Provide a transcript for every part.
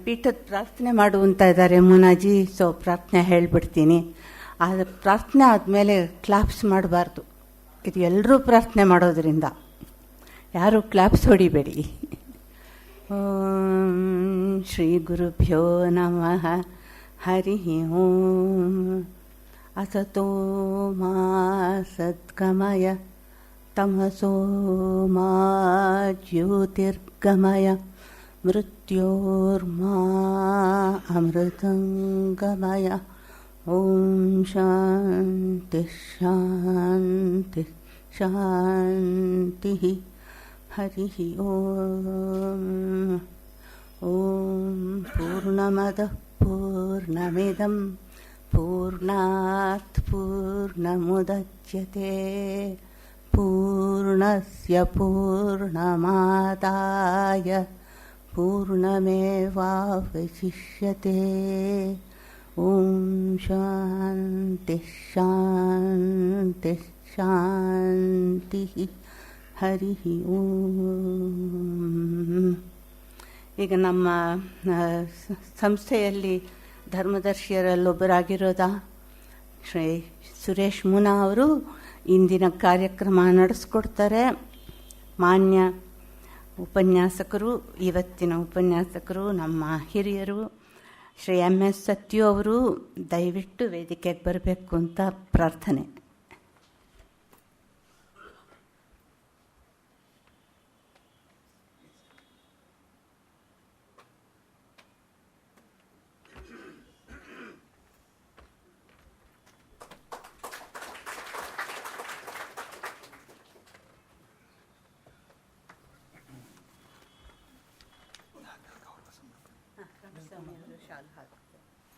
ಪೀಠದ ಪ್ರಾರ್ಥನೆ ಮಾಡುವಂತ ಇದ್ದಾರೆ ಮುನಾಜಿ. ಸೊ ಪ್ರಾರ್ಥನೆ ಹೇಳ್ಬಿಡ್ತೀನಿ. ಆದರೆ ಪ್ರಾರ್ಥನೆ ಆದಮೇಲೆ ಕ್ಲಾಪ್ಸ್ ಮಾಡಬಾರ್ದು. ಇದು ಎಲ್ಲರೂ ಪ್ರಾರ್ಥನೆ ಮಾಡೋದ್ರಿಂದ ಯಾರು ಕ್ಲಾಪ್ಸ್ ಹೊಡಿಬೇಡಿ. ಓಂ ಶ್ರೀ ಗುರುಭ್ಯೋ ನಮಃ. ಹರಿ ಓಂ. ಅಸತೋ ಮಾ ಸದ್ಗಮಯ ತಮಸೋ ಮಾ ಜ್ಯೋತಿರ್ಗಮಯ ಮೃತ್ಯೋರ್ಮಾ ಅಮೃತಂಗಮಯ. ಓಂ ಶಾಂತಿ ಶಾಂತಿ ಶಾಂತಿ. ಹರಿ ಓಂ. ಓಂ ಪೂರ್ಣಮದಃ ಪೂರ್ಣಮಿದಂ ಪೂರ್ಣಾತ್ ಪೂರ್ಣಮುದಚ್ಯತೆ ಪೂರ್ಣಸ್ಯ ಪೂರ್ಣಮಾದಾಯ ಪೂರ್ಣಮೇವಾವಶಿಷ್ಯತೆ. ಓಂ ಶಾಂತಿ ಶಾಂತಿ ಶಾಂತಿ. ಹರಿ ಓಂ. ಈಗ ನಮ್ಮ ಸಂಸ್ಥೆಯಲ್ಲಿ ಧರ್ಮದರ್ಶಿಯರಲ್ಲೊಬ್ಬರಾಗಿರೋದ ಶ್ರೀ ಸುರೇಶ್ ಮುನಾ ಅವರು ಇಂದಿನ ಕಾರ್ಯಕ್ರಮ ನಡೆಸ್ಕೊಡ್ತಾರೆ. ಮಾನ್ಯ ಉಪನ್ಯಾಸಕರು, ಇವತ್ತಿನ ಉಪನ್ಯಾಸಕರು ನಮ್ಮ ಹಿರಿಯರು ಶ್ರೀ MS ಸತ್ಯು ಅವರು ದಯವಿಟ್ಟು ವೇದಿಕೆಗೆ ಬರಬೇಕು ಅಂತ ಪ್ರಾರ್ಥನೆ.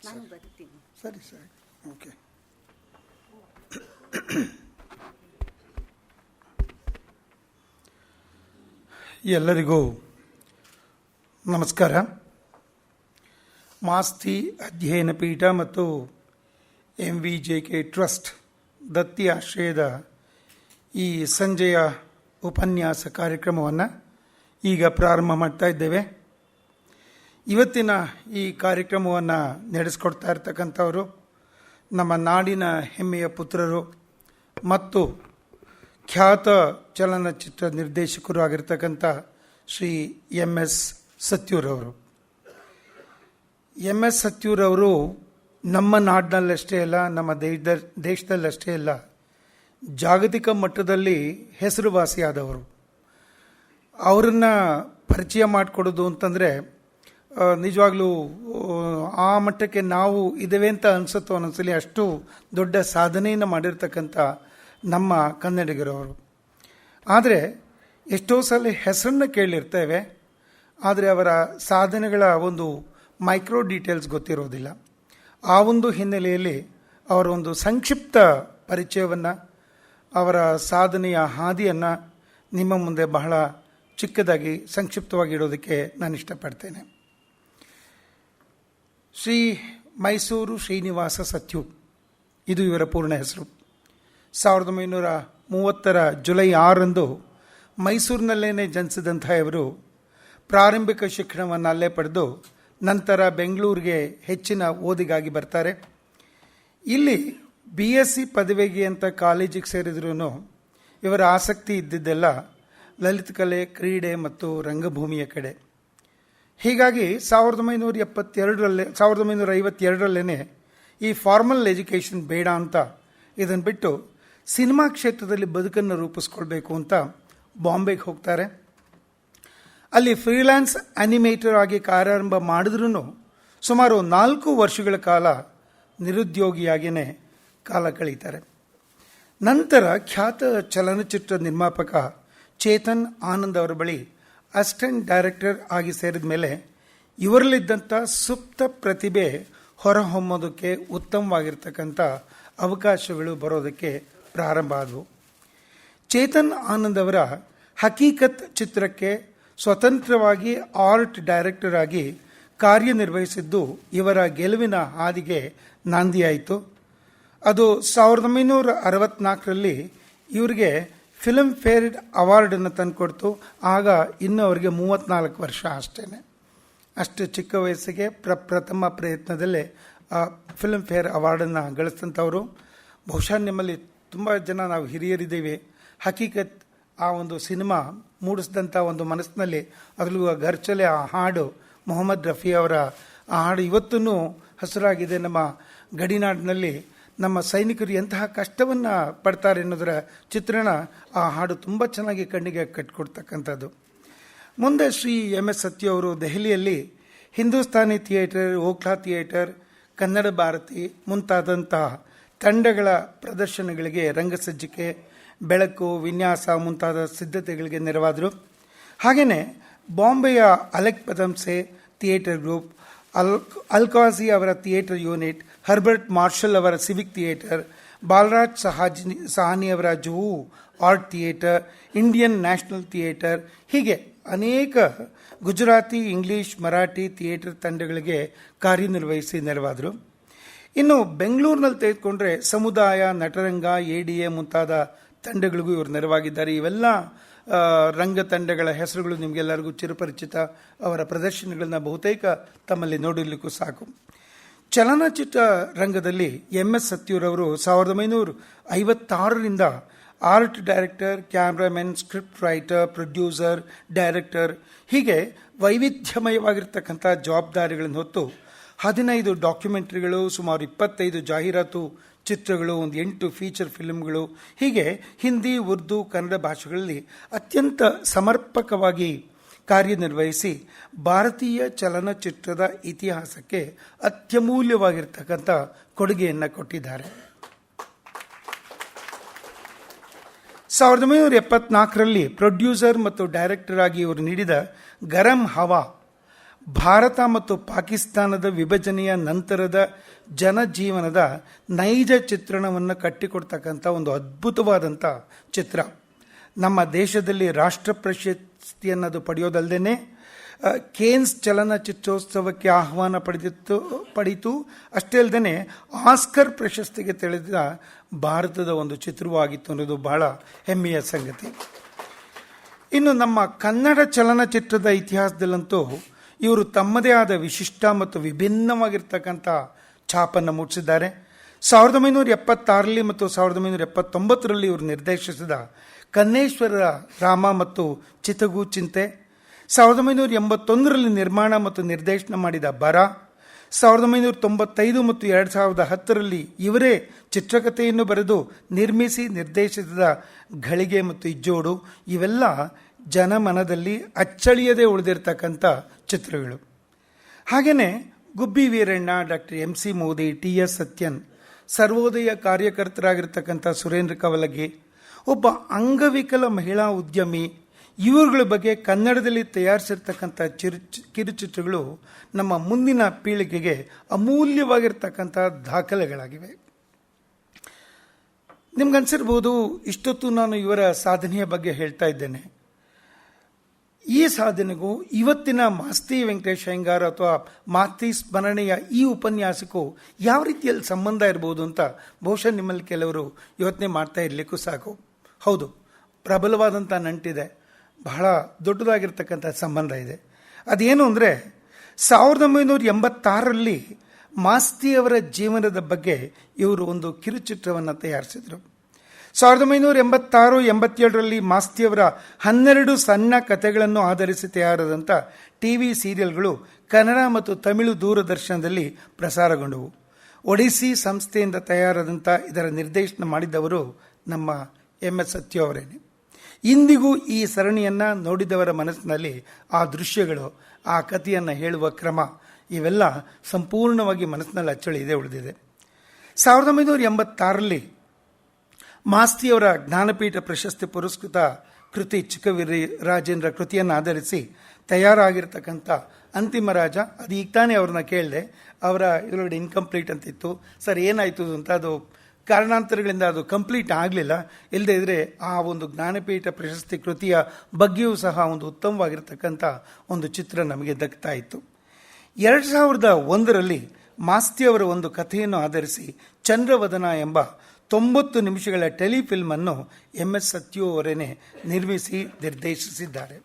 ನಾನು ಬರ್ತೀನಿ. ಸರಿ ಸರಿ, ಓಕೆ. ಎಲ್ಲರಿಗೂ ನಮಸ್ಕಾರ. ಮಾಸ್ತಿ ಅಧ್ಯಯನ ಪೀಠ ಮತ್ತು MVJK ಟ್ರಸ್ಟ್ ದತ್ತಿ ಆಶ್ರಯದ ಈ ಸಂಜೆಯ ಉಪನ್ಯಾಸ ಕಾರ್ಯಕ್ರಮವನ್ನು ಈಗ ಪ್ರಾರಂಭ ಮಾಡ್ತಾ ಇದ್ದೇವೆ. ಇವತ್ತಿನ ಈ ಕಾರ್ಯಕ್ರಮವನ್ನು ನಡೆಸ್ಕೊಡ್ತಾ ಇರ್ತಕ್ಕಂಥವರು ನಮ್ಮ ನಾಡಿನ ಹೆಮ್ಮೆಯ ಪುತ್ರರು ಮತ್ತು ಖ್ಯಾತ ಚಲನಚಿತ್ರ ನಿರ್ದೇಶಕರು ಆಗಿರ್ತಕ್ಕಂಥ ಶ್ರೀ MS ಸತ್ಯೂರವರು. MS ಸತ್ಯೂರವರು ನಮ್ಮ ನಾಡಿನಲ್ಲಷ್ಟೇ ಅಲ್ಲ, ನಮ್ಮ ದೇಶದಲ್ಲಷ್ಟೇ ಅಲ್ಲ, ಜಾಗತಿಕ ಮಟ್ಟದಲ್ಲಿ ಹೆಸರುವಾಸಿಯಾದವರು. ಅವರನ್ನು ಪರಿಚಯ ಮಾಡಿಕೊಡೋದು ಅಂತಂದರೆ ನಿಜವಾಗ್ಲೂ ಆ ಮಟ್ಟಕ್ಕೆ ನಾವು ಇದ್ದೇವೆ ಅಂತ ಅನಿಸುತ್ತೋ ಒಂದೊಂದ್ಸಲಿ. ಅಷ್ಟು ದೊಡ್ಡ ಸಾಧನೆಯನ್ನು ಮಾಡಿರ್ತಕ್ಕಂಥ ನಮ್ಮ ಕನ್ನಡಿಗರವರು. ಆದರೆ ಎಷ್ಟೋ ಸಲ ಹೆಸರನ್ನು ಕೇಳಿರ್ತೇವೆ, ಆದರೆ ಅವರ ಸಾಧನೆಗಳ ಒಂದು ಮೈಕ್ರೋ ಡೀಟೇಲ್ಸ್ ಗೊತ್ತಿರೋದಿಲ್ಲ. ಆ ಒಂದು ಹಿನ್ನೆಲೆಯಲ್ಲಿ ಅವರ ಒಂದು ಸಂಕ್ಷಿಪ್ತ ಪರಿಚಯವನ್ನು, ಅವರ ಸಾಧನೆಯ ಹಾದಿಯನ್ನು ನಿಮ್ಮ ಮುಂದೆ ಬಹಳ ಚಿಕ್ಕದಾಗಿ ಸಂಕ್ಷಿಪ್ತವಾಗಿ ಇಡೋದಕ್ಕೆ ನಾನು ಇಷ್ಟಪಡ್ತೇನೆ. ಶ್ರೀ ಮೈಸೂರು ಶ್ರೀನಿವಾಸ ಸತ್ಯು, ಇದು ಇವರ ಪೂರ್ಣ ಹೆಸರು. 1930 ಜುಲೈ 6 ಮೈಸೂರಿನಲ್ಲೇ ಜನಿಸಿದಂಥ ಇವರು ಪ್ರಾರಂಭಿಕ ಶಿಕ್ಷಣವನ್ನು ಅಲ್ಲೇ ಪಡೆದು ನಂತರ ಬೆಂಗಳೂರಿಗೆ ಹೆಚ್ಚಿನ ಓದಿಗಾಗಿ ಬರ್ತಾರೆ. ಇಲ್ಲಿ BSc ಪದವಿಗೆ ಅಂತ ಕಾಲೇಜಿಗೆ ಸೇರಿದ್ರೂ ಇವರ ಆಸಕ್ತಿ ಇದ್ದಿದ್ದೆಲ್ಲ ಲಲಿತ ಕಲೆ, ಕ್ರೀಡೆ ಮತ್ತು ರಂಗಭೂಮಿಯ ಕಡೆ. ಹೀಗಾಗಿ 1952 ಈ ಫಾರ್ಮಲ್ ಎಜುಕೇಷನ್ ಬೇಡ ಅಂತ ಇದನ್ನು ಬಿಟ್ಟು ಸಿನಿಮಾ ಕ್ಷೇತ್ರದಲ್ಲಿ ಬದುಕನ್ನು ರೂಪಿಸ್ಕೊಳ್ಬೇಕು ಅಂತ ಬಾಂಬೆಗೆ ಹೋಗ್ತಾರೆ. ಅಲ್ಲಿ ಫ್ರೀಲ್ಯಾನ್ಸ್ ಅನಿಮೇಟರ್ ಆಗಿ ಕಾರ್ಯಾರಂಭ ಮಾಡಿದ್ರೂ ಸುಮಾರು 4 ವರ್ಷಗಳ ಕಾಲ ನಿರುದ್ಯೋಗಿಯಾಗಿಯೇ ಕಾಲ ಕಳೀತಾರೆ. ನಂತರ ಖ್ಯಾತ ಚಲನಚಿತ್ರ ನಿರ್ಮಾಪಕ ಚೇತನ್ ಆನಂದ್ ಅವರ ಬಳಿ ಅಸಿಸ್ಟೆಂಟ್ ಡೈರೆಕ್ಟರ್ ಆಗಿ ಸೇರಿದ ಮೇಲೆ ಇವರಲ್ಲಿದ್ದಂಥ ಸುಪ್ತ ಪ್ರತಿಭೆ ಹೊರಹೊಮ್ಮೋದಕ್ಕೆ ಉತ್ತಮವಾಗಿರ್ತಕ್ಕಂಥ ಅವಕಾಶಗಳು ಬರೋದಕ್ಕೆ ಪ್ರಾರಂಭ ಆದವು. ಚೇತನ್ ಆನಂದ್ ಅವರ ಹಕೀಕತ್ ಚಿತ್ರಕ್ಕೆ ಸ್ವತಂತ್ರವಾಗಿ ಆರ್ಟ್ ಡೈರೆಕ್ಟರ್ ಆಗಿ ಕಾರ್ಯನಿರ್ವಹಿಸಿದ್ದು ಇವರ ಗೆಲುವಿನ ಹಾದಿಗೆ ನಾಂದಿಯಾಯಿತು. ಅದು 1964 ಇವರಿಗೆ ಫಿಲ್ಮ್ ಫೇರ್ ಅವಾರ್ಡನ್ನು ತಂದುಕೊಡ್ತು. ಆಗ ಇನ್ನೂ ಅವರಿಗೆ 34 ವರ್ಷ ಅಷ್ಟೇ. ಅಷ್ಟು ಚಿಕ್ಕ ವಯಸ್ಸಿಗೆ ಪ್ರಥಮ ಪ್ರಯತ್ನದಲ್ಲೇ ಫಿಲ್ಮ್ ಫೇರ್ ಅವಾರ್ಡನ್ನು ಗಳಿಸಿದಂಥವರು. ಬಹುಶಃ ನಿಮ್ಮಲ್ಲಿ ತುಂಬ ಜನ ನಾವು ಹಿರಿಯರಿದ್ದೀವಿ. ಹಕೀಕತ್ ಆ ಒಂದು ಸಿನಿಮಾ ಮೂಡಿಸಿದಂಥ ಒಂದು ಮನಸ್ಸಿನಲ್ಲಿ, ಅದರಲ್ಲೂ ಗರ್ಚಲೆ ಆ ಹಾಡು, ಮೊಹಮ್ಮದ್ ರಫಿ ಅವರ ಆ ಹಾಡು ಇವತ್ತೂ ಹಸಿರಾಗಿದೆ ನಮ್ಮ ಗಡಿನಾಡಿನಲ್ಲಿ. ನಮ್ಮ ಸೈನಿಕರು ಎಂತಹ ಕಷ್ಟವನ್ನು ಪಡ್ತಾರೆ ಅನ್ನೋದರ ಚಿತ್ರಣ ಆ ಹಾಡು ತುಂಬ ಚೆನ್ನಾಗಿ ಕಣ್ಣಿಗೆ ಕಟ್ಟಿಕೊಡ್ತಕ್ಕಂಥದ್ದು. ಮುಂದೆ ಶ್ರೀ MS ಸತ್ಯ ಅವರು ದೆಹಲಿಯಲ್ಲಿ ಹಿಂದೂಸ್ತಾನಿ ಥಿಯೇಟರ್, ಓಕ್ಲಾ ಥಿಯೇಟರ್, ಕನ್ನಡ ಭಾರತಿ ಮುಂತಾದಂತಹ ತಂಡಗಳ ಪ್ರದರ್ಶನಗಳಿಗೆ ರಂಗಸಜ್ಜಿಕೆ, ಬೆಳಕು, ವಿನ್ಯಾಸ ಮುಂತಾದ ಸಿದ್ಧತೆಗಳಿಗೆ ನೆರವಾದರು. ಹಾಗೆಯೇ ಬಾಂಬೆಯ ಅಲೆಕ್ ಪದಂಸೆ ಥಿಯೇಟರ್ ಗ್ರೂಪ್, ಅಲ್ಕಾಜಿ ಅವರ ಥಿಯೇಟರ್ ಯೂನಿಟ್, ಹರ್ಬರ್ಟ್ ಮಾರ್ಷಲ್ ಅವರ ಸಿವಿಕ್ ಥಿಯೇಟರ್, ಬಾಲರಾಜ್ ಸಹಾನಿ ಅವರ Juhu art theatre, Indian national theatre, ಹೀಗೆ ಅನೇಕ ಗುಜರಾತಿ, ಇಂಗ್ಲಿಷ್, ಮರಾಠಿ ಥಿಯೇಟರ್ ತಂಡಗಳಿಗೆ ಕಾರ್ಯನಿರ್ವಹಿಸಿ ನೆರವಾದರು. ಇನ್ನು ಬೆಂಗಳೂರಿನಲ್ಲಿ ತೆಗೆದುಕೊಂಡ್ರೆ ಸಮುದಾಯ, ನಟರಂಗ, ADA ಮುಂತಾದ ತಂಡಗಳಿಗೂ ಇವರು ನೆರವಾಗಿದ್ದಾರೆ. ಇವೆಲ್ಲ ರಂಗ ತಂಡಗಳ ಹೆಸರುಗಳು ನಿಮಗೆಲ್ಲರಿಗೂ ಚಿರಪರಿಚಿತ. ಅವರ ಪ್ರದರ್ಶನಗಳನ್ನ ಬಹುತೇಕ ತಮ್ಮಲ್ಲಿ ನೋಡಿರ್ಲಿಕ್ಕೂ ಸಾಕು. ಚಲನಚಿತ್ರ ರಂಗದಲ್ಲಿ MS ಸತ್ಯೂರವರು 1956ರಿಂದ art director, cameraman, script writer, producer, director, ಹೀಗೆ ವೈವಿಧ್ಯಮಯವಾಗಿರ್ತಕ್ಕಂಥ ಜವಾಬ್ದಾರಿಗಳನ್ನು ಹೊತ್ತು 15 ಡಾಕ್ಯುಮೆಂಟ್ರಿಗಳು, ಸುಮಾರು 25 ಜಾಹೀರಾತು ಚಿತ್ರಗಳು, 8 ಫೀಚರ್ ಫಿಲ್ಮ್ಗಳು, ಹೀಗೆ ಹಿಂದಿ, ಉರ್ದು, ಕನ್ನಡ ಭಾಷೆಗಳಲ್ಲಿ ಅತ್ಯಂತ ಸಮರ್ಪಕವಾಗಿ ಕಾರ್ಯನಿರ್ವಹಿಸಿ ಭಾರತೀಯ ಚಲನಚಿತ್ರದ ಇತಿಹಾಸಕ್ಕೆ ಅತ್ಯಮೂಲ್ಯವಾಗಿರ್ತಕ್ಕಂಥ ಕೊಡುಗೆಯನ್ನು ಕೊಟ್ಟಿದ್ದಾರೆ. 1974ರಲ್ಲಿ ಪ್ರೊಡ್ಯೂಸರ್ ಮತ್ತು ಡೈರೆಕ್ಟರ್ ಆಗಿ ಇವರು ನೀಡಿದ ಗರಂ ಹವಾ ಭಾರತ ಮತ್ತು ಪಾಕಿಸ್ತಾನದ ವಿಭಜನೆಯ ನಂತರದ ಜನಜೀವನದ ನೈಜ ಚಿತ್ರಣವನ್ನು ಕಟ್ಟಿಕೊಡ್ತಕ್ಕಂಥ ಒಂದು ಅದ್ಭುತವಾದಂಥ ಚಿತ್ರ. ನಮ್ಮ ದೇಶದಲ್ಲಿ ರಾಷ್ಟ್ರ ಪ್ರಶಸ್ತಿಯನ್ನು ಅದು ಪಡೆಯೋದಲ್ಲದೆ ಕೇನ್ಸ್ ಚಲನಚಿತ್ರೋತ್ಸವಕ್ಕೆ ಆಹ್ವಾನ ಪಡೆಯಿತು. ಅಷ್ಟೇ ಅಲ್ಲದೆ ಆಸ್ಕರ್ ಪ್ರಶಸ್ತಿಗೆ ತೆಳೆದ ಭಾರತದ ಒಂದು ಚಿತ್ರವಾಗಿತ್ತು ಅನ್ನೋದು ಬಹಳ ಹೆಮ್ಮೆಯ ಸಂಗತಿ. ಇನ್ನು ನಮ್ಮ ಕನ್ನಡ ಚಲನಚಿತ್ರದ ಇತಿಹಾಸದಲ್ಲಂತೂ ಇವರು ತಮ್ಮದೇ ಆದ ವಿಶಿಷ್ಟ ಮತ್ತು ವಿಭಿನ್ನವಾಗಿರ್ತಕ್ಕಂಥ ಛಾಪನ್ನು ಮೂಡಿಸಿದ್ದಾರೆ. 1976ರಲ್ಲಿ ಮತ್ತು 1979ರಲ್ಲಿ ಇವರು ನಿರ್ದೇಶಿಸಿದ ಕನ್ನೇಶ್ವರ ರಾಮ ಮತ್ತು ಚಿತಗು ಚಿಂತೆ, 1981ರಲ್ಲಿ ನಿರ್ಮಾಣ ಮತ್ತು ನಿರ್ದೇಶನ ಮಾಡಿದ ಬರ, 1995 ಮತ್ತು 2010ರಲ್ಲಿ ಇವರೇ ಚಿತ್ರಕಥೆಯನ್ನು ಬರೆದು ನಿರ್ಮಿಸಿ ನಿರ್ದೇಶಿಸಿದ ಘಳಿಗೆ ಮತ್ತು ಇಜ್ಜೋಡು, ಇವೆಲ್ಲ ಜನಮನದಲ್ಲಿ ಅಚ್ಚಳಿಯದೆ ಉಳಿದಿರ್ತಕ್ಕಂಥ ಚಿತ್ರಗಳು. ಹಾಗೆಯೇ Gubbi Veeranna, doctor MC Modi, TS Sathyan, Sarvodaya ಕಾರ್ಯಕರ್ತರಾಗಿರ್ತಕ್ಕಂಥ ಸುರೇಂದ್ರ ಕವಲಗಿ, ಒಬ್ಬ ಅಂಗವಿಕಲ ಮಹಿಳಾ ಉದ್ಯಮಿ, ಇವರುಗಳ ಬಗ್ಗೆ ಕನ್ನಡದಲ್ಲಿ ತಯಾರಿಸಿರ್ತಕ್ಕಂಥ ಕಿರುಚಿತ್ರಗಳು ನಮ್ಮ ಮುಂದಿನ ಪೀಳಿಗೆಗೆ ಅಮೂಲ್ಯವಾಗಿರ್ತಕ್ಕಂಥ ದಾಖಲೆಗಳಾಗಿವೆ. ನಿಮ್ಗನ್ಸಿರ್ಬೋದು ಇಷ್ಟೊತ್ತು ನಾನು ಇವರ ಸಾಧನೆಯ ಬಗ್ಗೆ ಹೇಳ್ತಾ ಇದ್ದೇನೆ. ಈ ಸಾಧನೆಗೂ ಇವತ್ತಿನ ಮಾಸ್ತಿ ವೆಂಕಟೇಶ್ ಅಯ್ಯಂಗಾರ್ ಅಥವಾ ಮಾಸ್ತಿ ಸ್ಮರಣೆಯ ಈ ಉಪನ್ಯಾಸಕ್ಕೂ ಯಾವ ರೀತಿಯಲ್ಲಿ ಸಂಬಂಧ ಇರ್ಬೋದು ಅಂತ ಬಹುಶಃ ನಿಮ್ಮಲ್ಲಿ ಕೆಲವರು ಯೋಚನೆ ಮಾಡ್ತಾ ಇರಲಿಕ್ಕೂ ಸಾಕು. ಹೌದು, ಪ್ರಬಲವಾದಂಥ ನಂಟಿದೆ, ಬಹಳ ದೊಡ್ಡದಾಗಿರ್ತಕ್ಕಂಥ ಸಂಬಂಧ ಇದೆ. ಅದೇನು ಅಂದರೆ 1986ರಲ್ಲಿ ಮಾಸ್ತಿಯವರ ಜೀವನದ ಬಗ್ಗೆ ಇವರು ಒಂದು ಕಿರುಚಿತ್ರವನ್ನು ತಯಾರಿಸಿದರು. 1986-87ರಲ್ಲಿ ಮಾಸ್ತಿಯವರ 12 ಸಣ್ಣ ಕಥೆಗಳನ್ನು ಆಧರಿಸಿ ತಯಾರಾದಂಥ TV ಸೀರಿಯಲ್ಗಳು ಕನ್ನಡ ಮತ್ತು ತಮಿಳು ದೂರದರ್ಶನದಲ್ಲಿ ಪ್ರಸಾರಗೊಂಡವು. ಒಡಿಸ್ಸಿ ಸಂಸ್ಥೆಯಿಂದ ತಯಾರಾದಂಥ ಇದರ ನಿರ್ದೇಶನ ಮಾಡಿದವರು ನಮ್ಮ MS ಸತ್ಯ ಅವರೇನೆ. ಇಂದಿಗೂ ಈ ಸರಣಿಯನ್ನು ನೋಡಿದವರ ಮನಸ್ಸಿನಲ್ಲಿ ಆ ದೃಶ್ಯಗಳು, ಆ ಕಥೆಯನ್ನು ಹೇಳುವ ಕ್ರಮ, ಇವೆಲ್ಲ ಸಂಪೂರ್ಣವಾಗಿ ಮನಸ್ಸಿನಲ್ಲಿ ಅಚ್ಚಳಿಯದೆ ಉಳಿದಿದೆ. 1986ರಲ್ಲಿ ಮಾಸ್ತಿಯವರ ಜ್ಞಾನಪೀಠ ಪ್ರಶಸ್ತಿ ಪುರಸ್ಕೃತ ಕೃತಿ ಚಿಕ್ಕವೀರ ರಾಜೇಂದ್ರ ಕೃತಿಯನ್ನು ಆಧರಿಸಿ ತಯಾರಾಗಿರ್ತಕ್ಕಂಥ ಅಂತಿಮ ರಾಜ, ಅದು ಈಗ ತಾನೇ ಅವ್ರನ್ನ ಕೇಳಿದೆ, ಅವರ ಇದರೊಳಗಡೆ ಇನ್ಕಂಪ್ಲೀಟ್ ಅಂತಿತ್ತು. ಸರ್ ಏನಾಯಿತು ಅಂತ, ಅದು ಕಾರಣಾಂತರಗಳಿಂದ ಅದು ಕಂಪ್ಲೀಟ್ ಆಗಲಿಲ್ಲ. ಇಲ್ಲದೆ ಇದ್ರೆ ಆ ಒಂದು ಜ್ಞಾನಪೀಠ ಪ್ರಶಸ್ತಿ ಕೃತಿಯ ಬಗ್ಗೆಯೂ ಸಹ ಒಂದು ಉತ್ತಮವಾಗಿರ್ತಕ್ಕಂಥ ಒಂದು ಚಿತ್ರ ನಮಗೆ ದಕ್ತಾ ಇತ್ತು. 2001ರಲ್ಲಿ ಮಾಸ್ತಿಯವರ ಒಂದು ಕಥೆಯನ್ನು ಆಧರಿಸಿ ಚಂದ್ರವದನ ಎಂಬ 90 ನಿಮಿಷಗಳ ಟೆಲಿಫಿಲ್ಮನ್ನು MS ಸತ್ಯು ಅವರೇನೆ ನಿರ್ಮಿಸಿ ನಿರ್ದೇಶಿಸಿದ್ದಾರೆ.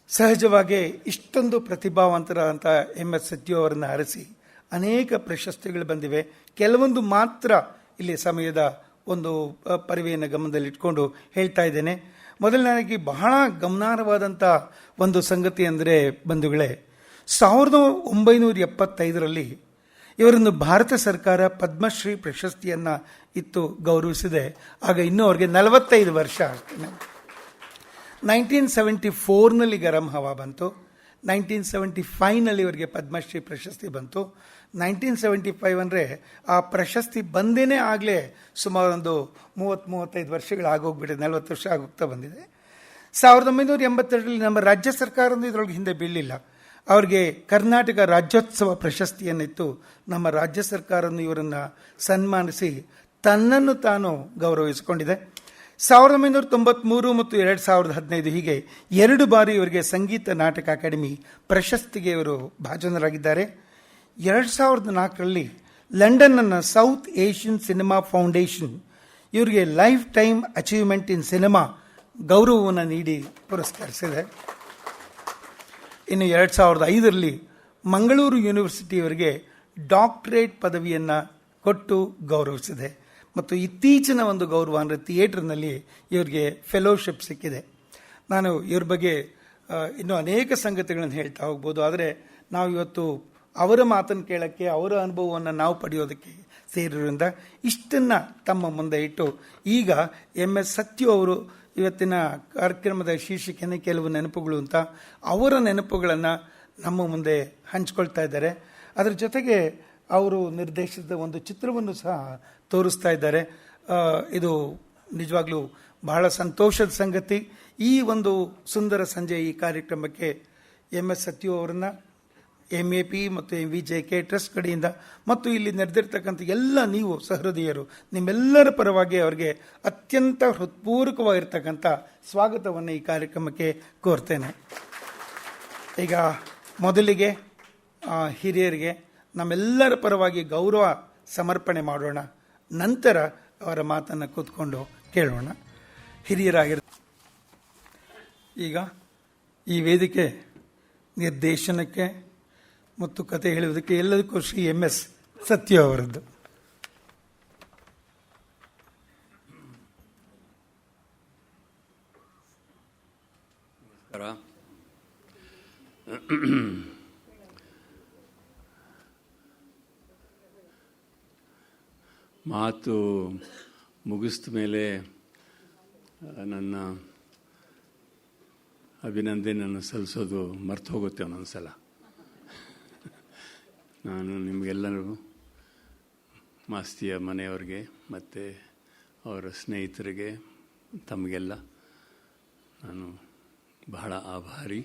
ಸಹಜವಾಗಿ ಇಷ್ಟೊಂದು ಪ್ರತಿಭಾವಂತರಾದಂಥ MS ಸತ್ಯು ಅವರನ್ನು ಅರಸಿ ಅನೇಕ ಪ್ರಶಸ್ತಿಗಳು ಬಂದಿವೆ. ಕೆಲವೊಂದು ಮಾತ್ರ ಇಲ್ಲಿ ಸಮಯದ ಒಂದು ಪರಿವೆಯನ್ನು ಗಮನದಲ್ಲಿಟ್ಕೊಂಡು ಹೇಳ್ತಾ ಇದ್ದೇನೆ. ಮೊದಲನೇದಾಗಿ ಬಹಳ ಗಮನಾರ್ಹವಾದಂಥ ಒಂದು ಸಂಗತಿ ಅಂದರೆ ಬಂಧುಗಳೇ, 1975ರಲ್ಲಿ ಇವರನ್ನು ಭಾರತ ಸರ್ಕಾರ ಪದ್ಮಶ್ರೀ ಪ್ರಶಸ್ತಿಯನ್ನು ಇತ್ತು ಗೌರವಿಸಿದೆ. ಆಗ ಇನ್ನೂ ಅವ್ರಿಗೆ 45 ವರ್ಷ ಅಷ್ಟೇ. 1974ನಲ್ಲಿ ಗರಂ ಹವಾ ಬಂತು. 1975ನಲ್ಲಿ ಇವರಿಗೆ ಪದ್ಮಶ್ರೀ ಪ್ರಶಸ್ತಿ ಬಂತು. 1975 ಅಂದರೆ ಆ ಪ್ರಶಸ್ತಿ ಬಂದೇನೆ ಆಗಲೇ ಸುಮಾರು ಒಂದು 30-35 ವರ್ಷಗಳಾಗೋಗ್ಬಿಟ್ಟಿದೆ, 40 ವರ್ಷ ಆಗೋಗ್ತಾ ಬಂದಿದೆ. 1982ರಲ್ಲಿ ನಮ್ಮ ರಾಜ್ಯ ಸರ್ಕಾರದಿಂದ ಇದರೊಳಗೆ ಹಿಂದೆ ಬೀಳಲಿಲ್ಲ. ಅವ್ರಿಗೆ ಕರ್ನಾಟಕ ರಾಜ್ಯೋತ್ಸವ ಪ್ರಶಸ್ತಿಯನ್ನಿತ್ತು. ನಮ್ಮ ರಾಜ್ಯ ಸರ್ಕಾರವನ್ನು ಇವರನ್ನು ಸನ್ಮಾನಿಸಿ ತನ್ನನ್ನು ತಾನು ಗೌರವಿಸಿಕೊಂಡಿದೆ. 1993 ಮತ್ತು 2015 ಹೀಗೆ 2 ಬಾರಿ ಇವರಿಗೆ ಸಂಗೀತ ನಾಟಕ ಅಕಾಡೆಮಿ ಪ್ರಶಸ್ತಿಗೆ ಇವರು ಭಾಜನರಾಗಿದ್ದಾರೆ. 2004ರಲ್ಲಿ ಲಂಡನ್ನ ಸೌತ್ ಏಷ್ಯನ್ ಸಿನಿಮಾ ಫೌಂಡೇಶನ್ ಇವರಿಗೆ ಲೈಫ್ ಟೈಮ್ ಅಚೀವ್ಮೆಂಟ್ ಇನ್ ಸಿನಿಮಾ ಗೌರವವನ್ನು ನೀಡಿ ಪುರಸ್ಕರಿಸಿದೆ. ಇನ್ನು 2005ರಲ್ಲಿ ಮಂಗಳೂರು ಯೂನಿವರ್ಸಿಟಿಯವರಿಗೆ ಡಾಕ್ಟರೇಟ್ ಪದವಿಯನ್ನು ಕೊಟ್ಟು ಗೌರವಿಸಿದೆ. ಮತ್ತು ಇತ್ತೀಚಿನ ಒಂದು ಗೌರವ ಅಂದರೆ ಥಿಯೇಟರ್ನಲ್ಲಿ ಇವರಿಗೆ ಫೆಲೋಶಿಪ್ ಸಿಕ್ಕಿದೆ. ನಾನು ಇವ್ರ ಬಗ್ಗೆ ಇನ್ನೂ ಅನೇಕ ಸಂಗತಿಗಳನ್ನು ಹೇಳ್ತಾ ಹೋಗ್ಬೋದು, ಆದರೆ ನಾವು ಇವತ್ತು ಅವರ ಮಾತನ್ನು ಕೇಳೋಕ್ಕೆ, ಅವರ ಅನುಭವವನ್ನು ನಾವು ಪಡೆಯೋದಕ್ಕೆ ಸೇರಿರೋದ್ರಿಂದ ಇಷ್ಟನ್ನು ತಮ್ಮ ಮುಂದೆ ಇಟ್ಟು ಈಗ MS ಸತ್ಯು ಅವರು ಇವತ್ತಿನ ಕಾರ್ಯಕ್ರಮದ ಶೀರ್ಷಿಕೆನೇ ಕೆಲವು ನೆನಪುಗಳು ಅಂತ ಅವರ ನೆನಪುಗಳನ್ನು ನಮ್ಮ ಮುಂದೆ ಹಂಚ್ಕೊಳ್ತಾ ಇದ್ದಾರೆ. ಅದರ ಜೊತೆಗೆ ಅವರು ನಿರ್ದೇಶಿಸಿದ ಒಂದು ಚಿತ್ರವನ್ನು ಸಹ ತೋರಿಸ್ತಾ ಇದ್ದಾರೆ. ಇದು ನಿಜವಾಗ್ಲೂ ಬಹಳ ಸಂತೋಷದ ಸಂಗತಿ. ಈ ಒಂದು ಸುಂದರ ಸಂಜೆ ಈ ಕಾರ್ಯಕ್ರಮಕ್ಕೆ MS ಸತ್ಯು ಅವರನ್ನು MAP ಮತ್ತು MVJK ಟ್ರಸ್ಟ್ ಕಡೆಯಿಂದ ಮತ್ತು ಇಲ್ಲಿ ನಡೆದಿರ್ತಕ್ಕಂಥ ಎಲ್ಲ ನೀವು ಸಹೃದಯರು ನಿಮ್ಮೆಲ್ಲರ ಪರವಾಗಿ ಅವರಿಗೆ ಅತ್ಯಂತ ಹೃತ್ಪೂರ್ವಕವಾಗಿರ್ತಕ್ಕಂಥ ಸ್ವಾಗತವನ್ನು ಈ ಕಾರ್ಯಕ್ರಮಕ್ಕೆ ಕೋರ್ತೇನೆ. ಈಗ ಮೊದಲಿಗೆ ಹಿರಿಯರಿಗೆ ನಮ್ಮೆಲ್ಲರ ಪರವಾಗಿ ಗೌರವ ಸಮರ್ಪಣೆ ಮಾಡೋಣ. ನಂತರ ಅವರ ಮಾತನ್ನು ಕೂತ್ಕೊಂಡು ಕೇಳೋಣ. ಹಿರಿಯರಾಗಿರ ಈಗ ಈ ವೇದಿಕೆ ನಿರ್ದೇಶನಕ್ಕೆ ಮತ್ತು ಕತೆ ಹೇಳುವುದಕ್ಕೆ ಎಲ್ಲದಕ್ಕೂ ಶ್ರೀ MS ಸತ್ಯು ಅವರದ್ದು. ಮಾತು ಮುಗಿಸಿದ ಮೇಲೆ ನನ್ನ ಅಭಿನಂದನೆಯನ್ನು ಸಲ್ಲಿಸೋದು ಮರ್ತು ಹೋಗುತ್ತೆ ಒಂದೊಂದ್ಸಲ. ನಾನು ನಿಮಗೆಲ್ಲರೂ ಮಾಸ್ತಿಯ ಮನೆಯವರಿಗೆ ಮತ್ತು ಅವರ ಸ್ನೇಹಿತರಿಗೆ ತಮಗೆಲ್ಲ ನಾನು ಬಹಳ ಆಭಾರಿ.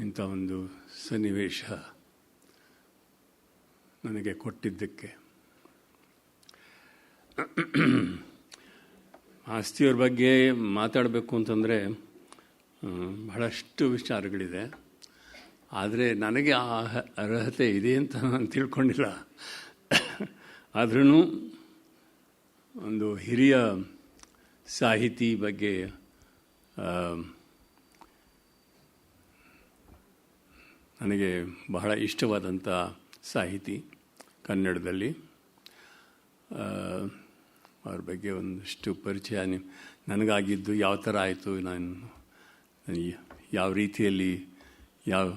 ಇಂಥ ಒಂದು ಸನ್ನಿವೇಶ ನನಗೆ ಕೊಟ್ಟಿದ್ದಕ್ಕೆ. ಮಾಸ್ತಿಯವ್ರ ಬಗ್ಗೆ ಮಾತಾಡಬೇಕು ಅಂತಂದರೆ ಬಹಳಷ್ಟು ವಿಚಾರಗಳಿದೆ. ಆದರೆ ನನಗೆ ಆ ಅರ್ಹತೆ ಇದೆ ಅಂತ ನಾನು ತಿಳ್ಕೊಂಡಿಲ್ಲ. ಆದ್ರೂ ಒಂದು ಹಿರಿಯ ಸಾಹಿತಿ ಬಗ್ಗೆ ನನಗೆ ಬಹಳ ಇಷ್ಟವಾದಂಥ ಸಾಹಿತಿ ಕನ್ನಡದಲ್ಲಿ. ಅವ್ರ ಬಗ್ಗೆ ಒಂದಷ್ಟು ಪರಿಚಯ ನನಗಾಗಿದ್ದು ಯಾವ ಥರ ಆಯಿತು, ನಾನು ಯಾವ ರೀತಿಯಲ್ಲಿ ಯಾವ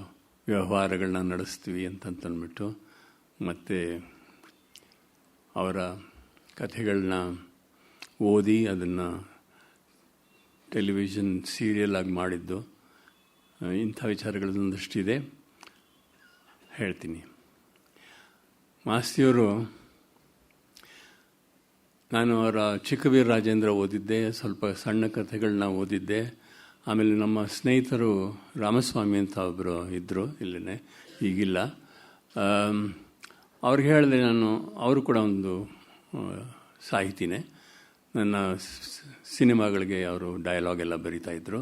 ವ್ಯವಹಾರಗಳನ್ನ ನಡೆಸ್ತೀವಿ ಅಂತಂದ್ಬಿಟ್ಟು, ಮತ್ತು ಅವರ ಕಥೆಗಳನ್ನ ಓದಿ ಅದನ್ನು ಟೆಲಿವಿಷನ್ ಸೀರಿಯಲ್ ಆಗಿ ಮಾಡಿದ್ದು, ಇಂಥ ವಿಚಾರಗಳನ್ನೊಂದಷ್ಟಿದೆ ಹೇಳ್ತೀನಿ. ಮಾಸ್ತಿಯವರು, ನಾನು ಅವರ ಚಿಕ್ಕವೀರ ರಾಜೇಂದ್ರ ಓದಿದ್ದೆ, ಸ್ವಲ್ಪ ಸಣ್ಣ ಕಥೆಗಳನ್ನ ಓದಿದ್ದೆ. ಆಮೇಲೆ ನಮ್ಮ ಸ್ನೇಹಿತರು ರಾಮಸ್ವಾಮಿ ಅಂತ ಒಬ್ಬರು ಇದ್ದರು, ಇಲ್ಲೇ ಈಗಿಲ್ಲ. ಅವ್ರಿಗೆ ಹೇಳಿದೆ ನಾನು, ಅವರು ಕೂಡ ಒಂದು ಸಾಹಿತಿನೇ. ನನ್ನ ಸಿನಿಮಾಗಳಿಗೆ ಅವರು ಡೈಲಾಗ್ ಎಲ್ಲ ಬರೀತಾಯಿದ್ರು.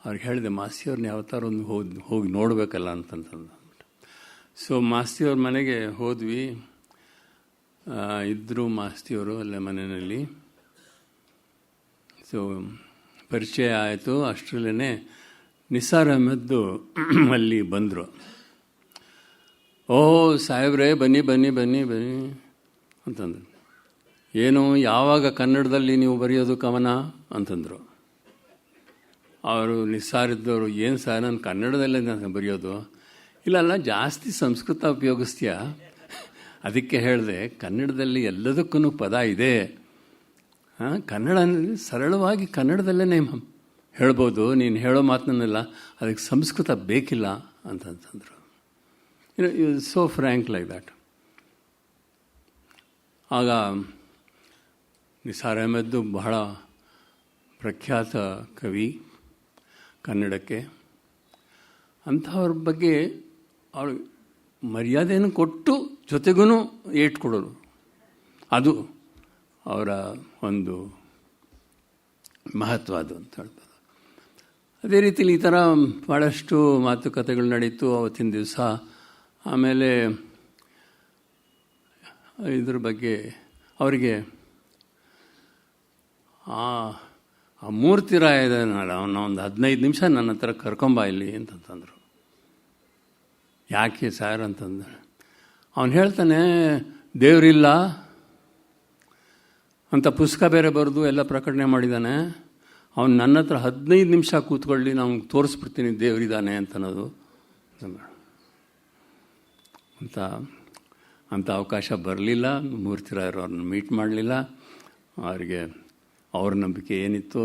ಅವ್ರಿಗೆ ಹೇಳಿದೆ, ಮಾಸ್ತಿಯವ್ರನ್ನ ಯಾವ ಥರ ಒಂದು ಹೋಗಿ ನೋಡಬೇಕಲ್ಲ ಅಂತಂದ್ಬಿಟ್ಟು. ಸೊ ಮಾಸ್ತಿಯವ್ರ ಮನೆಗೆ ಹೋದ್ವಿ. ಇದ್ದರು ಮಾಸ್ತಿಯವರು ಅಲ್ಲೇ ಮನೆಯಲ್ಲಿ. ಸೊ ಪರಿಚಯ ಆಯಿತು. ಅಷ್ಟರಲ್ಲೇ ನಿಸಾರ್ ಅಹಮದ್ದು ಅಲ್ಲಿ ಬಂದರು. ಸಾಹೇಬ್ರೇ ಬನ್ನಿ ಬನ್ನಿ ಬನ್ನಿ ಬನ್ನಿ ಅಂತಂದರು. ಏನು, ಯಾವಾಗ ಕನ್ನಡದಲ್ಲಿ ನೀವು ಬರೆಯೋದು ಕವನ ಅಂತಂದರು. ಅವರು ನಿಸಾರ್ ಇದ್ದವರು, ಏನು ಸರ್ ನಾನು ಕನ್ನಡದಲ್ಲೇ ನಾನು ಬರೆಯೋದು. ಇಲ್ಲ ಜಾಸ್ತಿ ಸಂಸ್ಕೃತ ಉಪಯೋಗಿಸ್ತೀಯ, ಅದಕ್ಕೆ ಹೇಳಿದೆ ಕನ್ನಡದಲ್ಲಿ ಎಲ್ಲದಕ್ಕೂ ಪದ ಇದೆ. ಕನ್ನಡ ಸರಳವಾಗಿ ಕನ್ನಡದಲ್ಲೇ ಹೇಳ್ಬೋದು, ನೀನು ಹೇಳೋ ಮಾತನ್ನೆಲ್ಲ ಅದಕ್ಕೆ ಸಂಸ್ಕೃತ ಬೇಕಿಲ್ಲ ಅಂತಂತಂದರು. So frank like that. ಆಗ ನಿಸಾರ್ ಅಹಮದ್ದು ಬಹಳ ಪ್ರಖ್ಯಾತ ಕವಿ ಕನ್ನಡಕ್ಕೆ. ಅಂಥವ್ರ ಬಗ್ಗೆ ಅವರು ಮರ್ಯಾದೆಯನ್ನು ಕೊಟ್ಟು ಜೊತೆಗೂ ಏಟ್ ಕೊಡೋರು, ಅದು ಅವರ ಒಂದು ಮಹತ್ವ ಅದು ಅಂತ ಹೇಳ್ಬೋದು. ಅದೇ ರೀತಿಲಿ ಈ ಥರ ಭಾಳಷ್ಟು ಮಾತುಕತೆಗಳು ನಡೀತು ಅವತ್ತಿನ ದಿವಸ. ಆಮೇಲೆ ಇದ್ರ ಬಗ್ಗೆ ಅವರಿಗೆ ಆ ಮೂರ್ತಿರಾಯ ಇದನ್ನಲ್ಲ, ಅವನ್ನ ಒಂದು 15 ನಿಮಿಷ ನನ್ನ ಹತ್ರ ಕರ್ಕೊಂಬ ಇಲ್ಲಿ ಅಂತಂತಂದರು. ಯಾಕೆ ಸರ್ ಅಂತಂದ್ರೆ, ಅವನು ಹೇಳ್ತಾನೆ ದೇವರಿಲ್ಲ ಅಂತ ಪುಸ್ತಕ ಬೇರೆ ಬರೆದು ಎಲ್ಲ ಪ್ರಕಟಣೆ ಮಾಡಿದ್ದಾನೆ. ಅವನು ನನ್ನ ಹತ್ರ 15 ನಿಮಿಷ ಕೂತ್ಕೊಳ್ಳಿ, ನಾವು ತೋರಿಸ್ಬಿಡ್ತೀನಿ ದೇವರಿದ್ದಾನೆ ಅಂತನ್ನೋದು ಅಂತ ಅವಕಾಶ ಬರಲಿಲ್ಲ. ಮೂರ್ತಿರಾಯರು ಅವ್ರನ್ನ ಮೀಟ್ ಮಾಡಲಿಲ್ಲ. ಅವರಿಗೆ ಅವ್ರ ನಂಬಿಕೆ ಏನಿತ್ತು.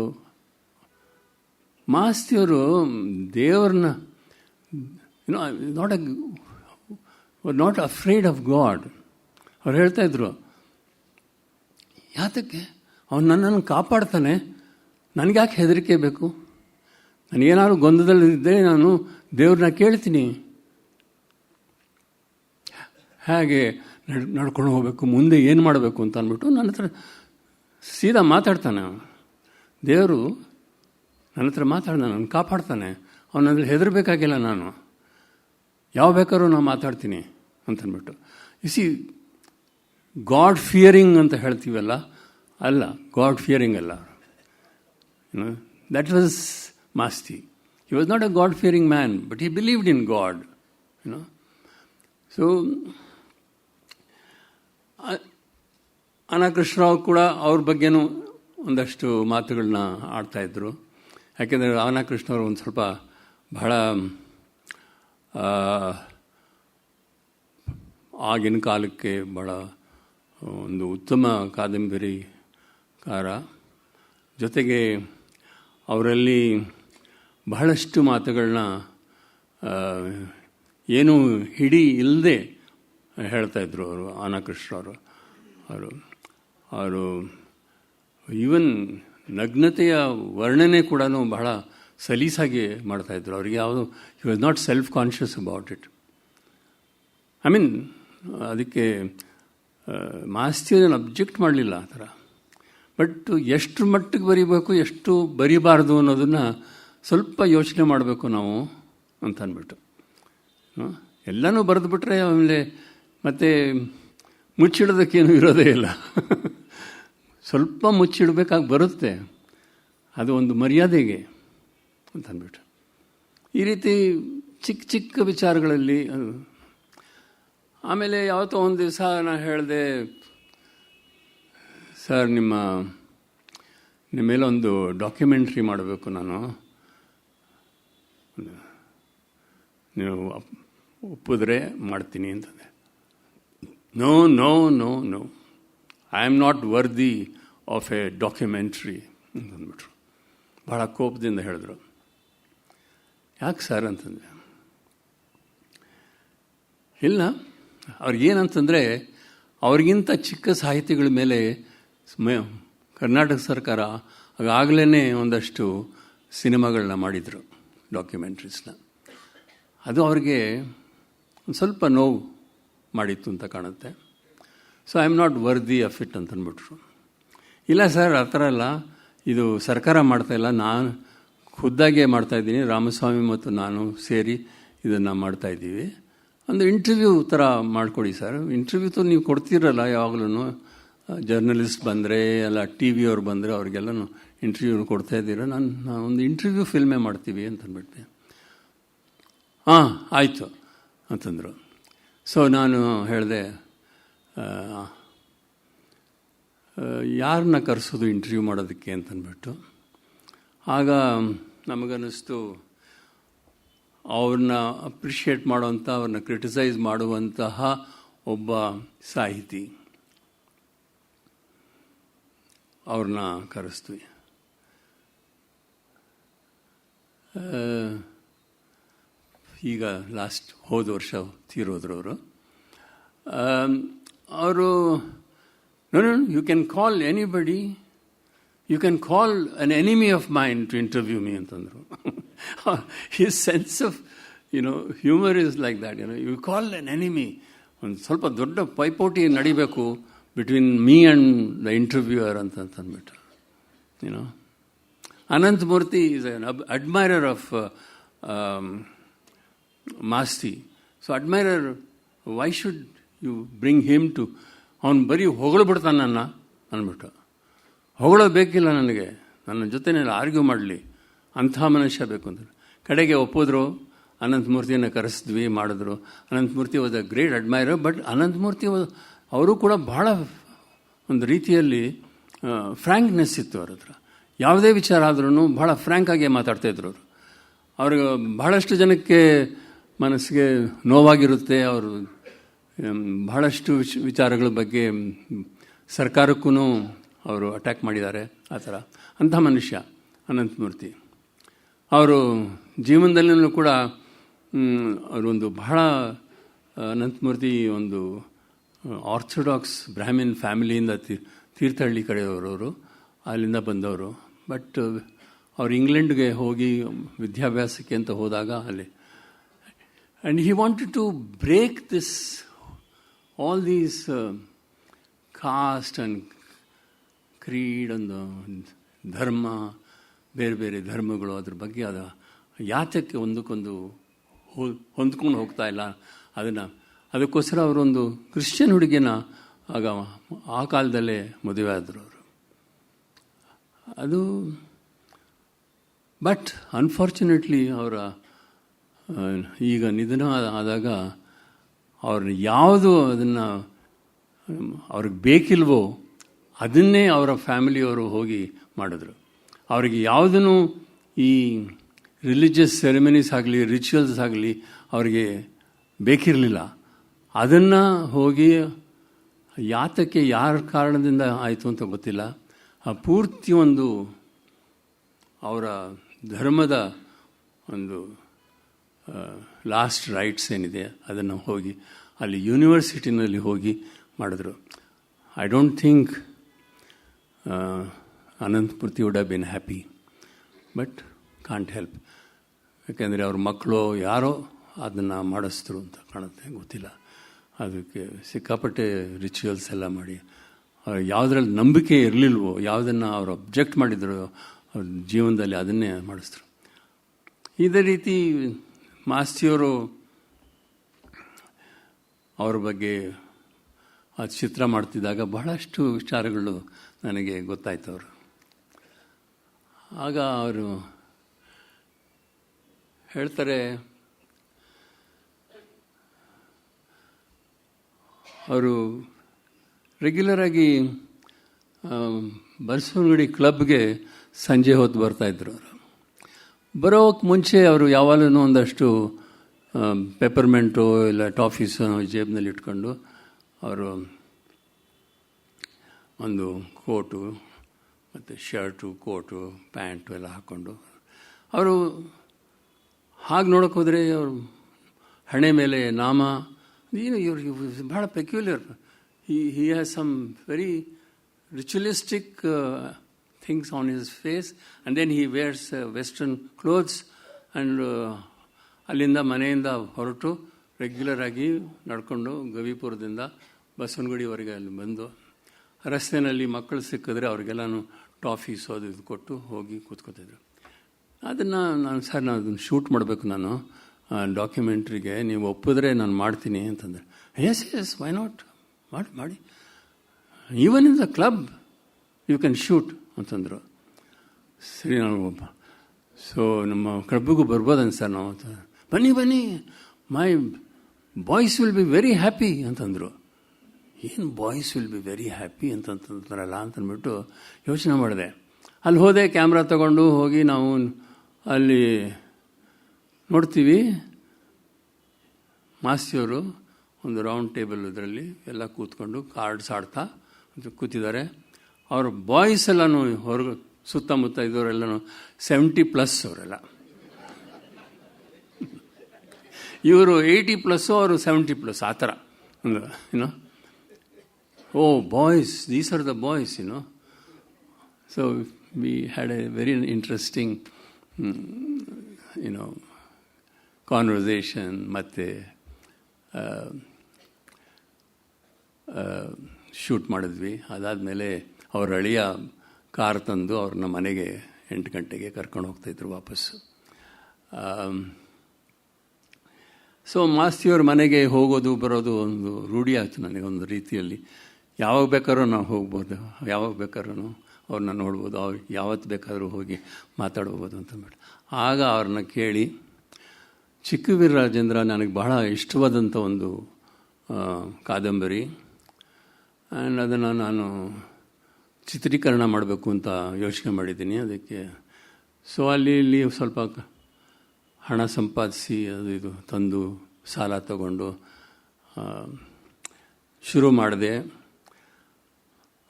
ಮಾಸ್ತಿಯವರು ದೇವ್ರನ್ನ ನಾಟ್ ಅಫ್ರೇಡ್ ಆಫ್ ಗಾಡ್. ಅವ್ರು ಹೇಳ್ತಾಯಿದ್ರು, ಯಾತಕ್ಕೆ ಅವನು ನನ್ನನ್ನು ಕಾಪಾಡ್ತಾನೆ, ನನಗ್ಯಾಕೆ ಹೆದರಿಕೆ ಬೇಕು? ನನಗೇನಾದ್ರು ಗೊಂದಲದಲ್ಲಿದ್ದರೆ ನಾನು ದೇವ್ರನ್ನ ಕೇಳ್ತೀನಿ. ಹೇಗೆ ನಡ್ಕೊಂಡು ಹೋಗಬೇಕು, ಮುಂದೆ ಏನು ಮಾಡಬೇಕು ಅಂತ ಅಂದ್ಬಿಟ್ಟು ನನ್ನ ಹತ್ರ ಸೀದಾ ಮಾತಾಡ್ತಾನೆ. ದೇವರು ನನ್ನ ಹತ್ರ ಮಾತಾಡ್ದ, ನನ್ನ ಕಾಪಾಡ್ತಾನೆ. ಅವನಲ್ಲಿ ಹೆದರಬೇಕಾಗಿಲ್ಲ, ನಾನು ಯಾವ ಬೇಕಾದ್ರೂ ನಾನು ಮಾತಾಡ್ತೀನಿ ಅಂತಂದ್ಬಿಟ್ಟು. ಸಿ ಗಾಡ್ ಫಿಯರಿಂಗ್ ಅಂತ ಹೇಳ್ತೀವಲ್ಲ, ಅಲ್ಲ, ಗಾಡ್ ಫಿಯರಿಂಗ್ ಅಲ್ಲ. That was Masti. He was not a god fearing man, but he believed in God. So Anakrishnarao ಕೂಡ ಅವ್ರ ಬಗ್ಗೆನೂ ಒಂದಷ್ಟು ಮಾತುಗಳನ್ನ ಆಡ್ತಾಯಿದ್ರು. ಯಾಕೆಂದರೆ ಅನಕೃಷ್ಣವ್ರು ಒಂದು ಸ್ವಲ್ಪ ಬಹಳ ಆಗಿನ ಕಾಲಕ್ಕೆ ಬಹಳ ಒಂದು ಉತ್ತಮ ಕಾದಂಬರಿಕಾರ. ಜೊತೆಗೆ ಅವರಲ್ಲಿ ಬಹಳಷ್ಟು ಮಾತುಗಳನ್ನ ಏನೂ ಹಿಡಿ ಇಲ್ಲದೆ ಹೇಳ್ತಾಯಿದ್ರು ಅವರು. ಅನಕೃಷ್ಣವರು ಅವರು ಈವನ್ ನಗ್ನತೆಯ ವರ್ಣನೆ ಕೂಡ ಬಹಳ ಸಲೀಸಾಗಿ ಮಾಡ್ತಾಯಿದ್ರು. ಅವ್ರಿಗೆ ಯಾವುದು, ಹಿ was not self conscious about it. I mean ಅದಕ್ಕೆ ಮಾಸ್ತಿಯನ್ನು ಅಬ್ಜೆಕ್ಟ್ ಮಾಡಲಿಲ್ಲ ಆ ಥರ. ಬಟ್ ಎಷ್ಟು ಮಟ್ಟಿಗೆ ಬರೀಬೇಕು, ಎಷ್ಟು ಬರೀಬಾರ್ದು ಅನ್ನೋದನ್ನು ಸ್ವಲ್ಪ ಯೋಚನೆ ಮಾಡಬೇಕು ನಾವು ಅಂತ ಅಂದ್ಬಿಟ್ಟು. ಎಲ್ಲನೂ ಬರೆದುಬಿಟ್ರೆ ಆಮೇಲೆ ಮತ್ತೆ ಮುಚ್ಚಿಡೋದಕ್ಕೇನು ಇರೋದೇ ಇಲ್ಲ. ಸ್ವಲ್ಪ ಮುಚ್ಚಿಡಬೇಕಾಗಿ ಬರುತ್ತೆ, ಅದು ಒಂದು ಮರ್ಯಾದೆಗೆ ಅಂತ ಅಂದ್ಬಿಟ್ಟು. ಈ ರೀತಿ ಚಿಕ್ಕ ಚಿಕ್ಕ ವಿಚಾರಗಳಲ್ಲಿ. ಆಮೇಲೆ ಯಾವತ್ತೋ ಒಂದು ದಿವಸ ನಾನು ಹೇಳಿದೆ, ಸರ್ ನಿಮ್ಮ ಮೇಲೆ ಒಂದು ಡಾಕ್ಯುಮೆಂಟ್ರಿ ಮಾಡಬೇಕು ನಾನು, ನೀವು ಒಪ್ಪಿದ್ರೆ ಮಾಡ್ತೀನಿ ಅಂತಂದೆ. No no no no, I am not worthy of a documentary ಅಂತಂದ್ಬಿಟ್ರು. ಭಾಳ ಕೋಪದಿಂದ ಹೇಳಿದ್ರು. ಯಾಕೆ ಸರ್ ಅಂತಂದೆ. ಇಲ್ಲ, ಅವ್ರಿಗೇನಂತಂದರೆ ಅವ್ರಿಗಿಂತ ಚಿಕ್ಕ ಸಾಹಿತಿಗಳ ಮೇಲೆ ಕರ್ನಾಟಕ ಸರ್ಕಾರ ಆಗಾಗಲೇ ಒಂದಷ್ಟು ಸಿನಿಮಾಗಳನ್ನ ಮಾಡಿದರು, ಡಾಕ್ಯುಮೆಂಟ್ರೀಸ್ನ. ಅದು ಅವ್ರಿಗೆ ಒಂದು ಸ್ವಲ್ಪ ನೋವು ಮಾಡಿತ್ತು ಅಂತ ಕಾಣುತ್ತೆ. So I am not worthy of it ಅಂತಂದ್ಬಿಟ್ರು. ಇಲ್ಲ ಸರ್, ಆ ಥರ ಅಲ್ಲ, ಇದು ಸರ್ಕಾರ ಮಾಡ್ತಾಯಿಲ್ಲ, ನಾನು ಖುದ್ದಾಗೆ ಮಾಡ್ತಾಯಿದ್ದೀನಿ, ರಾಮಸ್ವಾಮಿ ಮತ್ತು ನಾನು ಸೇರಿ ಇದನ್ನು ಮಾಡ್ತಾಯಿದ್ದೀವಿ ಒಂದು ಇಂಟರ್ವ್ಯೂ ಥರ ಮಾಡಿಕೊಡಿ ಸರ್. ಇಂಟರ್ವ್ಯೂ ನೀವು ಕೊಡ್ತೀರಲ್ಲ ಯಾವಾಗಲೂ, ಜರ್ನಲಿಸ್ಟ್ ಬಂದರೆ ಅಲ್ಲ ಟಿ ವಿಯವ್ರು ಬಂದರೆ ಅವ್ರಿಗೆಲ್ಲನೂ ಇಂಟರ್ವ್ಯೂ ಕೊಡ್ತಾ ಇದ್ದೀರ, ನಾನು ಒಂದು ಇಂಟರ್ವ್ಯೂ ಫಿಲ್ಮೇ ಮಾಡ್ತೀವಿ ಅಂತ ಅಂದ್ಬಿಟ್ಟೆ. ಹಾಂ ಆಯಿತು ಅಂತಂದರು. ಸೊ ನಾನು ಹೇಳಿದೆ, ಯಾರನ್ನ ಕರೆಸೋದು ಇಂಟರ್ವ್ಯೂ ಮಾಡೋದಕ್ಕೆ ಅಂತಂದ್ಬಿಟ್ಟು. ಆಗ ನಮಗನ್ನಿಸ್ತು ಅವ್ರನ್ನ ಅಪ್ರಿಷಿಯೇಟ್ ಮಾಡುವಂಥ, ಅವ್ರನ್ನ ಕ್ರಿಟಿಸೈಸ್ ಮಾಡುವಂತಹ ಒಬ್ಬ ಸಾಹಿತಿ, ಅವ್ರನ್ನ ಕರೆಸ್ತೀವಿ. ಈಗ ಹೋದ ವರ್ಷ ತೀರೋದ್ರು ಅವರು. ಅವರು you can call anybody, you can call an enemy of mind to interview me ಅಂತಂದರು. His sense of humour is like that. You call an enemy. ಒಂದು ಸ್ವಲ್ಪ ದೊಡ್ಡ ಪೈಪೋಟಿ ನಡಿಬೇಕು between me and the interviewer ಅಂತಂದ್ಬಿಟ್ಟು. Anantha Murthy is an admirer of Masti. So admirer, why should you bring him to, ಅವನು ಬರೀ ಹೊಗಳ್ಬಿಡ್ತಾನೆ ನನ್ನ ಅಂದ್ಬಿಟ್ಟು. ಹೊಗಳೋದು ಬೇಕಿಲ್ಲ ನನಗೆ, ನನ್ನ ಜೊತೆನೆಲ್ಲ ಆರ್ಗ್ಯೂ ಮಾಡಲಿ, ಅಂಥ ಮನುಷ್ಯ ಬೇಕು ಅಂತ. ಕಡೆಗೆ ಒಪ್ಪಿದ್ರು, ಅನಂತಮೂರ್ತಿಯನ್ನು ಕರೆಸಿದ್ವಿ, ಮಾಡಿದ್ರು. Ananthamurthy was a great admirer. But Ananthamurthy ಅವರು ಕೂಡ ಬಹಳ ಒಂದು ರೀತಿಯಲ್ಲಿ ಫ್ರ್ಯಾಂಕ್ನೆಸ್ ಇತ್ತು ಅವ್ರ ಹತ್ರ. ಯಾವುದೇ ವಿಚಾರ ಆದ್ರೂ ಭಾಳ ಫ್ರ್ಯಾಂಕಾಗಿ ಮಾತಾಡ್ತಾಯಿದ್ರು ಅವರು. ಅವ್ರಿಗೆ ಬಹಳಷ್ಟು ಜನಕ್ಕೆ ಮನಸ್ಸಿಗೆ ನೋವಾಗಿರುತ್ತೆ. ಅವರು ಬಹಳಷ್ಟು ವಿಚಾರಗಳ ಬಗ್ಗೆ ಸರ್ಕಾರಕ್ಕೂ ಅವರು ಅಟ್ಯಾಕ್ ಮಾಡಿದ್ದಾರೆ. ಆ ಥರ ಅಂಥ ಮನುಷ್ಯ ಅನಂತಮೂರ್ತಿ. ಅವರು ಜೀವನದಲ್ಲೂ ಕೂಡ ಅವರೊಂದು ಬಹಳ, ಅನಂತಮೂರ್ತಿ ಒಂದು ಆರ್ಥೋಡಾಕ್ಸ್ ಬ್ರಾಹ್ಮಿನ್ ಫ್ಯಾಮಿಲಿಯಿಂದ ತೀರ್ಥಹಳ್ಳಿ ಕಡೆಯವರು, ಅಲ್ಲಿಂದ ಬಂದವರು. ಬಟ್ ಅವರು ಇಂಗ್ಲೆಂಡ್ಗೆ ಹೋಗಿ ವಿದ್ಯಾಭ್ಯಾಸಕ್ಕೆ ಅಂತ ಹೋದಾಗ ಅಲ್ಲಿ, and he wanted to break this all these caste and creed ಒಂದು ಧರ್ಮ, ಬೇರೆ ಬೇರೆ ಧರ್ಮಗಳು, ಅದ್ರ ಬಗ್ಗೆ ಅದು ಯಾತಕ್ಕೆ ಒಂದಕ್ಕೊಂದು ಹೊಂದ್ಕೊಂಡು ಹೋಗ್ತಾ ಇಲ್ಲ ಅದಕ್ಕೋಸ್ಕರ ಅವರೊಂದು ಕ್ರಿಶ್ಚಿಯನ್ ಹುಡುಗಿನ ಆಗ ಆ ಕಾಲದಲ್ಲೇ ಮದುವೆ ಆದರು ಅವರು. ಅದು ಬಟ್ ಅನ್ಫಾರ್ಚುನೇಟ್ಲಿ ಅವರ ಈಗ ನಿಧನ ಆದಾಗ ಅವ್ರನ್ನ ಯಾವುದು ಅದನ್ನು ಅವ್ರಿಗೆ ಬೇಕಿಲ್ವೋ ಅದನ್ನೇ ಅವರ ಫ್ಯಾಮಿಲಿಯವರು ಹೋಗಿ ಮಾಡಿದ್ರು. ಅವರಿಗೆ ಯಾವುದೂ ಈ ರಿಲಿಜಿಯಸ್ ಸೆರೆಮನೀಸ್ ಆಗಲಿ, ರಿಚುವಲ್ಸ್ ಆಗಲಿ ಅವರಿಗೆ ಬೇಕಿರಲಿಲ್ಲ. ಅದನ್ನು ಹೋಗಿ ಯಾತಕ್ಕೆ, ಯಾರ ಕಾರಣದಿಂದ ಆಯಿತು ಅಂತ ಗೊತ್ತಿಲ್ಲ, ಆ ಪೂರ್ತಿ ಒಂದು ಅವರ ಧರ್ಮದ ಒಂದು ಲಾಸ್ಟ್ ರೈಟ್ಸ್ ಏನಿದೆ ಅದನ್ನು ಹೋಗಿ ಅಲ್ಲಿ ಯೂನಿವರ್ಸಿಟಿನಲ್ಲಿ ಹೋಗಿ ಮಾಡಿದ್ರು. I don't think Ananthamurthy would have been happy, but can't help. ಯಾಕೆಂದರೆ ಅವ್ರ ಮಕ್ಕಳು ಯಾರೋ ಅದನ್ನು ಮಾಡಿಸಿದ್ರು ಅಂತ ಕಾಣುತ್ತೆ, ಗೊತ್ತಿಲ್ಲ. ಅದಕ್ಕೆ ಸಿಕ್ಕಾಪಟ್ಟೆ ರಿಚುವಲ್ಸ್ ಎಲ್ಲ ಮಾಡಿ ಯಾವುದ್ರಲ್ಲಿ ನಂಬಿಕೆ ಇರಲಿಲ್ವೋ, ಯಾವುದನ್ನು ಅವರು ಅಬ್ಜೆಕ್ಟ್ ಮಾಡಿದ್ರು ಅವ್ರ ಜೀವನದಲ್ಲಿ, ಅದನ್ನೇ ಮಾಡಿಸಿದ್ರು. ಇದೇ ರೀತಿ ಮಾಸ್ತಿಯವರು ಅವ್ರ ಬಗ್ಗೆ ಆ ಚಿತ್ರ ಮಾಡ್ತಿದ್ದಾಗ ಬಹಳಷ್ಟು ವಿಚಾರಗಳು ನನಗೆ ಗೊತ್ತಾಯ್ತು. ಅವರು ಆಗ ಅವರು ಹೇಳ್ತಾರೆ, ಅವರು ರೆಗ್ಯುಲರಾಗಿ ಬಸವನಗುಡಿ ಕ್ಲಬ್ಗೆ ಸಂಜೆ ಹೊತ್ತು ಬರ್ತಾಯಿದ್ರು. ಅವರು ಬರೋಕ್ಕೆ ಮುಂಚೆ ಅವರು ಯಾವಾಗಲೂ ಒಂದಷ್ಟು ಪೆಪ್ಪರ್ಮೆಂಟು ಇಲ್ಲ ಟಾಫೀಸು ಜೇಬ್ನಲ್ಲಿ ಇಟ್ಕೊಂಡು ಅವರು ಒಂದು ಕೋಟು ಮತ್ತು ಶರ್ಟು, ಕೋಟು, ಪ್ಯಾಂಟು ಎಲ್ಲ ಹಾಕ್ಕೊಂಡು, ಅವರು ಹಾಗೆ ನೋಡೋಕೆ ಹೋದರೆ ಅವರು ಹಣೆ ಮೇಲೆ ನಾಮ, ಏನು ಇವ್ರಿಗೆ ಭಾಳ peculiar. He has some very ritualistic things on his face, and then he wears western clothes. And ಅಲ್ಲಿಂದ ಮನೆಯಿಂದ ಹೊರಟು ರೆಗ್ಯುಲರಾಗಿ ನಡ್ಕೊಂಡು ಗವಿಪುರದಿಂದ ಬಸವನಗುಡಿವರೆಗೆ ಅಲ್ಲಿ ಬಂದು ರಸ್ತೆಯಲ್ಲಿ ಮಕ್ಕಳು ಸಿಕ್ಕಿದ್ರೆ ಅವ್ರಿಗೆಲ್ಲನೂ ಟಾಫೀಸು ಅದು ಇದು ಕೊಟ್ಟು ಹೋಗಿ ಕೂತ್ಕೋತಿದ್ರು. ಅದನ್ನು ನಾನು ಅದನ್ನು ಶೂಟ್ ಮಾಡಬೇಕು ನಾನು ಡಾಕ್ಯುಮೆಂಟ್ರಿಗೆ ನೀವು ಒಪ್ಪಿದ್ರೆ ನಾನು ಮಾಡ್ತೀನಿ ಅಂತಂದರೆ, ಎಸ್ ವೈ ನಾಟ್, ಮಾಡಿ even in the club you can shoot ಅಂತಂದರು. ಸರಿ, ನಾನು ಸೊ ನಮ್ಮ ಕ್ಲಬ್ಬಿಗೂ ಬರ್ಬೋದನ್ ಸರ್ ನಾವು ಅಂತ. ಬನ್ನಿ my boys will be very happy ಅಂತಂದರು. ಏನು boys will be very happy ಅಂತಂದ್ರಲ್ಲ ಅಂತಂದ್ಬಿಟ್ಟು ಯೋಚನೆ ಮಾಡಿದೆ. ಅಲ್ಲಿ ಹೋದೆ, ಕ್ಯಾಮ್ರಾ ತಗೊಂಡು ಹೋಗಿ ನಾವು ಅಲ್ಲಿ ನೋಡ್ತೀವಿ, ಮಾಸ್ತಿಯವರು ಒಂದು ರೌಂಡ್ ಟೇಬಲ್ ಇದರಲ್ಲಿ ಎಲ್ಲ ಕೂತ್ಕೊಂಡು ಕಾರ್ಡ್ಸ್ ಆಡ್ತಾ ಕೂತಿದ್ದಾರೆ. ಅವ್ರ ಬಾಯ್ಸ್ ಎಲ್ಲನೂ ಹೊರಗೆ ಸುತ್ತಮುತ್ತ ಇದ್ದವರೆಲ್ಲನೂ 70+ ಅವರೆಲ್ಲ. ಇವರು 80+, ಅವರು 70+, ಆ ಥರ ಒಂದು ಏನೋ. Oh boys, these are the boys, so we had a very interesting conversation. ಮತ್ತು ಶೂಟ್ ಮಾಡಿದ್ವಿ. ಅದಾದಮೇಲೆ ಅವ್ರ ಅಳಿಯ ಕಾರ್ ತಂದು ಅವ್ರನ್ನ ಮನೆಗೆ 8 ಗಂಟೆಗೆ ಕರ್ಕೊಂಡು ಹೋಗ್ತಾಯಿದ್ರು ವಾಪಸ್ಸು. ಸೊ ಮಾಸ್ತಿಯವ್ರ ಮನೆಗೆ ಹೋಗೋದು ಬರೋದು ಒಂದು ರೂಢಿ ಆಯಿತು ನನಗೆ ಒಂದು ರೀತಿಯಲ್ಲಿ. ಯಾವಾಗ ಬೇಕಾದ್ರೂ ನಾವು ಹೋಗ್ಬೋದು, ಯಾವಾಗ ಬೇಕಾದ್ರೂ ಅವ್ರನ್ನ ನೋಡ್ಬೋದು, ಅವ್ರು ಯಾವತ್ತು ಬೇಕಾದರೂ ಹೋಗಿ ಮಾತಾಡ್ಬೋದು ಅಂತಂದ್ಬಿಟ್ಟು. ಆಗ ಅವ್ರನ್ನ ಕೇಳಿ, ಚಿಕ್ಕವೀರ ರಾಜೇಂದ್ರ ನನಗೆ ಬಹಳ ಇಷ್ಟವಾದಂಥ ಒಂದು ಕಾದಂಬರಿ, ಆ್ಯಂಡ್ ಅದನ್ನು ನಾನು ಚಿತ್ರೀಕರಣ ಮಾಡಬೇಕು ಅಂತ ಯೋಚನೆ ಮಾಡಿದ್ದೀನಿ. ಅದಕ್ಕೆ ಸೊ ಅಲ್ಲಿ ಇಲ್ಲಿ ಸ್ವಲ್ಪ ಹಣ ಸಂಪಾದಿಸಿ ಅದು ಇದು ತಂದು ಸಾಲ ತಗೊಂಡು ಶುರು ಮಾಡಿದೆ.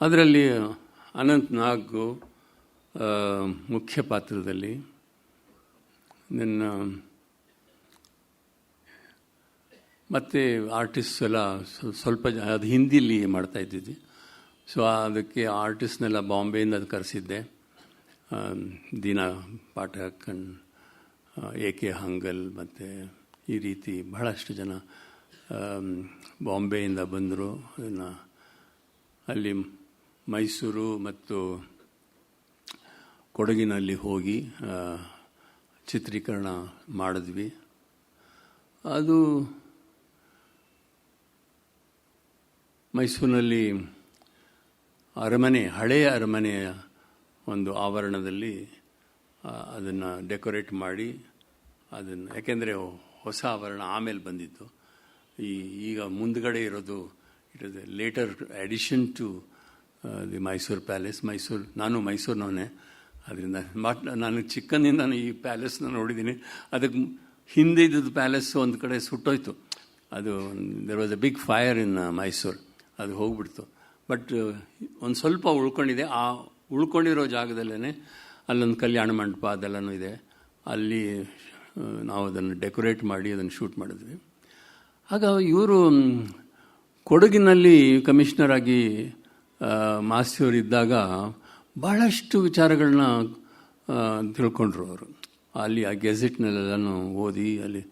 ಅದರಲ್ಲಿ ಅನಂತ್ ನಾಗ್ ಮುಖ್ಯ ಪಾತ್ರದಲ್ಲಿ, ನನ್ನ ಮತ್ತು ಆರ್ಟಿಸ್ಟ್ ಎಲ್ಲ ಸ್ವಲ್ಪ ಅದು ಹಿಂದಿಲಿ ಮಾಡ್ತಾಯಿದ್ದಿದ್ವಿ. ಸೊ ಅದಕ್ಕೆ ಆರ್ಟಿಸ್ಟ್ನೆಲ್ಲ ಬಾಂಬೆಯಿಂದ ಅದು ಕರೆಸಿದ್ದೆ. ದೀನಾ ಪಾಠಕ್, AK ಹಂಗಲ್, ಮತ್ತು ಈ ರೀತಿ ಬಹಳಷ್ಟು ಜನ ಬಾಂಬೆಯಿಂದ ಬಂದರು. ಅದನ್ನು ಅಲ್ಲಿ ಮೈಸೂರು ಮತ್ತು ಕೊಡಗಿನಲ್ಲಿ ಹೋಗಿ ಚಿತ್ರೀಕರಣ ಮಾಡಿದ್ವಿ. ಅದು ಮೈಸೂರಿನಲ್ಲಿ ಅರಮನೆ, ಹಳೆಯ ಅರಮನೆಯ ಒಂದು ಆವರಣದಲ್ಲಿ ಅದನ್ನು ಡೆಕೋರೇಟ್ ಮಾಡಿ ಅದನ್ನು, ಯಾಕೆಂದರೆ ಹೊಸ ಆವರಣ ಆಮೇಲೆ ಬಂದಿದ್ದು, ಈಗ ಮುಂದ್ಗಡೆ ಇರೋದು it is a later addition to the Mysore palace. ನಾನು ಮೈಸೂರಿನವನೇ, ಅದರಿಂದ ನಾನು ಚಿಕ್ಕಂದಿಂದ ಈ ಪ್ಯಾಲೇಸ್ನ ನೋಡಿದ್ದೀನಿ. ಅದಕ್ಕೆ ಹಿಂದೆ ಇದ್ದದ್ದು ಪ್ಯಾಲೇಸ್ಸು ಒಂದು ಕಡೆ ಸುಟ್ಟೋಯ್ತು. ಅದು there was a big fire in Mysore, ಅದು ಹೋಗ್ಬಿಡ್ತು. ಬಟ್ ಒಂದು ಸ್ವಲ್ಪ ಉಳ್ಕೊಂಡಿದೆ. ಆ ಉಳ್ಕೊಂಡಿರೋ ಜಾಗದಲ್ಲೇ ಅಲ್ಲೊಂದು ಕಲ್ಯಾಣ ಮಂಟಪ ಅದೆಲ್ಲನೂ ಇದೆ. ಅಲ್ಲಿ ನಾವು ಅದನ್ನು ಡೆಕೋರೇಟ್ ಮಾಡಿ ಅದನ್ನು ಶೂಟ್ ಮಾಡಿದ್ವಿ. ಆಗ ಇವರು ಕೊಡಗಿನಲ್ಲಿ ಕಮಿಷನರ್ ಆಗಿ ಮಾಸ್ತಿಯವರು ಇದ್ದಾಗ ಬಹಳಷ್ಟು ವಿಚಾರಗಳನ್ನ ತಿಳ್ಕೊಂಡ್ರು ಅವರು. ಅಲ್ಲಿ ಆ ಗೆಜೆಟ್ನಲ್ಲೆಲ್ಲನೂ ಓದಿ, ಅಲ್ಲಿ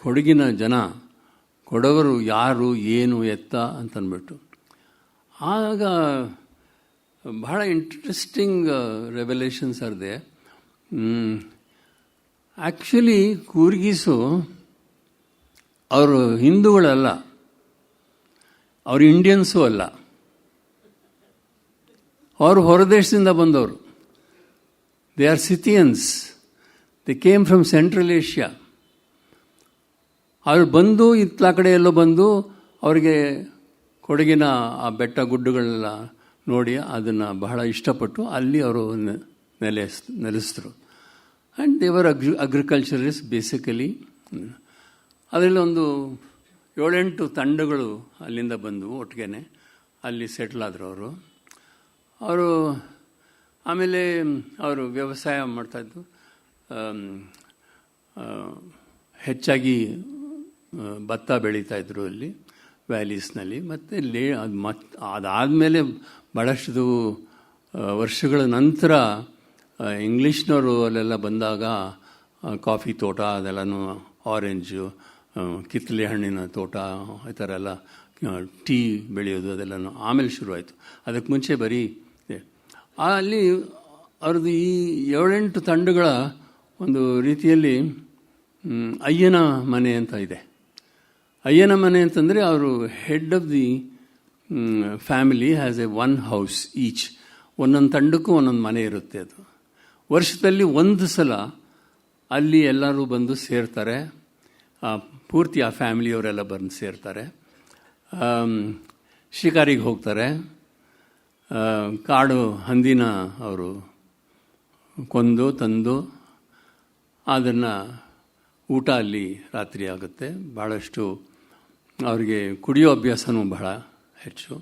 ಕೊಡಗಿನ ಜನ, ಕೊಡವರು ಯಾರು, ಏನು, ಎತ್ತ ಅಂತಂದ್ಬಿಟ್ಟು. ಆಗ ಬಹಳ ಇಂಟ್ರೆಸ್ಟಿಂಗ್ ರೆವಲೇಷನ್ಸ್ ಆರ್ದೆ. ಆ್ಯಕ್ಚುಲಿ ಕೂರ್ಗೀಸು ಅವರು ಹಿಂದೂಗಳಲ್ಲ, ಅವರು ಇಂಡಿಯನ್ಸು ಅಲ್ಲ, ಅವರು ಹೊರದೇಶದಿಂದ ಬಂದವರು. They are Scythians, they came from central Asia. ಅವ್ರು ಬಂದು ಇತ್ಲ ಕಡೆ ಎಲ್ಲೋ ಬಂದು ಅವರಿಗೆ ಕೊಡಗಿನ ಆ ಬೆಟ್ಟ ಗುಡ್ಡಗಳೆಲ್ಲ ನೋಡಿ ಅದನ್ನು ಬಹಳ ಇಷ್ಟಪಟ್ಟು ಅಲ್ಲಿ ಅವರು ನೆಲೆಸಿದ್ರು. ಆ್ಯಂಡ್ ದೇವರ್ ಅಗ್ರಿಕಲ್ಚರಿಸ್ಟ್ ಬೇಸಿಕಲಿ. ಅದರಲ್ಲಿ ಒಂದು 7-8 ತಂಡಗಳು ಅಲ್ಲಿಂದ ಬಂದು ಒಟ್ಟಿಗೆ ಅಲ್ಲಿ ಸೆಟ್ಲ್ ಆದರು ಅವರು. ಆಮೇಲೆ ಅವರು ವ್ಯವಸಾಯ ಮಾಡ್ತಾಯಿದ್ದು, ಹೆಚ್ಚಾಗಿ ಭತ್ತ ಬೆಳೀತಾಯಿದ್ರು ಅಲ್ಲಿ ವ್ಯಾಲೀಸ್ನಲ್ಲಿ. ಮತ್ತು ಅದಾದಮೇಲೆ ಭಾಳಷ್ಟು ವರ್ಷಗಳ ನಂತರ ಇಂಗ್ಲೀಷ್ನವರು ಅಲ್ಲೆಲ್ಲ ಬಂದಾಗ ಕಾಫಿ ತೋಟ ಅದೆಲ್ಲನೂ, ಆರೆಂಜು, ಕಿತ್ತಲೆ ಹಣ್ಣಿನ ತೋಟ, ಈ ಥರ ಎಲ್ಲ ಟೀ ಬೆಳೆಯೋದು ಅದೆಲ್ಲನೂ ಆಮೇಲೆ ಶುರುವಾಯಿತು. ಅದಕ್ಕೆ ಮುಂಚೆ ಬರೀ ಅಲ್ಲಿ ಅವ್ರದ್ದು ಈ 7-8 ತಂಡಗಳ ಒಂದು ರೀತಿಯಲ್ಲಿ ಅಯ್ಯನ ಮನೆ ಅಂತ ಇದೆ. ಅಯ್ಯನ ಮನೆ ಅಂತಂದರೆ ಅವರು head of the family has A one house each. ಒಂದೊಂದು ತಂಡಕ್ಕೂ ಒಂದೊಂದು ಮನೆ ಇರುತ್ತೆ. ಅದು ವರ್ಷದಲ್ಲಿ ಒಂದು ಸಲ ಅಲ್ಲಿ ಎಲ್ಲರೂ ಬಂದು ಸೇರ್ತಾರೆ. ಪೂರ್ತಿ ಆ ಫ್ಯಾಮಿಲಿಯವರೆಲ್ಲ ಬಂದು ಸೇರ್ತಾರೆ. ಶಿಕಾರಿಗೆ ಹೋಗ್ತಾರೆ. ಕಾಡು ಹಂದಿನ ಅವರು ಕೊಂದು ತಂದು ಅದನ್ನು ಊಟ ಅಲ್ಲಿ ರಾತ್ರಿ ಆಗುತ್ತೆ. ಭಾಳಷ್ಟು ಅವರಿಗೆ ಕುಡಿಯೋ ಅಭ್ಯಾಸನೂ ಬಹಳ ಹೆಚ್ಚು.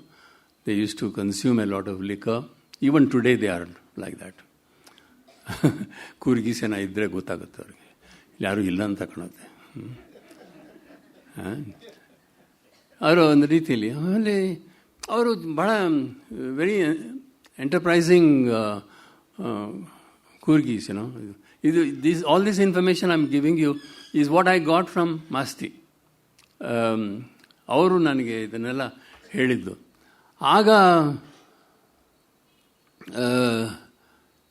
They used to consume a lot of liquor. Even today they are like that. ಕೂರ್ಗೀಸೇನ ಇದ್ದರೆ ಗೊತ್ತಾಗುತ್ತೆ ಅವ್ರಿಗೆ, ಯಾರೂ ಇಲ್ಲ ಅಂತ ಕಾಣುತ್ತೆ. ಅವರು ಒಂದು ರೀತಿಯಲ್ಲಿ ಆಮೇಲೆ ಅವರು ಭಾಳ ವೆರಿ ಎಂಟರ್ಪ್ರೈಸಿಂಗ್ ಕೂರ್ಗೀಸ್. ಇದು all this information I am giving you is what I got from Masti. ಅವರು ನನಗೆ ಇದನ್ನೆಲ್ಲ ಹೇಳಿದ್ದು. ಆಗ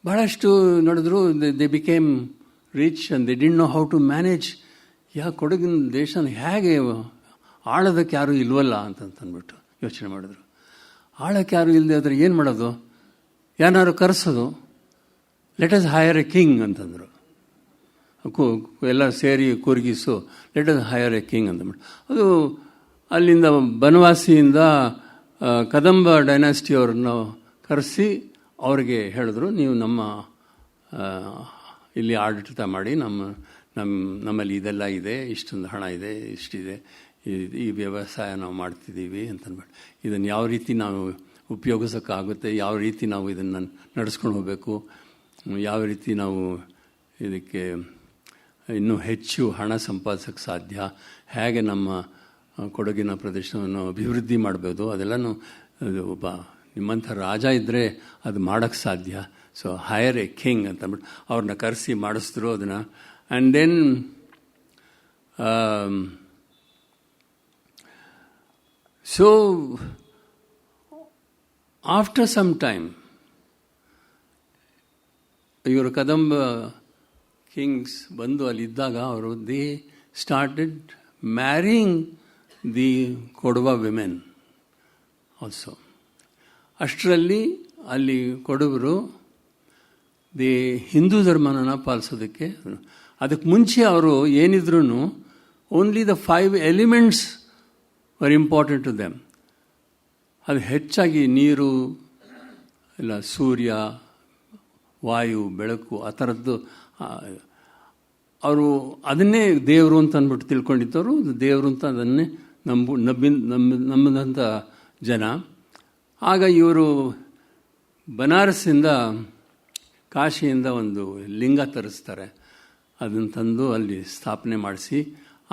ಬಹಳಷ್ಟು ನೋಡಿದ್ರು they became rich and they didn't know how to manage. ಕೊಡಗಿನ ದೇಶನ ಹೇಗೆ ಆಳೋದಕ್ಕೆ ಯಾರೂ ಇಲ್ವಲ್ಲ ಅಂತಂದ್ಬಿಟ್ಟು ಯೋಚನೆ ಮಾಡಿದ್ರು. ಆಳಕ್ಕೆ ಯಾರು ಇಲ್ಲದೆ ಆದರೆ ಏನು ಮಾಡೋದು? ಯಾರು ಕರೆಸೋದು? Let us hire a king ಅಂತಂದರು. ಎಲ್ಲ ಸೇರಿ Coorgis, let us hire a king ಅಂತಂದ್ಬಿಟ್ಟು ಅದು ಅಲ್ಲಿಂದ ಬನವಾಸಿಯಿಂದ ಕದಂಬ ಡೈನಾಸ್ಟಿಯವ್ರನ್ನ ಕರೆಸಿ ಅವ್ರಿಗೆ ಹೇಳಿದ್ರು, ನೀವು ನಮ್ಮ ಇಲ್ಲಿ ಆಡಳಿತ ಮಾಡಿ, ನಮ್ಮಲ್ಲಿ ಇದೆಲ್ಲ ಇದೆ, ಇಷ್ಟೊಂದು ಹಣ ಇದೆ, ಇಷ್ಟಿದೆ, ಈ ವ್ಯವಸಾಯ ನಾವು ಮಾಡ್ತಿದ್ದೀವಿ ಅಂತಂದ್ಬಿಟ್ಟು ಇದನ್ನು ಯಾವ ರೀತಿ ನಾವು ಉಪಯೋಗಿಸೋಕ್ಕಾಗುತ್ತೆ, ಯಾವ ರೀತಿ ನಾವು ಇದನ್ನು ನಡೆಸ್ಕೊಂಡು ಹೋಗಬೇಕು, ಯಾವ ರೀತಿ ನಾವು ಇದಕ್ಕೆ ಇನ್ನೂ ಹೆಚ್ಚು ಹಣ ಸಂಪಾದಿಸೋಕ್ಕೆ ಸಾಧ್ಯ, ಹೇಗೆ ನಮ್ಮ ಕೊಡಗಿನ ಪ್ರದೇಶವನ್ನು ಅಭಿವೃದ್ಧಿ ಮಾಡ್ಬೋದು, ಅದೆಲ್ಲನೂ ಒಬ್ಬ ನಿಮ್ಮಂಥ ರಾಜ ಇದ್ದರೆ ಅದು ಮಾಡೋಕ್ಕೆ ಸಾಧ್ಯ. ಸೊ ಹೈಯರ್ ಎ ಕಿಂಗ್ ಅಂತಂದ್ಬಿಟ್ಟು ಅವ್ರನ್ನ ಕರೆಸಿ ಮಾಡಿಸಿದ್ರು ಅದನ್ನು. And then so after some time ಇವರು ಕದಂಬ ಕಿಂಗ್ಸ್ ಬಂದು ಅಲ್ಲಿದ್ದಾಗ ಅವರು they started marrying the Kodava women also. ಅಷ್ಟರಲ್ಲಿ ಅಲ್ಲಿ ಕೊಡವರು ದಿ ಹಿಂದೂ ಧರ್ಮನ ಪಾಲಿಸೋದಕ್ಕೆ, ಅದಕ್ಕೆ ಮುಂಚೆ ಅವರು ಏನಿದ್ರು only the 5 elements were important to them. ಅದು ಹೆಚ್ಚಾಗಿ ನೀರು, ಇಲ್ಲ ಸೂರ್ಯ, ವಾಯು, ಬೆಳಕು, ಆ ಥರದ್ದು ಅವರು ಅದನ್ನೇ ದೇವರು ಅಂತ ಅಂದ್ಬಿಟ್ಟು ತಿಳ್ಕೊಂಡಿದ್ದವರು. ದೇವರು ಅಂತ ಅದನ್ನೇ ನಂಬಿದಂಥ ಜನ. ಆಗ ಇವರು ಬನಾರಸ್ಸಿಂದ, ಕಾಶಿಯಿಂದ ಒಂದು ಲಿಂಗ ತರಿಸ್ತಾರೆ. ಅದನ್ನು ತಂದು ಅಲ್ಲಿ ಸ್ಥಾಪನೆ ಮಾಡಿಸಿ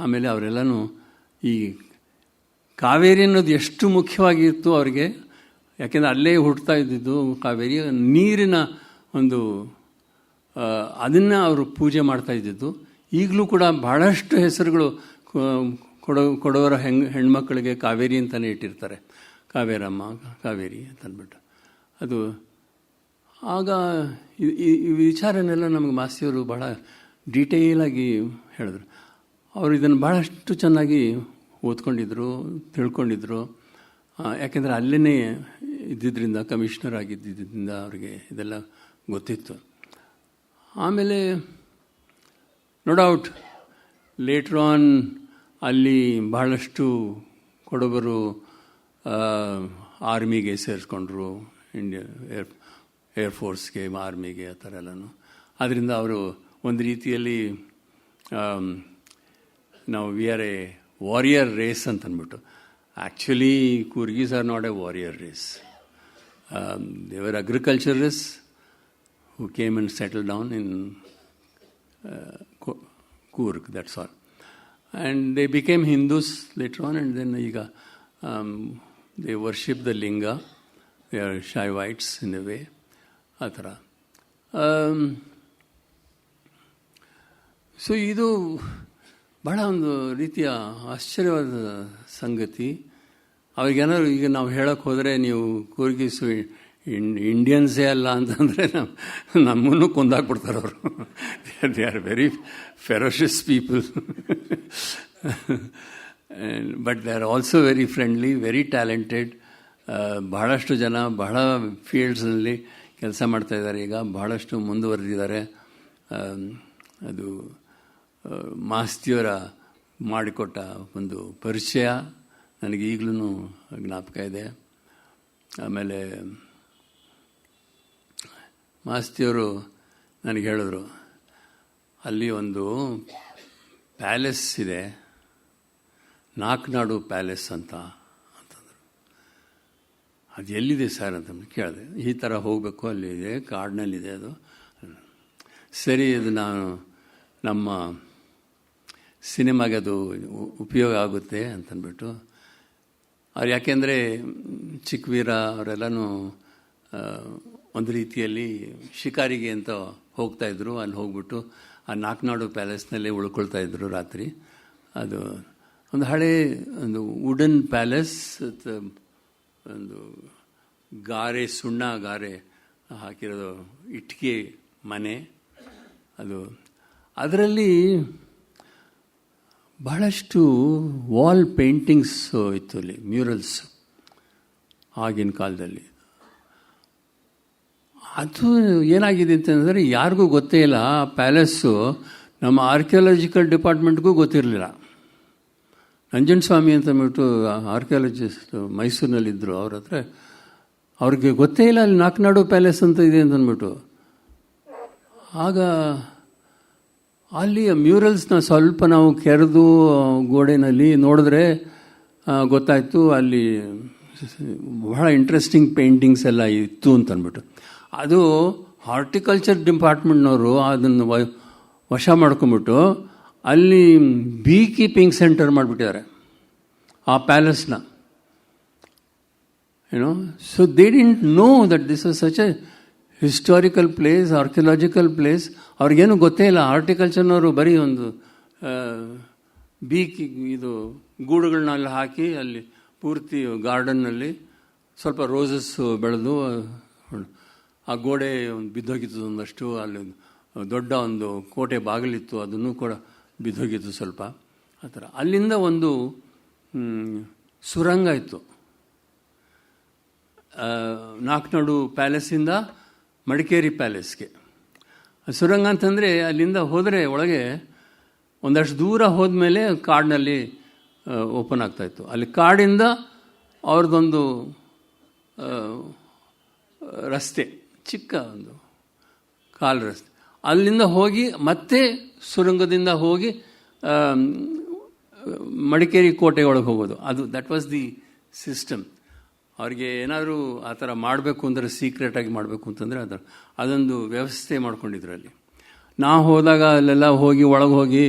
ಆಮೇಲೆ ಅವರೆಲ್ಲನೂ ಈ ಕಾವೇರಿ ಅನ್ನೋದು ಎಷ್ಟು ಮುಖ್ಯವಾಗಿತ್ತು ಅವರಿಗೆ, ಯಾಕೆಂದರೆ ಅಲ್ಲೇ ಹುಟ್ಟುತ್ತಾ ಇದ್ದಿದ್ದು ಕಾವೇರಿ, ನೀರಿನ ಒಂದು ಅದನ್ನು ಅವರು ಪೂಜೆ ಮಾಡ್ತಾ ಇದ್ದಿದ್ದು. ಈಗಲೂ ಕೂಡ ಬಹಳಷ್ಟು ಹೆಸರುಗಳು ಕೊಡವರ ಹೆಣ್ಮಕ್ಳಿಗೆ ಕಾವೇರಿ ಅಂತಲೇ ಇಟ್ಟಿರ್ತಾರೆ, ಕಾವೇರಮ್ಮ, ಕಾವೇರಿ ಅಂತಂದ್ಬಿಟ್ಟು. ಅದು ಆಗ ಈ ವಿಚಾರನೆಲ್ಲ ನಮಗೆ ಮಾಸ್ತಿಯವರು ಬಹಳ ಡೀಟೇಲಾಗಿ ಹೇಳಿದ್ರು. ಅವರು ಇದನ್ನು ಭಾಳಷ್ಟು ಚೆನ್ನಾಗಿ ಓದ್ಕೊಂಡಿದ್ರು, ತಿಳ್ಕೊಂಡಿದ್ರು. ಯಾಕೆಂದರೆ ಅಲ್ಲೇ ಇದ್ದಿದ್ದರಿಂದ, ಕಮಿಷನರ್ ಆಗಿದ್ದರಿಂದ ಅವರಿಗೆ ಇದೆಲ್ಲ ಗೊತ್ತಿತ್ತು. ಆಮೇಲೆ ನೋ ಡೌಟ್ ಲೇಟ್ರ್ ಆನ್ ಅಲ್ಲಿ ಬಹಳಷ್ಟು ಕೊಡವರು ಆರ್ಮಿಗೆ ಸೇರಿಸ್ಕೊಂಡ್ರು, ಏರ್ಫೋರ್ಸ್ಗೆ, ಆರ್ಮಿಗೆ, ಆ ಥರ ಎಲ್ಲನೂ. ಆದ್ದರಿಂದ ಅವರು ಒಂದು ರೀತಿಯಲ್ಲಿ ನಾವು we are a warrior race ಅಂತ ಅಂದ್ಬಿಟ್ಟು. Actually Coorgis are not a warrior race. They were agriculturist who came and settled down in Coorg, that's all. And they became Hindus later on, and then they worship the linga. They are Shaivites in a way. ಆ ಥರ. So ಇದು ಬಹಳ ಒಂದು ರೀತಿಯ ಆಶ್ಚರ್ಯವಾದ ಸಂಗತಿ. ಅವ್ರಿಗೇನಾದ್ರು ಈಗ ನಾವು ಹೇಳೋಕ್ಕೆ ಹೋದರೆ, ನೀವು ಕೂರ್ಗಿಸು ಇಂಡಿಯನ್ಸೇ ಅಲ್ಲ ಅಂತಂದರೆ ನಮ್ಮನ್ನು ಕೊಂದಾಕ್ಬಿಡ್ತಾರೆ ಅವರು. They are very ferocious people. But they are also very friendly, very talented. ಬಹಳಷ್ಟು ಜನ ಬಹಳ ಫೀಲ್ಡ್ಸ್ನಲ್ಲಿ ಕೆಲಸ ಮಾಡ್ತಾಯಿದ್ದಾರೆ. ಈಗ ಬಹಳಷ್ಟು ಮುಂದುವರೆದಿದ್ದಾರೆ. ಅದು ಮಾಸ್ತಿಯವರ ಮಾಡಿಕೊಟ್ಟ ಒಂದು ಪರಿಚಯ ನನಗೆ ಈಗಲೂ ಜ್ಞಾಪಕ ಇದೆ. ಆಮೇಲೆ ಮಾಸ್ತಿಯವರು ನನಗೆ ಹೇಳಿದ್ರು, ಅಲ್ಲಿ ಒಂದು ಪ್ಯಾಲೇಸ್ ಇದೆ, ನಾಕ್ನಾಡು ಪ್ಯಾಲೇಸ್ ಅಂತಂದರು. ಅದು ಎಲ್ಲಿದೆ ಸರ್ ಅಂತ ಕೇಳಿದೆ. ಈ ಥರ ಹೋಗಬೇಕು, ಅಲ್ಲಿದೆ, ಕಾಡಿನಲ್ಲಿದೆ ಅದು. ಸರಿ, ಅದು ನಾನು ನಮ್ಮ ಸಿನಿಮಾಗೆ ಅದು ಉಪಯೋಗ ಆಗುತ್ತೆ ಅಂತಂದ್ಬಿಟ್ಟು ಅವ್ರು, ಯಾಕೆಂದರೆ ಚಿಕ್ಕವೀರ ಅವರೆಲ್ಲನೂ ಒಂದು ರೀತಿಯಲ್ಲಿ ಶಿಕಾರಿಗೆ ಅಂತ ಹೋಗ್ತಾಯಿದ್ರು. ಅಲ್ಲಿ ಹೋಗ್ಬಿಟ್ಟು ಆ ನಾಕ್ನಾಡು ಪ್ಯಾಲೇಸ್ನಲ್ಲೇ ಉಳ್ಕೊಳ್ತಾಯಿದ್ರು ರಾತ್ರಿ. ಅದು ಒಂದು ಹಳೆ ಒಂದು ವುಡನ್ ಪ್ಯಾಲೇಸ್, ಒಂದು ಗಾರೆ, ಸುಣ್ಣ ಗಾರೆ ಹಾಕಿರೋದು ಇಟ್ಟಿಗೆ ಮನೆ ಅದು. ಅದರಲ್ಲಿ ಬಹಳಷ್ಟು ವಾಲ್ ಪೇಂಟಿಂಗ್ಸ್ ಇತ್ತು, ಅಲ್ಲಿ ಮ್ಯೂರಲ್ಸ್ ಆಗಿನ ಕಾಲದಲ್ಲಿ. ಅದು ಏನಾಗಿದೆ ಅಂತಂದರೆ ಯಾರಿಗೂ ಗೊತ್ತೇ ಇಲ್ಲ. ಆ ಪ್ಯಾಲೇಸ್ಸು ನಮ್ಮ ಆರ್ಕಿಯಾಲಜಿಕಲ್ ಡಿಪಾರ್ಟ್ಮೆಂಟ್ಗೂ ಗೊತ್ತಿರಲಿಲ್ಲ. ನಂಜನಸ್ವಾಮಿ ಅಂತಂದ್ಬಿಟ್ಟು ಆರ್ಕಿಯಾಲಜಿಸ್ಟ್ ಮೈಸೂರಿನಲ್ಲಿದ್ದರು, ಅವ್ರ ಹತ್ರ ಅವ್ರಿಗೆ ಗೊತ್ತೇ ಇಲ್ಲ ಅಲ್ಲಿ ನಾಕ್ನಾಡು ಪ್ಯಾಲೇಸ್ ಅಂತ ಇದೆ ಅಂತಂದ್ಬಿಟ್ಟು. ಆಗ ಅಲ್ಲಿ ಮ್ಯೂರಲ್ಸ್ನ ಸ್ವಲ್ಪ ನಾವು ಕೆರೆದು ಗೋಡೆನಲ್ಲಿ ನೋಡಿದ್ರೆ ಗೊತ್ತಾಯಿತು, ಅಲ್ಲಿ ಬಹಳ ಇಂಟ್ರೆಸ್ಟಿಂಗ್ ಪೇಂಟಿಂಗ್ಸ್ ಎಲ್ಲ ಇತ್ತು ಅಂತಂದ್ಬಿಟ್ಟು. ಅದು ಹಾರ್ಟಿಕಲ್ಚರ್ ಡಿಪಾರ್ಟ್ಮೆಂಟ್ನವರು ಅದನ್ನು ವಶ ಮಾಡ್ಕೊಂಬಿಟ್ಟು ಅಲ್ಲಿ ಬೀ ಕೀಪಿಂಗ್ ಸೆಂಟರ್ ಮಾಡಿಬಿಟ್ಟಿದ್ದಾರೆ ಆ ಪ್ಯಾಲೇಸ್ನ. ಏನೋ, so they didn't no that this was such A historical place, archaeological place. ಅವ್ರಿಗೇನು ಗೊತ್ತೇ ಇಲ್ಲ. ಹಾರ್ಟಿಕಲ್ಚರ್ನವರು ಬರೀ ಒಂದು ಇದು ಗೂಡುಗಳನ್ನೆಲ್ಲ ಹಾಕಿ ಅಲ್ಲಿ ಪೂರ್ತಿ ಗಾರ್ಡನ್ನಲ್ಲಿ ಸ್ವಲ್ಪ ರೋಸಸ್ಸು ಬೆಳೆದು ಆ ಗೋಡೆ ಒಂದು ಬಿದ್ದೋಗಿತ್ತು ಒಂದಷ್ಟು. ಅಲ್ಲಿ ದೊಡ್ಡ ಒಂದು ಕೋಟೆ ಬಾಗಿಲಿತ್ತು, ಅದನ್ನು ಕೂಡ ಬಿದ್ದೋಗಿತ್ತು ಸ್ವಲ್ಪ. ಆ ಥರ ಅಲ್ಲಿಂದ ಒಂದು ಸುರಂಗ ಇತ್ತು ನಾಕ್ನಾಡು ಪ್ಯಾಲೇಸಿಂದ ಮಡಿಕೇರಿ ಪ್ಯಾಲೇಸ್ಗೆ. ಸುರಂಗ ಅಂತಂದರೆ ಅಲ್ಲಿಂದ ಹೋದರೆ ಒಳಗೆ ಒಂದಷ್ಟು ದೂರ ಹೋದ್ಮೇಲೆ ಕಾಡಿನಲ್ಲಿ ಓಪನ್ ಆಗ್ತಾಯಿತ್ತು. ಅಲ್ಲಿ ಕಾಡಿಂದ ಅವ್ರದ್ದೊಂದು ರಸ್ತೆ, ಚಿಕ್ಕ ಒಂದು ಕಾಲು ರಸ್ತೆ, ಅಲ್ಲಿಂದ ಹೋಗಿ ಮತ್ತೆ ಸುರಂಗದಿಂದ ಹೋಗಿ ಮಡಿಕೇರಿ ಕೋಟೆ ಒಳಗೆ ಹೋಗೋದು. ಅದು ದಟ್ ವಾಸ್ ದಿ ಸಿಸ್ಟಮ್. ಅವ್ರಿಗೆ ಏನಾದರೂ ಆ ಥರ ಮಾಡಬೇಕು ಅಂದರೆ, ಸೀಕ್ರೆಟಾಗಿ ಮಾಡಬೇಕು ಅಂತಂದರೆ ಅದೊಂದು ವ್ಯವಸ್ಥೆ ಮಾಡ್ಕೊಂಡಿದ್ರು ಅಲ್ಲಿ. ನಾವು ಹೋದಾಗ ಅಲ್ಲೆಲ್ಲ ಹೋಗಿ ಒಳಗೆ ಹೋಗಿ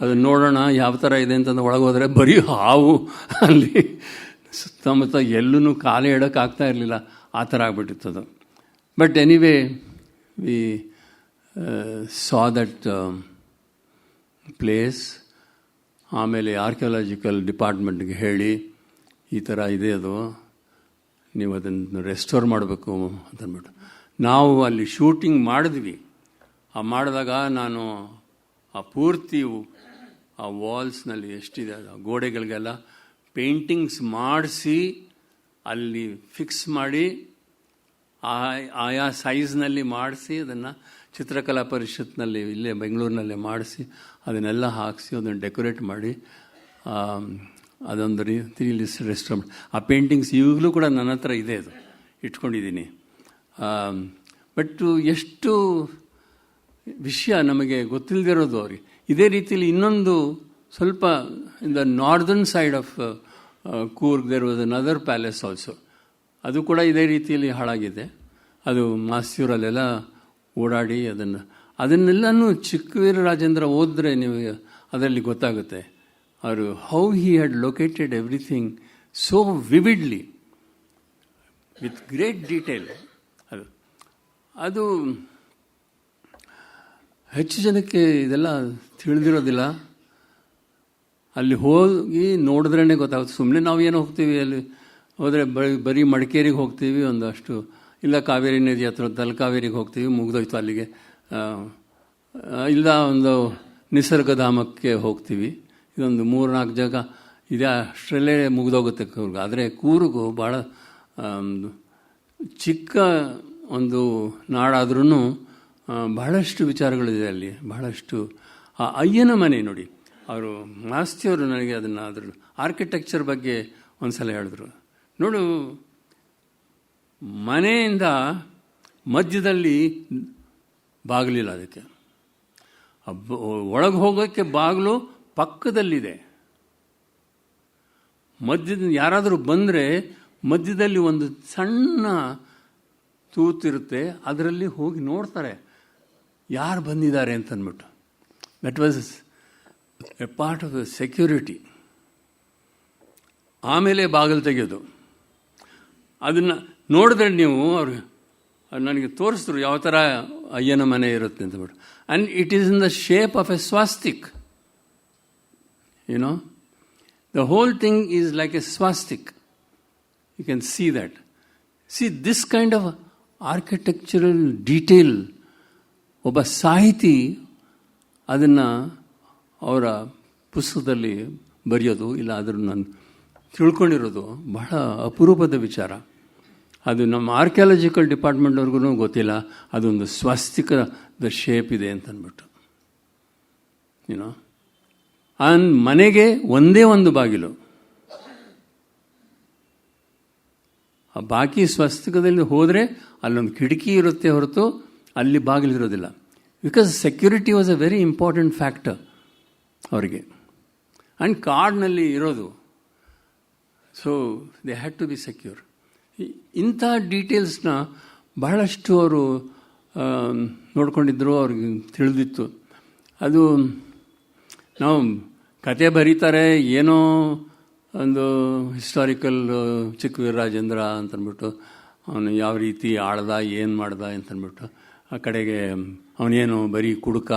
ಅದನ್ನು ನೋಡೋಣ ಯಾವ ಥರ ಇದೆ ಅಂತಂದು ಒಳಗೆ ಹೋದರೆ ಬರೀ ಹಾವು ಅಲ್ಲಿ ಸುತ್ತಮುತ್ತ ಎಲ್ಲೂ ಕಾಲೇ ಇಡೋಕ್ಕಾಗ್ತಾ ಇರಲಿಲ್ಲ, ಆ ಥರ ಆಗ್ಬಿಟ್ಟಿತ್ತದು. But anyway we saw that place. ಆಮೇಲೆ ಆರ್ಕಿಯಾಲಜಿಕಲ್ ಡಿಪಾರ್ಟ್ಮೆಂಟ್ಗೆ ಹೇಳಿ ಈ ಥರ ಇದೆ, ಅದು ನೀವು ಅದನ್ನು ರೆಸ್ಟೋರ್ ಮಾಡಬೇಕು ಅಂತಂದ್ಬಿಟ್ಟು ನಾವು ಅಲ್ಲಿ ಶೂಟಿಂಗ್ ಮಾಡಿದ್ವಿ. ಆ ಮಾಡಿದಾಗ ನಾನು ಆ ಪೂರ್ತಿ ಆ ವಾಲ್ಸ್ನಲ್ಲಿ ಎಷ್ಟಿದೆ ಆ ಗೋಡೆಗಳಿಗೆಲ್ಲ ಪೇಂಟಿಂಗ್ಸ್ ಮಾಡಿಸಿ ಅಲ್ಲಿ ಫಿಕ್ಸ್ ಮಾಡಿ ಆಯಾ ಸೈಜ್ನಲ್ಲಿ ಮಾಡಿಸಿ ಅದನ್ನು ಚಿತ್ರಕಲಾ ಪರಿಷತ್ನಲ್ಲಿ ಇಲ್ಲೇ ಬೆಂಗಳೂರಿನಲ್ಲೇ ಮಾಡಿಸಿ ಅದನ್ನೆಲ್ಲ ಹಾಕಿಸಿ ಅದನ್ನು ಡೆಕೋರೇಟ್ ಮಾಡಿ ಅದೊಂದು ರೀತಿಯಲ್ಲಿ ರೆಸ್ಟೋರ್. ಆ ಪೇಂಟಿಂಗ್ಸ್ ಈಗಲೂ ಕೂಡ ನನ್ನ ಹತ್ರ ಇದೆ, ಅದು ಇಟ್ಕೊಂಡಿದ್ದೀನಿ. ಬಟ್ ಎಷ್ಟು ವಿಷಯ ನಮಗೆ ಗೊತ್ತಿಲ್ಲದಿರೋದು ಅವ್ರಿಗೆ. ಇದೇ ರೀತಿಯಲ್ಲಿ ಇನ್ನೊಂದು ಸ್ವಲ್ಪ in the northern side of Coorg there was another palace also. ಅದು ಕೂಡ ಇದೇ ರೀತಿಯಲ್ಲಿ ಹಾಳಾಗಿದೆ. ಅದು ಮಾಸ್ತಿಯವರಲ್ಲೆಲ್ಲ ಓಡಾಡಿ ಅದನ್ನೆಲ್ಲನೂ ಚಿಕ್ಕವೀರ ರಾಜೇಂದ್ರ ಓದಿದ್ರೆ ನಿಮಗೆ ಅದರಲ್ಲಿ ಗೊತ್ತಾಗುತ್ತೆ. ಅವರು how he had located everything so vividly with great detail. ಅದು ಹೆಚ್ಚು ಜನಕ್ಕೆ ಇದೆಲ್ಲ ತಿಳಿದಿರೋದಿಲ್ಲ. ಅಲ್ಲಿ ಹೋಗಿ ನೋಡಿದ್ರೇ ಗೊತ್ತಾಗುತ್ತೆ. ಸುಮ್ಮನೆ ನಾವು ಏನೋ ಹೋಗ್ತೀವಿ ಅಲ್ಲಿ ಹೋದರೆ ಬರೀ ಮಡಿಕೇರಿಗೆ ಹೋಗ್ತೀವಿ ಒಂದಷ್ಟು, ಇಲ್ಲ ಕಾವೇರಿ ನದಿ ಹತ್ರ ತಲಕಾವೇರಿಗೆ ಹೋಗ್ತೀವಿ, ಮುಗಿದೋಯ್ತು ಅಲ್ಲಿಗೆ. ಇಲ್ಲ ಒಂದು ನಿಸರ್ಗಧಾಮಕ್ಕೆ ಹೋಗ್ತೀವಿ. ಇದೊಂದು 3-4 ಜಾಗ ಇದೆ, ಅಷ್ಟರಲ್ಲೇ ಮುಗಿದೋಗುತ್ತೆ ಕೂರ್ಗ್. ಆದರೆ ಕೂರ್ಗು ಭಾಳ ಚಿಕ್ಕ ಒಂದು ನಾಡಾದ್ರೂ ಬಹಳಷ್ಟು ವಿಚಾರಗಳಿದೆ ಅಲ್ಲಿ, ಬಹಳಷ್ಟು. ಆ ಅಯ್ಯನ ಮನೆ ನೋಡಿ, ಅವರು ಮಾಸ್ತಿಯವರು ನನಗೆ ಅದನ್ನು ಅದ್ರ ಆರ್ಕಿಟೆಕ್ಚರ್ ಬಗ್ಗೆ ಒಂದು ಸಲ ಹೇಳಿದ್ರು. ನೋಡು, ಮನೆಯಿಂದ ಮಧ್ಯದಲ್ಲಿ ಬಾಗಿಲಿಲ್ಲ, ಅದಕ್ಕೆ ಒಳಗೆ ಹೋಗೋಕ್ಕೆ ಬಾಗಿಲು ಪಕ್ಕದಲ್ಲಿದೆ. ಮಧ್ಯದಿಂದ ಯಾರಾದರೂ ಬಂದರೆ ಮಧ್ಯದಲ್ಲಿ ಒಂದು ಸಣ್ಣ ತೂತಿರುತ್ತೆ, ಅದರಲ್ಲಿ ಹೋಗಿ ನೋಡ್ತಾರೆ ಯಾರು ಬಂದಿದ್ದಾರೆ ಅಂತಂದ್ಬಿಟ್ಟು. That was A part of the security. ಆಮೇಲೆ ಬಾಗಿಲು ತೆಗೆಯೋದು. ಅದನ್ನು ನೋಡಿದ್ರೆ ನೀವು ಅವ್ರಿಗೆ ನನಗೆ ತೋರಿಸಿದ್ರು ಯಾವ ಥರ ಅಯ್ಯನ ಮನೆ ಇರುತ್ತೆ ಅಂತಬಿಟ್ಟು. And it is in the shape of a swastik. You know, the whole thing is like a swastik. You can see that. See this kind of architectural detail ಒಬ್ಬ ಸಾಹಿತಿ ಅದನ್ನು ಅವರ ಪುಸ್ತಕದಲ್ಲಿ ಬರೆಯೋದು, ಇಲ್ಲ ಅದನ್ನು ನಾನು ತಿಳ್ಕೊಂಡಿರೋದು ಬಹಳ ಅಪರೂಪದ ವಿಚಾರ. ಅದು ನಮ್ಮ ಆರ್ಕಿಯಾಲಜಿಕಲ್ ಡಿಪಾರ್ಟ್ಮೆಂಟ್ವ್ರಿಗೂ ಗೊತ್ತಿಲ್ಲ ಅದೊಂದು ಸ್ವಾಸ್ತಿಕದ ಶೇಪ್ ಇದೆ ಅಂತಂದ್ಬಿಟ್ಟು. ಏನೋ ಮನೆಗೆ ಒಂದೇ ಒಂದು ಬಾಗಿಲು, ಆ ಬಾಕಿ ಸ್ವಸ್ತಿಕದಲ್ಲಿ ಹೋದರೆ ಅಲ್ಲೊಂದು ಕಿಟಕಿ ಇರುತ್ತೆ ಹೊರತು ಅಲ್ಲಿ ಬಾಗಿಲಿರೋದಿಲ್ಲ. Because security was a very important factor ಅವರಿಗೆ. ಆ್ಯಂಡ್ ಕಾಡಿನಲ್ಲಿ ಇರೋದು, so they had to be secure. ಇಂಥ ಡೀಟೇಲ್ಸ್ನ ಬಹಳಷ್ಟು ಅವರು ನೋಡ್ಕೊಂಡಿದ್ರು, ಅವ್ರಿಗೆ ತಿಳಿದಿತ್ತು. ಅದು ನಾವು ಕತೆ ಬರೀತಾರೆ, ಏನೋ ಒಂದು ಹಿಸ್ಟಾರಿಕಲ್ ಚಿಕ್ಕವೀರರಾಜೇಂದ್ರ ಅಂತಂದ್ಬಿಟ್ಟು ಅವನು ಯಾವ ರೀತಿ ಆಳ್ದ, ಏನು ಮಾಡ್ದ ಅಂತಂದ್ಬಿಟ್ಟು. ಆ ಕಡೆಗೆ ಅವನೇನು ಬರೀ ಕುಡುಕ,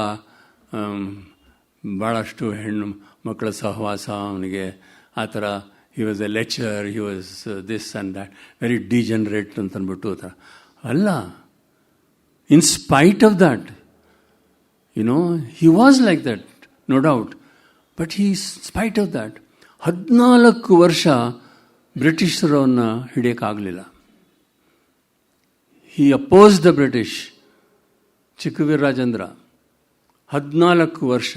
ಭಾಳಷ್ಟು ಹೆಣ್ಣು ಮಕ್ಕಳ ಸಹವಾಸ ಅವನಿಗೆ, ಆ ಥರ. He was a lecturer, he was this and that, very degenerate ಅಂತಂದ್ಬಿಟ್ಟು ಆ ಥರ ಅಲ್ಲ. In spite of that, he was like that, no doubt. But he spite of that 14 ವರ್ಷ ಬ್ರಿಟಿಷರು ಅವನ್ನ ಹಿಡಿಯೋಕ್ಕಾಗಲಿಲ್ಲ. He oppose the British. Chikkaveerarajendra 14 ವರ್ಷ.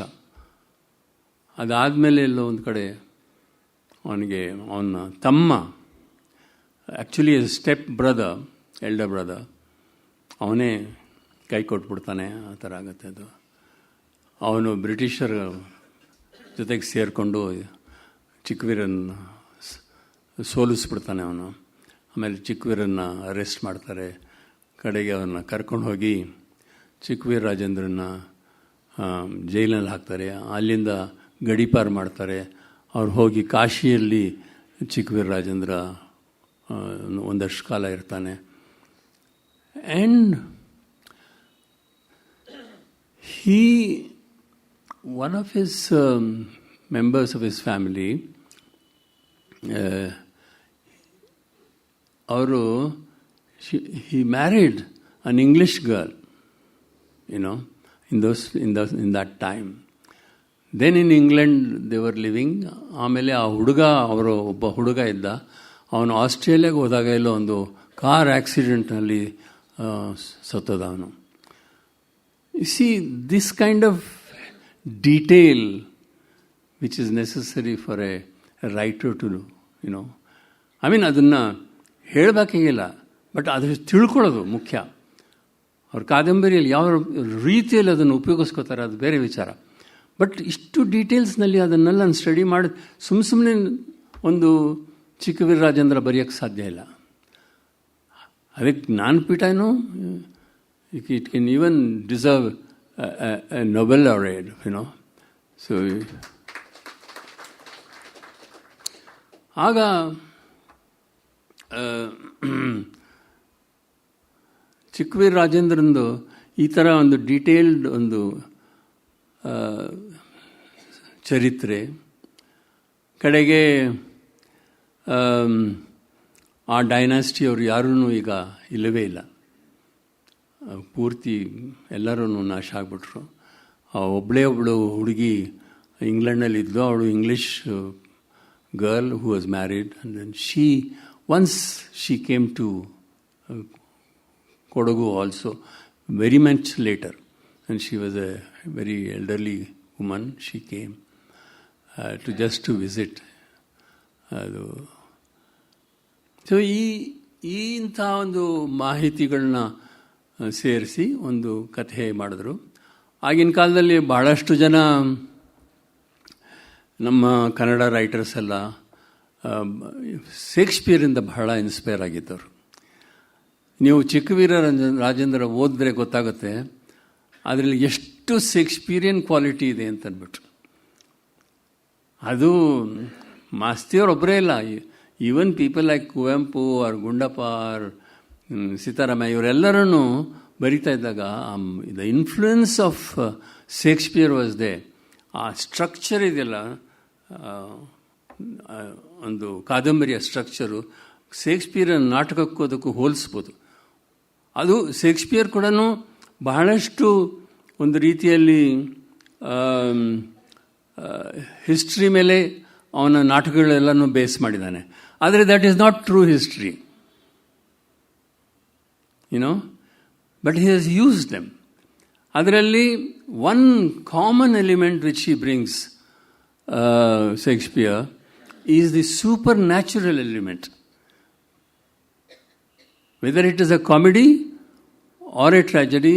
ಅದಾದಮೇಲೆ ಎಲ್ಲೋ ಒಂದು ಕಡೆ ಅವನ ತಮ್ಮ, actually step brother, elder brother, ಅವನೇ ಕೈ ಕೊಟ್ಬಿಡ್ತಾನೆ. ಆ ಥರ ಆಗುತ್ತೆ ಅದು. ಅವನು ಬ್ರಿಟಿಷರ ಜೊತೆಗೆ ಸೇರಿಕೊಂಡು ಚಿಕ್ಕವೀರನ್ನ ಸೋಲಿಸ್ಬಿಡ್ತಾನೆ ಅವನು. ಆಮೇಲೆ ಚಿಕ್ಕವೀರನ್ನ ಅರೆಸ್ಟ್ ಮಾಡ್ತಾರೆ. ಕಡೆಗೆ ಅವನ್ನ ಕರ್ಕೊಂಡು ಹೋಗಿ ಚಿಕ್ಕವೀರರಾಜೇಂದ್ರನ್ನ ಜೈಲಿನಲ್ಲಿ ಹಾಕ್ತಾರೆ. ಅಲ್ಲಿಂದ ಗಡೀಪಾರು ಮಾಡ್ತಾರೆ. ಅವ್ರು ಹೋಗಿ ಕಾಶಿಯಲ್ಲಿ ಚಿಕ್ಕವೀರರಾಜೇಂದ್ರ ಒಂದಷ್ಟು ಕಾಲ ಇರ್ತಾನೆ. And one of his members of his family, he married an English girl, in that time. Then in England they were living. ಆಮೇಲೆ ಆ ಒಬ್ಬ ಹುಡುಗ ಇದ್ದ. ಅವನು ಆಸ್ಟ್ರೇಲಿಯಾಗೆ ಹೋದಾಗ ಎಲ್ಲೋ ಒಂದು ಕಾರ್ ಆಕ್ಸಿಡೆಂಟ್ನಲ್ಲಿ ಸತ್ತೋದ ಅವನು. You see, this kind of detail which is necessary for a writer to do, ಅದನ್ನು ಹೇಳಬೇಕಾಗಿಲ್ಲ, ಬಟ್ ಅದು ತಿಳ್ಕೊಳ್ಳೋದು ಮುಖ್ಯ. ಅವ್ರ ಕಾದಂಬರಿಯಲ್ಲಿ ಯಾವ ರೀತಿಯಲ್ಲಿ ಅದನ್ನು ಉಪಯೋಗಿಸ್ಕೋತಾರೆ ಅದು ಬೇರೆ ವಿಚಾರ. ಬಟ್ ಇಷ್ಟು ಡೀಟೇಲ್ಸ್ನಲ್ಲಿ ಅದನ್ನೆಲ್ಲ ನಾನು ಸ್ಟಡಿ ಮಾಡಿ ಸುಮ್ಮನೆ ಒಂದು ಚಿಕ್ಕವೀರರಾಜೇಂದ್ರ ಬರೆಯೋಕ್ಕೆ ಸಾಧ್ಯ ಇಲ್ಲ. ಅದಕ್ಕೆ ಜ್ಞಾನಪೀಠನೂ it can even deserve a Nobel laureate, So, ಆಗ ಚಿಕ್ಕವೀರರಾಜೇಂದ್ರಂದು ಈ ಥರ ಒಂದು ಡೀಟೇಲ್ಡ್ ಒಂದು ಚರಿತ್ರೆ, ಕಡೆಗೆ ಆ ಡೈನಾಸ್ಟಿಯವರು ಯಾರೂ ಈಗ ಇಲ್ಲವೇ ಇಲ್ಲ, ಪೂರ್ತಿ ಎಲ್ಲರೂ ನಾಶ ಆಗಿಬಿಟ್ರು. ಒಬ್ಬಳೇ ಒಬ್ಬಳು ಹುಡುಗಿ ಇಂಗ್ಲೆಂಡ್ನಲ್ಲಿದ್ದು, ಅವಳು English girl who was married, and then once she came to Kodagu also, very much later, and she was a very elderly woman. She came to visit. So ಈ ಇಂಥ ಒಂದು ಮಾಹಿತಿಗಳನ್ನ ಸೇರಿಸಿ ಒಂದು ಕಥೆ ಮಾಡಿದ್ರು. ಆಗಿನ ಕಾಲದಲ್ಲಿ ಬಹಳಷ್ಟು ಜನ ನಮ್ಮ ಕನ್ನಡ ರೈಟರ್ಸ್ ಎಲ್ಲ ಶೇಕ್ಸ್ಪಿಯರಿಂದ ಬಹಳ ಇನ್ಸ್ಪೈರ್ ಆಗಿದ್ದವರು. ನೀವು ಚಿಕ್ಕವೀರ ರಾಜೇಂದ್ರ ಓದಿದ್ರೆ ಗೊತ್ತಾಗುತ್ತೆ ಅದರಲ್ಲಿ ಎಷ್ಟು ಶೇಕ್ಸ್ಪಿಯರಿಯನ್ ಕ್ವಾಲಿಟಿ ಇದೆ ಅಂತಂದ್ಬಿಟ್ಟು. ಅದು ಮಾಸ್ತಿಯವರೊಬ್ಬರೇ ಇಲ್ಲ, even people like Kuvempu or Gundappa or Sitaramaiah ಇವರೆಲ್ಲರನ್ನು ಬರಿತಾ ಇದ್ದಾಗ the influence of Shakespeare was there. ಆ ಸ್ಟ್ರಕ್ಚರ್ ಇದೆಯಲ್ಲ, ಒಂದು ಕಾದಂಬರಿಯ ಸ್ಟ್ರಕ್ಚರು ಶೇಕ್ಸ್ಪಿಯರ್ ನಾಟಕಕ್ಕೂ ಅದಕ್ಕೂ ಹೋಲಿಸ್ಬೋದು. ಅದು ಶೇಕ್ಸ್ಪಿಯರ್ ಕೂಡ ಬಹಳಷ್ಟು ಒಂದು ರೀತಿಯಲ್ಲಿ ಹಿಸ್ಟ್ರಿ ಮೇಲೆ ಅವನ ನಾಟಕಗಳೆಲ್ಲನೂ ಬೇಸ್ ಮಾಡಿದ್ದಾನೆ. ಆದರೆ that is not true history, but he has used them. ಅದರಲ್ಲಿ one common element which he brings Shakespeare is the supernatural element. Whether it is a comedy or a tragedy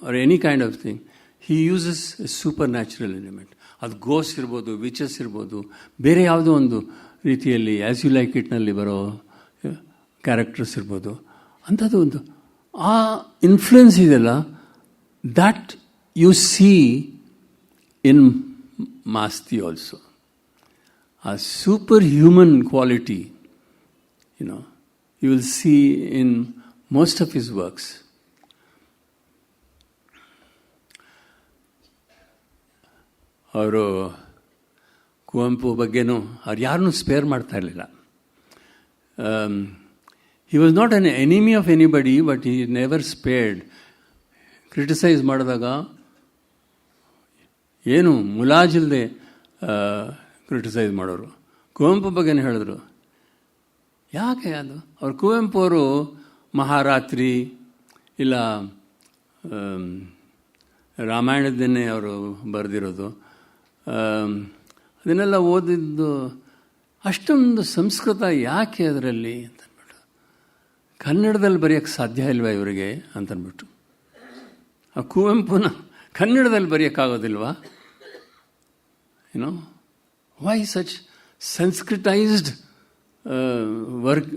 or any kind of thing, he uses a supernatural element. ಅದು goes ಇರ್ಬೋದು, witches ಇರ್ಬೋದು, ಬೇರೆ ಯಾವುದೋ ಒಂದು ರೀತಿಯಲ್ಲಿ as you like ಇಟ್ನಲ್ಲಿ ಬರೋ characters ಇರ್ಬೋದು. ಅಂಥದ್ದು ಒಂದು ಆ ಇನ್ಫ್ಲುಯೆನ್ಸ್ ಇದೆಯಲ್ಲ, that U C in Masti also. A superhuman quality, you will see in most of his works. ಅವರು ಕುವೆಂಪು ಬಗ್ಗೆನೂ ಅವ್ರು ಯಾರನ್ನೂ ಸ್ಪೇರ್ ಮಾಡ್ತಾ ಇರಲಿಲ್ಲ. He was not an enemy of anybody, but he never spared. Criticise ಮಾಡಿದಾಗ ಏನು ಮುಲಾಜಿಲ್ಲದೆ criticise ಮಾಡೋರು. ಕುವೆಂಪು ಬಗ್ಗೆನೇ ಹೇಳಿದ್ರು. ಯಾಕೆ ಅದು? ಅವ್ರು ಕುವೆಂಪು ಅವರು ಮಹಾರಾತ್ರಿ ಇಲ್ಲ ರಾಮಾಯಣದನ್ನೇ ಅವರು ಬರೆದಿರೋದು, ಅದನ್ನೆಲ್ಲ ಓದಿದ್ದು. ಅಷ್ಟೊಂದು ಸಂಸ್ಕೃತ ಯಾಕೆ ಅದರಲ್ಲಿ ಅಂತಂದ್ಬಿಟ್ಟು, ಕನ್ನಡದಲ್ಲಿ ಬರೆಯೋಕ್ಕೆ ಸಾಧ್ಯ ಇಲ್ವಾ ಇವರಿಗೆ ಅಂತಂದ್ಬಿಟ್ಟು. ಆ ಕುವೆಂಪುನ ಕನ್ನಡದಲ್ಲಿ ಬರೆಯೋಕ್ಕಾಗೋದಿಲ್ವಾ? ವೈ ಸಚ್ ಸಂಸ್ಕೃತೈಸ್ಡ್ ವರ್ಕ್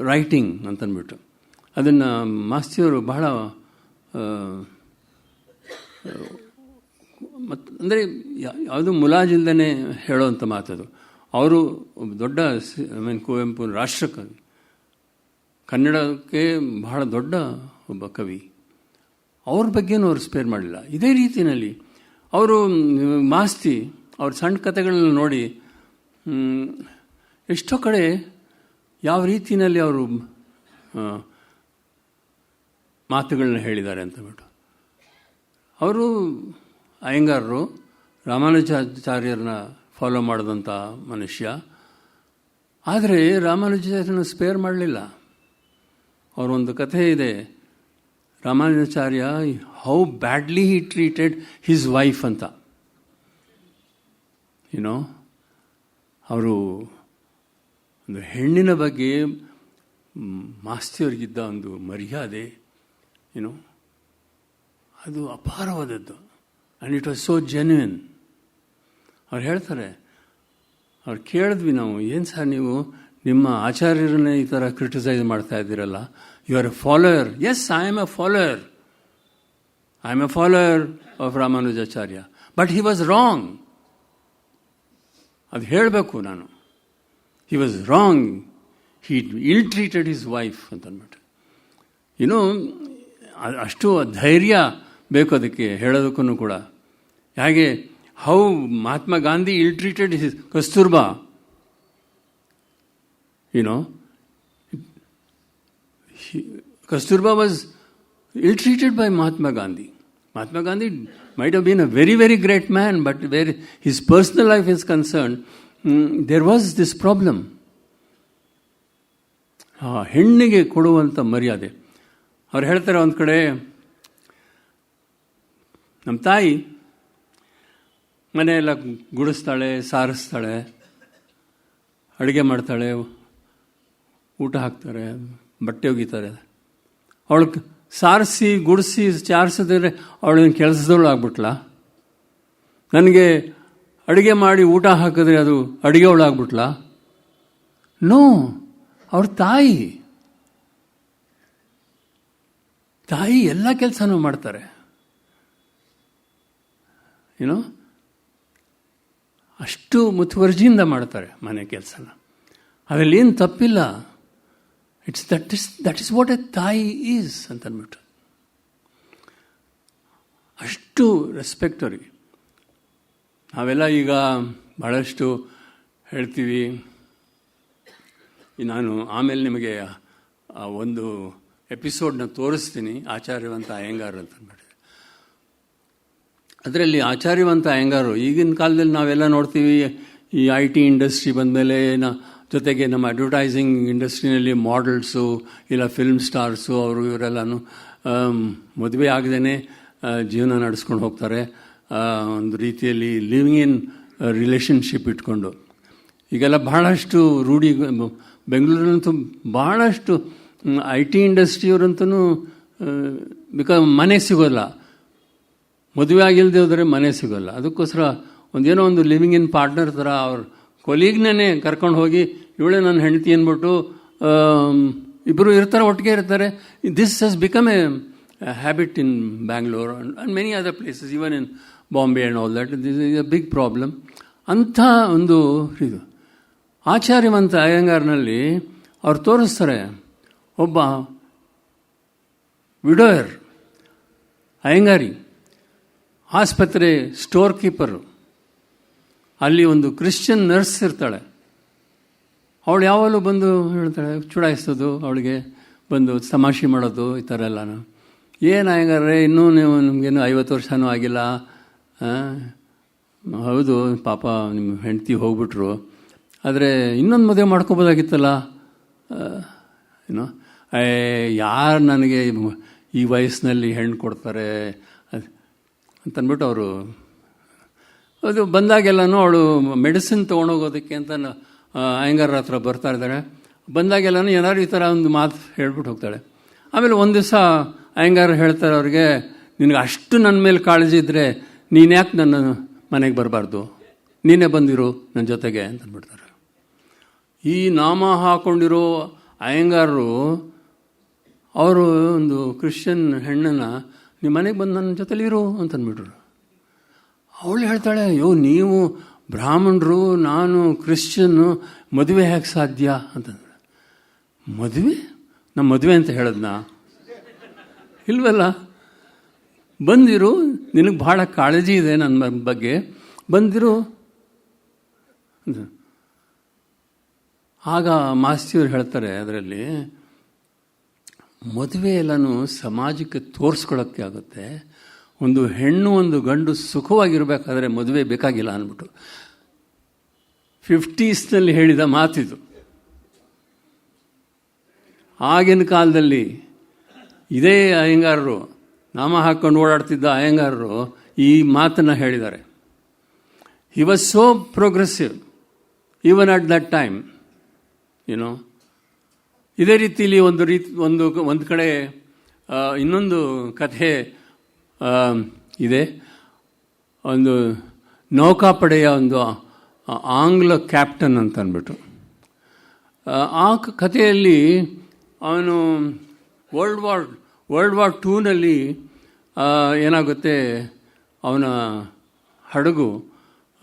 ರೈಟಿಂಗ್ ಅಂತಂದ್ಬಿಟ್ಟು. ಅದನ್ನು ಮಾಸ್ತಿಯವರು ಬಹಳ ಅಂದರೆ ಯಾವುದು ಮುಲಾಜಿಲ್ದೇ ಹೇಳೋವಂಥ ಮಾತದು. ಅವರು ದೊಡ್ಡ ಕುವೆಂಪು ರಾಷ್ಟ್ರಕವಿ, ಕನ್ನಡಕ್ಕೆ ಬಹಳ ದೊಡ್ಡ ಒಬ್ಬ ಕವಿ. ಅವ್ರ ಬಗ್ಗೆನೂ ಅವ್ರು ಸ್ಪೇರ್ ಮಾಡಲಿಲ್ಲ. ಇದೇ ರೀತಿಯಲ್ಲಿ ಅವರು ಮಾಸ್ತಿ ಅವ್ರ ಸಣ್ಣ ಕಥೆಗಳನ್ನ ನೋಡಿ ಎಷ್ಟೋ ಕಡೆ ಯಾವ ರೀತಿಯಲ್ಲಿ ಅವರು ಮಾತುಗಳನ್ನ ಹೇಳಿದ್ದಾರೆ ಅಂತಬಿಟ್ಟು. ಅವರು ಅಯ್ಯಂಗಾರರು ರಾಮಾನುಜಾಚಾರ್ಯರನ್ನ ಫಾಲೋ ಮಾಡಿದಂಥ ಮನುಷ್ಯ. ಆದರೆ ರಾಮಾನುಜಾಚಾರ್ಯರನ್ನ ಸ್ಪೇರ್ ಮಾಡಲಿಲ್ಲ. ಅವರೊಂದು ಕಥೆ ಇದೆ, Ramanujacharya how badly he treated his wife ಅಂತ. ಅವರು ಒಂದು ಹೆಣ್ಣಿನ ಬಗ್ಗೆ ಮಾಸ್ತಿಯವರಿಗಿದ್ದ ಒಂದು ಮರ್ಯಾದೆ ಅದು ಅಪಾರವಾದದ್ದು. And it was so genuine. ಅವ್ರು ಹೇಳ್ತಾರೆ, ಅವ್ರು ಕೇಳಿದ್ವಿ ನಾವು, ಏನು ಸರ್ ನೀವು ನಿಮ್ಮ ಆಚಾರ್ಯರನ್ನೇ ಈ ಥರ ಕ್ರಿಟಿಸೈಸ್ ಮಾಡ್ತಾ ಇದ್ದೀರಲ್ಲ, you are a follower. Yes, I am a follower. I am a follower of Ramanujacharya, but he was wrong. ಅದು ಹೇಳಬೇಕು ನಾನು. ಹಿ ವಾಸ್ ರಾಂಗ್. ಹಿ ಇಲ್ ಟ್ರೀಟೆಡ್ ಹಿಸ್ ವೈಫ್ ಅಂತಂದ್ಬಿಟ್ಟು. ಅಷ್ಟು ಧೈರ್ಯ ಬೇಕು ಅದಕ್ಕೆ ಹೇಳೋದಕ್ಕೂ ಕೂಡ. ಹಾಗೆ ಹೌ ಮಹಾತ್ಮ ಗಾಂಧಿ ಇಲ್ treated his Kasturba. Kasturba was ill-treated by Mahatma Gandhi. Mahatma Gandhi might have been a very, very great man, but where his personal life is concerned, there was this problem. ಹೆಣ್ಣಿಗೆ ಕೊಡುವಂಥ ಮರ್ಯಾದೆ. ಅವ್ರು ಹೇಳ್ತಾರೆ ಒಂದು ಕಡೆ, ನಮ್ಮ ತಾಯಿ ಮನೆಯೆಲ್ಲ ಗುಡಿಸ್ತಾಳೆ, ಸಾರಿಸ್ತಾಳೆ, ಅಡುಗೆ ಮಾಡ್ತಾಳೆ, ಊಟ ಹಾಕ್ತಾರೆ, ಬಟ್ಟೆ ಒಗಿತಾರೆ. ಅವಳು ಸಾರಿಸಿ ಗುಡಿಸಿ ಚಾರಿಸಿದ್ರೆ ಅವಳೇನು ಕೆಲಸದವಳು ಆಗ್ಬಿಟ್ಲ? ನನಗೆ ಅಡುಗೆ ಮಾಡಿ ಊಟ ಹಾಕಿದ್ರೆ ಅದು ಅಡುಗೆ ಅವಳು ಆಗ್ಬಿಟ್ಲ? ನೋ, ಅವ್ರ ತಾಯಿ ಎಲ್ಲ ಕೆಲಸನೂ ಮಾಡ್ತಾರೆ. ಏನೋ ಅಷ್ಟು ಮುತುವರ್ಜಿಯಿಂದ ಮಾಡ್ತಾರೆ ಮನೆ ಕೆಲಸನ. ಅದರಲ್ಲಿ ಏನು ತಪ್ಪಿಲ್ಲ. ದಟ್ ಇಸ್ ವಾಟ್ ಎ ತಾಯಿ ಈಸ್ ಅಂತ ಅಂದ್ಬಿಟ್ಟು ಅಷ್ಟು ರೆಸ್ಪೆಕ್ಟ್ ಅವರಿಗೆ. ನಾವೆಲ್ಲ ಈಗ ಭಾಳಷ್ಟು ಹೇಳ್ತೀವಿ. ನಾನು ಆಮೇಲೆ ನಿಮಗೆ ಒಂದು ಎಪಿಸೋಡ್ನ ತೋರಿಸ್ತೀನಿ, ಆಚಾರ್ಯವಂತ ಅಯ್ಯಂಗಾರ್ ಅಂತ ಅಂದ್ಬಿಟ್ಟು. ಅದರಲ್ಲಿ ಆಚಾರ್ಯವಂತ ಅಯ್ಯಂಗಾರು ಈಗಿನ ಕಾಲದಲ್ಲಿ ನಾವೆಲ್ಲ ನೋಡ್ತೀವಿ, ಈ IT ಇಂಡಸ್ಟ್ರಿ ಬಂದಮೇಲೆ ಜೊತೆಗೆ ನಮ್ಮ ಅಡ್ವರ್ಟೈಸಿಂಗ್ ಇಂಡಸ್ಟ್ರಿನಲ್ಲಿ ಮಾಡೆಲ್ಸು ಇಲ್ಲ ಫಿಲ್ಮ್ ಸ್ಟಾರ್ಸು ಅವರು ಇವರೆಲ್ಲನೂ ಮದುವೆ ಆಗದೇ ಜೀವನ ನಡೆಸ್ಕೊಂಡು ಹೋಗ್ತಾರೆ. ಒಂದು ರೀತಿಯಲ್ಲಿ ಲಿವಿಂಗ್ ಇನ್ ರಿಲೇಷನ್ಶಿಪ್ ಇಟ್ಕೊಂಡು. ಈಗೆಲ್ಲ ಬಹಳಷ್ಟು ರೂಢಿ, ಬೆಂಗಳೂರಿನಂತೂ ಬಹಳಷ್ಟು IT ಇಂಡಸ್ಟ್ರಿಯವರಂತೂ ಮನೆ ಸಿಗೋಲ್ಲ, ಮದುವೆ ಆಗಿಲ್ಲದೆ ಹೋದರೆ ಮನೆ ಸಿಗೋಲ್ಲ. ಅದಕ್ಕೋಸ್ಕರ ಒಂದೇನೋ ಒಂದು ಲಿವಿಂಗ್ ಇನ್ ಪಾರ್ಟ್ನರ್ ಥರ ಅವ್ರ ಕೊಲೀಗ್ನೇ ಕರ್ಕೊಂಡು ಹೋಗಿ ಇವಳೇ ನನ್ನ ಹೆಂಡತಿ ಅಂದ್ಬಿಟ್ಟು ಇಬ್ಬರು ಇರ್ತಾರೆ, ಒಟ್ಟಿಗೆ ಇರ್ತಾರೆ. This has become a habit in Bangalore and many other places, even in Bombay and all that. This is a big problem. ಅಂಥ ಒಂದು ಇದು ಆಚಾರ್ಯವಂತ ಅಯ್ಯಂಗಾರ್ನಲ್ಲಿ ಅವ್ರು ತೋರಿಸ್ತಾರೆ. ಒಬ್ಬ ವಿಡೋಯರ್ ಅಯ್ಯಂಗಾರಿ, ಆಸ್ಪತ್ರೆ ಸ್ಟೋರ್ ಕೀಪರು, ಅಲ್ಲಿ ಒಂದು ಕ್ರಿಶ್ಚಿಯನ್ ನರ್ಸ್ ಇರ್ತಾಳೆ. ಅವಳು ಯಾವಾಗಲೂ ಬಂದು ಹೇಳ್ತಾಳೆ, ಚುಡಾಯಿಸೋದು, ಅವಳಿಗೆ ಬಂದು ತಮಾಷೆ ಮಾಡೋದು, ಈ ಥರ ಎಲ್ಲನೂ. ಏನು ಅಯ್ಯಂಗಾರ್ರೆ, ಇನ್ನೂ ನೀವು ನಿಮಗೇನು 50 ವರ್ಷನೂ ಆಗಿಲ್ಲ? ಹೌದು ಪಾಪ ನಿಮ್ಮ ಹೆಂಡತಿ ಹೋಗ್ಬಿಟ್ರು, ಆದರೆ ಇನ್ನೊಂದು ಮದುವೆ ಮಾಡ್ಕೋಬೋದಾಗಿತ್ತಲ್ಲ. ಏನೋ ಯಾರು ನನಗೆ ಈ ವಯಸ್ಸಿನಲ್ಲಿ ಹೆಣ್ಣು ಕೊಡ್ತಾರೆ ಅಂತಂದ್ಬಿಟ್ಟು ಅವರು ಅದು ಬಂದಾಗೆಲ್ಲನೂ ಅವಳು ಮೆಡಿಸಿನ್ ತೊಗೊಂಡೋಗೋದಕ್ಕೆ ಅಂತ ಅಯ್ಯಂಗಾರ ಹತ್ರ ಬರ್ತಾ ಇದ್ದಾಳೆ. ಬಂದಾಗೆಲ್ಲನೂ ಏನಾದ್ರು ಈ ಥರ ಒಂದು ಮಾತು ಹೇಳ್ಬಿಟ್ಟು ಹೋಗ್ತಾಳೆ. ಆಮೇಲೆ ಒಂದು ದಿವಸ ಅಯ್ಯಂಗಾರ ಹೇಳ್ತಾರೆ ಅವ್ರಿಗೆ, ನಿನಗೆ ಅಷ್ಟು ನನ್ನ ಮೇಲೆ ಕಾಳಜಿ ಇದ್ದರೆ ನೀನು ಯಾಕೆ ನನ್ನ ಮನೆಗೆ ಬರಬಾರ್ದು, ನೀನೇ ಬಂದಿರು ನನ್ನ ಜೊತೆಗೆ ಅಂತ ಅಂದ್ಬಿಡ್ತಾರೆ. ಈ ನಾಮ ಹಾಕ್ಕೊಂಡಿರೋ ಅಯ್ಯಂಗಾರರು ಅವರು ಒಂದು ಕ್ರಿಶ್ಚಿಯನ್ ಹೆಣ್ಣನ್ನು ನಿಮ್ಮ ಮನೆಗೆ ಬಂದು ನನ್ನ ಜೊತೆಲಿರು ಅಂತಂದ್ಬಿಟ್ರು. ಅವಳು ಹೇಳ್ತಾಳೆ, ಅಯ್ಯೋ ನೀವು ಬ್ರಾಹ್ಮಣರು, ನಾನು ಕ್ರಿಶ್ಚಿಯನ್ನು, ಮದುವೆ ಹೇಗೆ ಸಾಧ್ಯ ಅಂತಂದ್ರೆ. ಮದುವೆ? ನಮ್ಮ ಮದುವೆ ಅಂತ ಹೇಳದ್ನಾ? ಇಲ್ವಲ್ಲ. ಬಂದಿರು, ನಿನಗೆ ಭಾಳ ಕಾಳಜಿ ಇದೆ ನನ್ನ ಬಗ್ಗೆ, ಬಂದಿರು. ಆಗ ಮಾಸ್ತಿಯವರು ಹೇಳ್ತಾರೆ, ಅದರಲ್ಲಿ ಮದುವೆ ಎಲ್ಲನೂ ಸಮಾಜಕ್ಕೆ ತೋರಿಸ್ಕೊಳ್ಳೋಕ್ಕೆ ಆಗುತ್ತೆ. ಒಂದು ಹೆಣ್ಣು ಒಂದು ಗಂಡು ಸುಖವಾಗಿರಬೇಕಾದ್ರೆ ಮದುವೆ ಬೇಕಾಗಿಲ್ಲ ಅಂದ್ಬಿಟ್ಟು 50ಸ್ನಲ್ಲಿ ಹೇಳಿದ ಮಾತಿದು. ಆಗಿನ ಕಾಲದಲ್ಲಿ ಇದೇ ಅಯ್ಯಂಗಾರರು, ನಾಮ ಹಾಕ್ಕೊಂಡು ಓಡಾಡ್ತಿದ್ದ ಅಯ್ಯಂಗಾರರು ಈ ಮಾತನ್ನು ಹೇಳಿದ್ದಾರೆ. He was so progressive even at that time. ಏನೋ ಇದೇ ರೀತಿಯಲ್ಲಿ ಒಂದು ಕಡೆ ಇನ್ನೊಂದು ಕಥೆ ಇದೆ. ಒಂದು ನೌಕಾಪಡೆಯ ಒಂದು ಆಂಗ್ಲ ಕ್ಯಾಪ್ಟನ್ ಅಂತ ಅಂದ್ಬಿಟ್ಟು, ಆ ಕಥೆಯಲ್ಲಿ ಅವನು ವರ್ಲ್ಡ್ ವಾರ್ 2ನಲ್ಲಿ ಏನಾಗುತ್ತೆ, ಅವನ ಹಡಗು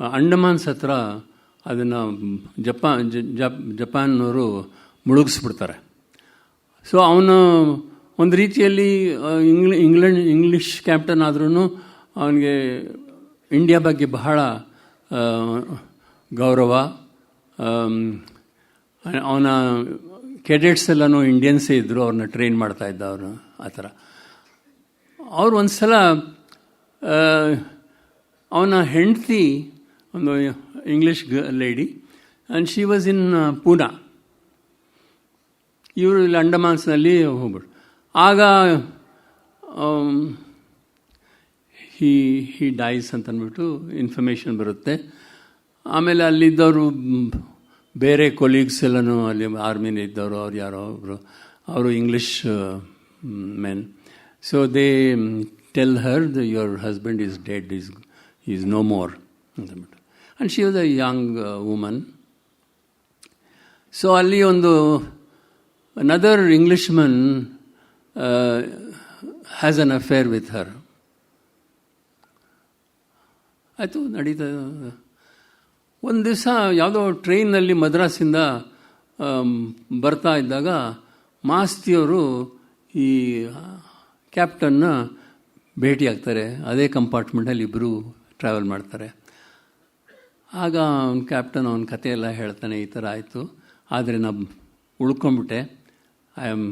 ಅಂಡಮಾನ್ಸ್ ಹತ್ರ ಅದನ್ನು ಜಪಾನ್ನವರು ಮುಳುಗಿಸ್ಬಿಡ್ತಾರೆ. ಸೊ ಅವನು ಒಂದು ರೀತಿಯಲ್ಲಿ ಇಂಗ್ಲಿಷ್ ಕ್ಯಾಪ್ಟನ್ ಆದ್ರೂ ಅವನಿಗೆ ಇಂಡಿಯಾ ಬಗ್ಗೆ ಬಹಳ ಗೌರವ. ಅವನ ಕೆಡೆಟ್ಸ್ ಎಲ್ಲನೂ ಇಂಡಿಯನ್ಸೇ ಇದ್ದರು, ಅವ್ರನ್ನ ಟ್ರೈನ್ ಮಾಡ್ತಾ ಇದ್ದ ಅವರು ಆ ಥರ. ಅವ್ರು ಒಂದು ಸಲ ಅವನ ಹೆಂಡತಿ ಒಂದು English lady and she was in Poona, ಇವರು ಇಲ್ಲಿ ಅಂಡಮಾನ್ಸ್ನಲ್ಲಿ ಹೋಗ್ಬಿಟ್ಟು ಆಗ ಹಿ ಡೈಸ್ ಅಂತ ಅಂದ್ಬಿಟ್ಟು ಇನ್ಫಾರ್ಮೇಷನ್ ಬರುತ್ತೆ. ಆಮೇಲೆ ಅಲ್ಲಿದ್ದವರು ಬೇರೆ ಕೊಲೀಗ್ಸ್ ಎಲ್ಲನೂ ಅಲ್ಲಿ ಆರ್ಮಿನ ಇದ್ದವರು, ಅವ್ರು ಯಾರೋ ಒಬ್ಬರು ಅವರು English men. So they tell her your husband is dead, is no more ಅಂತಂದ್ಬಿಟ್ಟು. And she was a young woman. So ಅಲ್ಲಿ ಒಂದು another Englishman has an affair with her. ಆಯಿತು, ನಡೀತಾ. ಒಂದು ದಿವಸ ಯಾವುದೋ ಟ್ರೈನಲ್ಲಿ ಮದ್ರಾಸಿಂದ ಬರ್ತಾ ಇದ್ದಾಗ ಮಾಸ್ತಿಯವರು ಈ ಕ್ಯಾಪ್ಟನ್ನ ಭೇಟಿಯಾಗ್ತಾರೆ. ಅದೇ ಕಂಪಾರ್ಟ್ಮೆಂಟಲ್ಲಿ ಇಬ್ಬರು ಟ್ರಾವೆಲ್ ಮಾಡ್ತಾರೆ. ಆಗ ಅವನ ಕ್ಯಾಪ್ಟನ್ ಅವನ ಕಥೆಯೆಲ್ಲ ಹೇಳ್ತಾನೆ, ಈ ಥರ ಆಯಿತು, ಆದರೆ ನಾನು ಉಳ್ಕೊಂಬಿಟ್ಟೆ, I am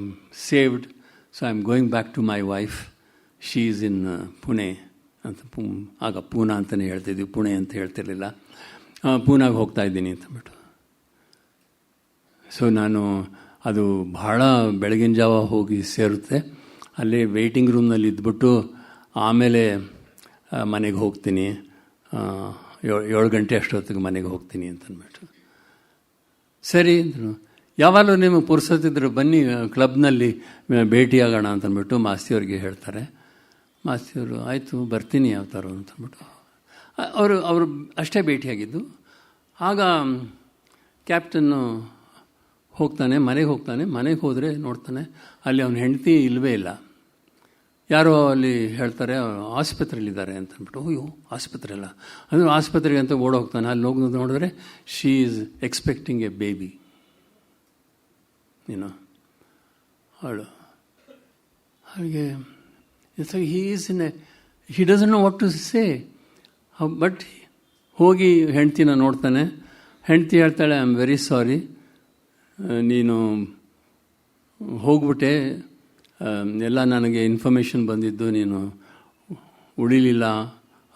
saved, so I am going back to my wife. She is in Pune. ಅಂತ ಆಗ ಪೂನಾ ಅಂತಲೇ ಹೇಳ್ತಿದ್ವಿ, ಪುಣೆ ಅಂತ ಹೇಳ್ತಿರ್ಲಿಲ್ಲ. ಪೂನಾಗೆ ಹೋಗ್ತಾ ಇದ್ದೀನಿ ಅಂತಂದ್ಬಿಟ್ಟು. ಸೊ ನಾನು ಅದು ಭಾಳ ಬೆಳಗಿನ ಜಾವ ಹೋಗಿ ಸೇರುತ್ತೆ. ಅಲ್ಲಿ ವೆಯ್ಟಿಂಗ್ ರೂಮ್ನಲ್ಲಿ ಇದ್ಬಿಟ್ಟು ಆಮೇಲೆ ಮನೆಗೆ ಹೋಗ್ತೀನಿ, 7 ಗಂಟೆ ಅಷ್ಟೊತ್ತಿಗೆ ಮನೆಗೆ ಹೋಗ್ತೀನಿ ಅಂತಂದ್ಬಿಟ್ಟು. ಸರಿ ಅಂದರು. ಯಾವಾಗಲೂ ನಿಮಗೆ ಪುರ್ಸತ್ತಿದ್ರು ಬನ್ನಿ ಕ್ಲಬ್ನಲ್ಲಿ ಭೇಟಿಯಾಗೋಣ ಅಂತಂದ್ಬಿಟ್ಟು ಮಾಸ್ತಿಯವ್ರಿಗೆ ಹೇಳ್ತಾರೆ. ಮಾಸ್ತಿಯವರು ಆಯಿತು ಬರ್ತೀನಿ ಯಾವ ಥರ ಅಂತಂದ್ಬಿಟ್ಟು ಅವರು ಅಷ್ಟೇ ಭೇಟಿಯಾಗಿದ್ದು. ಆಗ ಕ್ಯಾಪ್ಟನ್ನು ಹೋಗ್ತಾನೆ, ಮನೆಗೆ ಹೋದರೆ ನೋಡ್ತಾನೆ ಅಲ್ಲಿ ಅವನ ಹೆಂಡತಿ ಇಲ್ಲವೇ ಇಲ್ಲ. ಯಾರೋ ಅಲ್ಲಿ ಹೇಳ್ತಾರೆ ಆಸ್ಪತ್ರೆಯಲ್ಲಿದ್ದಾರೆ ಅಂತಂದ್ಬಿಟ್ಟು. ಅಯ್ಯೋ ಆಸ್ಪತ್ರೆ ಅಲ್ಲ ಅಂದರೆ ಆಸ್ಪತ್ರೆಗೆ ಅಂತ ಓಡೋಗ್ತಾನೆ. ಅಲ್ಲಿ ಹೋಗಿ ನೋಡಿದ್ರೆ she is expecting a baby. ಅವಳು ಹಾಗೆ he doesn't know what to say. But ಹೋಗಿ ಹೆಂಡ್ತಿನ ನೋಡ್ತಾನೆ. ಹೆಂಡ್ತಿ ಹೇಳ್ತಾಳೆ, ಐ ಆಮ್ ವೆರಿ ಸಾರಿ, ನೀನು ಹೋಗ್ಬಿಟ್ಟೆ, ಎಲ್ಲ ನನಗೆ ಇನ್ಫಾರ್ಮೇಷನ್ ಬಂದಿದ್ದು ನೀನು ಉಳಿಲಿಲ್ಲ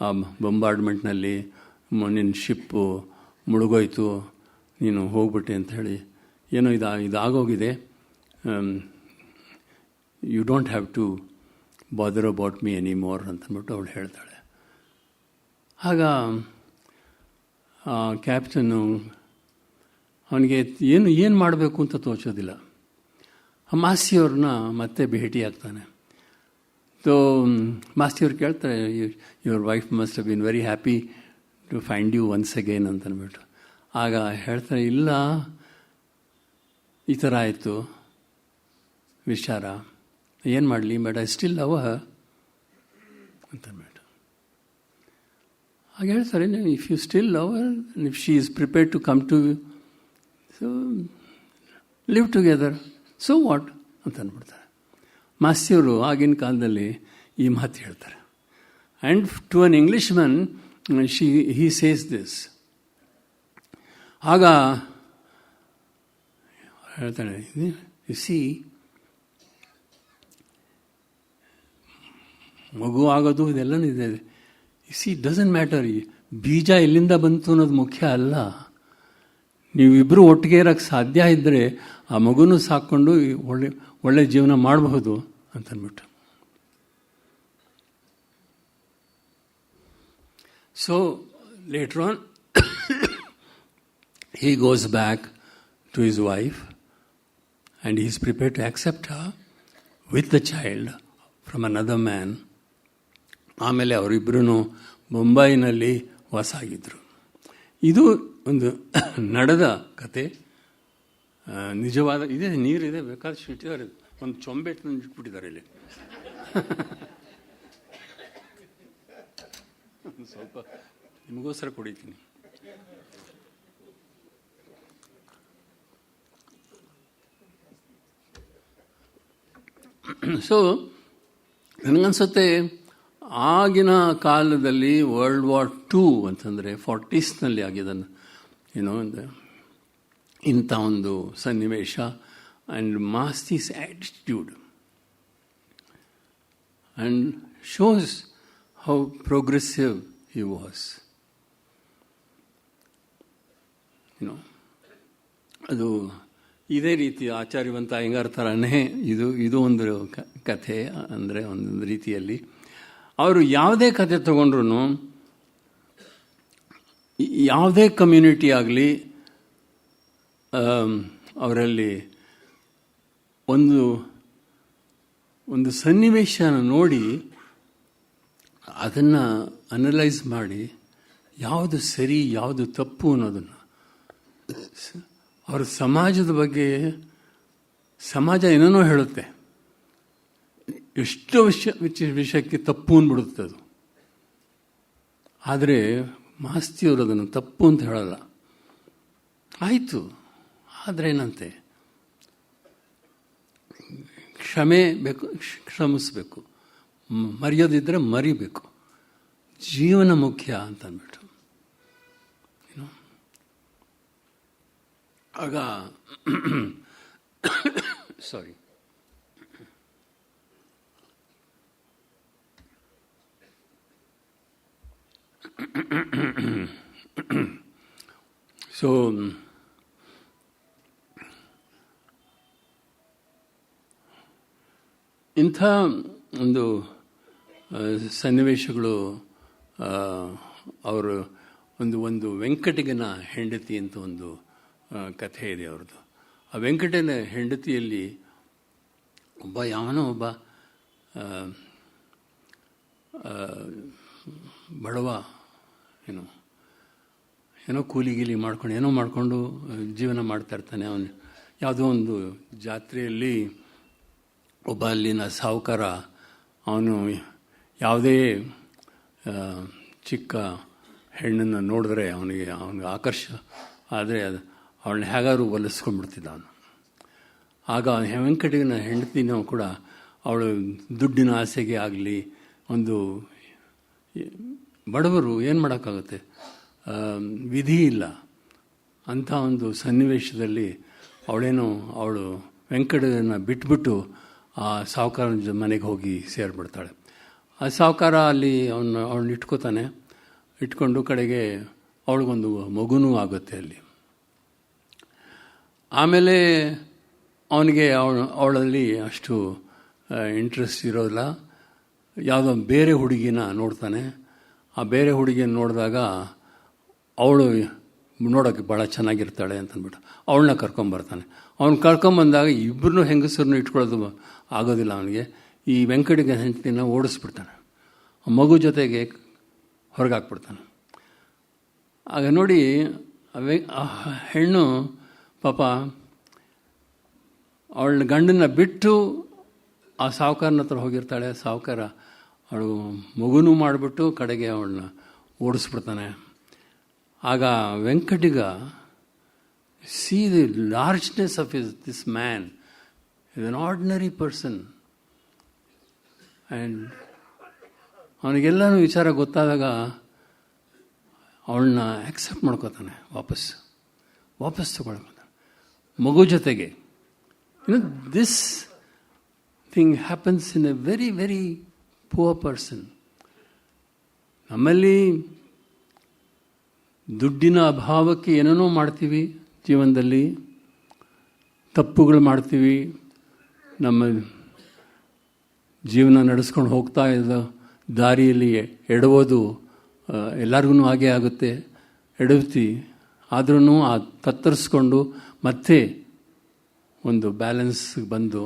ಆ ಬಂಬಾರ್ಡ್ಮೆಂಟ್ನಲ್ಲಿ, ನಿನ್ನ ಶಿಪ್ಪು ಮುಳುಗೋಯ್ತು, ನೀನು ಹೋಗ್ಬಿಟ್ಟೆ ಅಂತ ಹೇಳಿ ಏನೋ ಇದಾಗೋಗಿದೆ, you don't have to bother about me any more ಅಂತಂದ್ಬಿಟ್ಟು ಅವಳು ಹೇಳ್ತಾಳೆ. ಆಗ ಕ್ಯಾಪ್ಟನ್ನು ಅವನಿಗೆ ಏನು ಮಾಡಬೇಕು ಅಂತ ತೋಚೋದಿಲ್ಲ. ಮಾಸ್ತಿಯವ್ರನ್ನ ಮತ್ತೆ ಭೇಟಿಯಾಗ್ತಾನೆ. ಸೊ ಮಾಸ್ತಿಯವ್ರು ಕೇಳ್ತಾರೆ, your wife must have been very happy to find you once again ಅಂತಂದ್ಬಿಟ್ಟು. ಆಗ ಹೇಳ್ತಾರೆ, ಇಲ್ಲ ಈ ಥರ ಆಯಿತು ವಿಚಾರ, ಏನು ಮಾಡಲಿ, but I still love her ಅಂತಂದ್ಬಿಟ್ಟು. ಆಗ ಹೇಳ್ತಾರೆ, if you still love her, if she is prepared to come to you, so live together, so what ಅಂತ ಅಂದ್ಬಿಡ್ತಾರೆ. ಮಾಸ್ತಿಯವರು ಆಗಿನ ಕಾಲದಲ್ಲಿ ಈ ಮಾತು ಹೇಳ್ತಾರೆ. And to an English man he says this. ಆಗ ಹೇಳ್ತಾಳೆ, ಯು ಸಿ, ಮಗು ಆಗೋದು ಇದೆಲ್ಲನೂ ಇದೆ. ಯು ಸಿ, ಡಸಂಟ್ ಮ್ಯಾಟರ್, ಬೀಜ ಎಲ್ಲಿಂದ ಬಂತು ಅನ್ನೋದು ಮುಖ್ಯ ಅಲ್ಲ. ನೀವಿಬ್ಬರು ಒಟ್ಟಿಗೆ ಇರೋಕ್ಕೆ ಸಾಧ್ಯ ಇದ್ದರೆ ಆ ಮಗುನೂ ಸಾಕ್ಕೊಂಡು ಒಳ್ಳೆ ಜೀವನ ಮಾಡಬಹುದು ಅಂತಂದ್ಬಿಟ್ಟು. So later on he goes back to his wife and he is prepared to accept her with the child from another man. ಆಮೇಲೆ ಅವರಿಬ್ಬರೂ ಮುಂಬೈನಲ್ಲಿ ವಾಸ ಆಗಿದ್ದರು. ಇದು ಒಂದು ನಡೆದ ಕತೆ. ನಿಜವಾದ ಇದೆ, ನೀರಿದೆ, ಬೇಕಾದಷ್ಟು ಇಟ್ಟಿದ್ದಾರೆ. ಒಂದು ಚೊಂಬೆ ಇಟ್ಬಿಟ್ಟಿದ್ದಾರೆ ಇಲ್ಲಿ. ಸ್ವಲ್ಪ ನಿಮಗೋಸ್ಕರ ಕುಡಿತೀನಿ. ಸೊ ನನಗನ್ಸುತ್ತೆ ಆಗಿನ ಕಾಲದಲ್ಲಿ ವರ್ಲ್ಡ್ ವಾರ್ II ಅಂತಂದರೆ 40s ಆಗಿದ್ದನ್ನು ಇಂಥ ಒಂದು ಸನ್ನಿವೇಶ and Masti's attitude, and shows how progressive he was. ಅದು ಇದೇ ರೀತಿ ಆಚಾರ್ಯವಂತ ಅಯ್ಯಂಗಾರ್ ಥರನೇ ಇದು ಒಂದು ಕಥೆ. ಅಂದರೆ ಒಂದೊಂದು ರೀತಿಯಲ್ಲಿ ಅವರು ಯಾವುದೇ ಕಥೆ ತಗೊಂಡ್ರು, ಯಾವುದೇ ಕಮ್ಯುನಿಟಿ ಆಗಲಿ, ಅವರಲ್ಲಿ ಒಂದು ಸನ್ನಿವೇಶನ ನೋಡಿ ಅದನ್ನು ಅನಲೈಸ್ ಮಾಡಿ ಯಾವುದು ಸರಿ ಯಾವುದು ತಪ್ಪು ಅನ್ನೋದನ್ನು, ಅವ್ರ ಸಮಾಜದ ಬಗ್ಗೆ ಸಮಾಜ ಏನೇನೋ ಹೇಳುತ್ತೆ, ಎಷ್ಟೋ ವಿಷಯಕ್ಕೆ ತಪ್ಪು ಅಂದ್ಬಿಡುತ್ತೆ ಅದು. ಆದರೆ ಮಾಸ್ತಿಯವರು ಅದನ್ನು ತಪ್ಪು ಅಂತ ಹೇಳಲ್ಲ. ಆಯಿತು, ಆದರೆ ಏನಂತೆ, ಕ್ಷಮೆ ಬೇಕು, ಕ್ಷಮಿಸಬೇಕು, ಮರೆಯೋದಿದ್ದರೆ ಮರಿಬೇಕು, ಜೀವನ ಮುಖ್ಯ ಅಂತ ಅಂದ್ಬಿಟ್ಟು. ಆಗ ಸಾರಿ ಸೊ ಇಂಥ ಒಂದು ಸನ್ನಿವೇಶಗಳು ಅವರು ಒಂದು ವೆಂಕಟಿಗನ ಹೆಂಡತಿ ಅಂತ ಒಂದು ಕಥೆ ಇದೆ ಅವ್ರದ್ದು. ಆ ವೆಂಕಟನ ಹೆಂಡತಿಯಲ್ಲಿ ಯಾವನೋ ಒಬ್ಬ ಬಡವ ಏನೋ ಕೂಲಿ ಮಾಡಿಕೊಂಡು ಜೀವನ ಮಾಡ್ತಾ ಇರ್ತಾನೆ. ಅವನು ಯಾವುದೋ ಒಂದು ಜಾತ್ರೆಯಲ್ಲಿ ಒಬ್ಬ ಅಲ್ಲಿನ ಸಾಹುಕಾರ ಅವನು ಯಾವುದೇ ಚಿಕ್ಕ ಹೆಣ್ಣನ್ನು ನೋಡಿದ್ರೆ ಅವನಿಗೆ ಆಕರ್ಷ ಆದರೆ ಅವಳನ್ನ ಹೇಗಾದ್ರು ಒಲಿಸ್ಕೊಂಡ್ಬಿಡ್ತಿದ್ದ ಅವನು. ಆಗ ವೆಂಕಟಗಿನ ಹೆಂಡತಿನೂ ಕೂಡ ಅವಳು ದುಡ್ಡಿನ ಆಸೆಗೆ ಆಗಲಿ, ಒಂದು ಬಡವರು ಏನು ಮಾಡೋಕ್ಕಾಗುತ್ತೆ, ವಿಧಿ ಇಲ್ಲ ಅಂಥ ಒಂದು ಸನ್ನಿವೇಶದಲ್ಲಿ ಅವಳು ವೆಂಕಟನ ಬಿಟ್ಬಿಟ್ಟು ಆ ಸಾಹುಕಾರ ಮನೆಗೆ ಹೋಗಿ ಸೇರಿಬಿಡ್ತಾಳೆ. ಆ ಸಾಹುಕಾರ ಅಲ್ಲಿ ಅವಳನ್ನ ಇಟ್ಕೋತಾನೆ. ಇಟ್ಕೊಂಡು ಕಡೆಗೆ ಅವಳಿಗೊಂದು ಮಗುನೂ ಆಗುತ್ತೆ ಅಲ್ಲಿ. ಆಮೇಲೆ ಅವನಿಗೆ ಅವಳಲ್ಲಿ ಅಷ್ಟು ಇಂಟ್ರೆಸ್ಟ್ ಇರೋಲ್ಲ. ಯಾವುದೋ ಬೇರೆ ಹುಡುಗಿನ ನೋಡ್ತಾನೆ. ಆ ಬೇರೆ ಹುಡುಗಿನ ನೋಡಿದಾಗ ಅವಳು ನೋಡೋಕ್ಕೆ ಭಾಳ ಚೆನ್ನಾಗಿರ್ತಾಳೆ ಅಂತಂದ್ಬಿಟ್ಟು ಅವಳನ್ನ ಕರ್ಕೊಂಬರ್ತಾನೆ. ಅವ್ನು ಕರ್ಕೊಂಬಂದಾಗ ಇಬ್ಬರನ್ನೂ ಹೆಂಗಸರನ್ನು ಇಟ್ಕೊಳ್ಳೋದು ಆಗೋದಿಲ್ಲ ಅವನಿಗೆ. ಈ ವೆಂಕಟಿಗೆ ಹೆಂಡತಿನ ಓಡಿಸ್ಬಿಡ್ತಾನೆ, ಮಗು ಜೊತೆಗೆ ಹೊರಗಾಕ್ಬಿಡ್ತಾನೆ. ಆಗ ನೋಡಿ ಆ ಹೆಣ್ಣು ಪಾಪ ಅವಳ ಗಂಡನ್ನ ಬಿಟ್ಟು ಆ ಸಾಹುಕಾರನ ಹತ್ರ ಹೋಗಿರ್ತಾಳೆ. ಸಾಹುಕಾರ ಅವಳು ಮಗುನೂ ಮಾಡಿಬಿಟ್ಟು ಕಡೆಗೆ ಅವಳನ್ನ ಓಡಿಸ್ಬಿಡ್ತಾನೆ. ಆಗ ವೆಂಕಟಿಗ see the largeness of this man is an ordinary person. And ಅವನಿಗೆಲ್ಲನೂ ವಿಚಾರ ಗೊತ್ತಾದಾಗ ಅವಳನ್ನ ಆಕ್ಸೆಪ್ಟ್ ಮಾಡ್ಕೋತಾನೆ, ವಾಪಸ್ ತಗೊಳ್ಕೊತಾನೆ ಮಗು ಜೊತೆಗೆ. This thing happens in a very very poor person. ನಮ್ಮಲ್ಲಿ ದುಡ್ಡಿನ ಅಭಾವಕ್ಕೆ ಏನೇನೋ ಮಾಡ್ತೀವಿ, ಜೀವನದಲ್ಲಿ ತಪ್ಪುಗಳು ಮಾಡ್ತೀವಿ, ನಮ್ಮ ಜೀವನ ನಡೆಸ್ಕೊಂಡು ಹೋಗ್ತಾ ಇದ್ದ ದಾರಿಯಲ್ಲಿ ಎಡವೋದು ಎಲ್ಲರಿಗೂ ಹಾಗೇ ಆಗುತ್ತೆ, ಎಡವ್ತೀವಿ. ಆದ್ರೂ ಆ ತತ್ತರಿಸ್ಕೊಂಡು ಮತ್ತೆ ಒಂದು ಬ್ಯಾಲೆನ್ಸ್ಗೆ ಬಂದು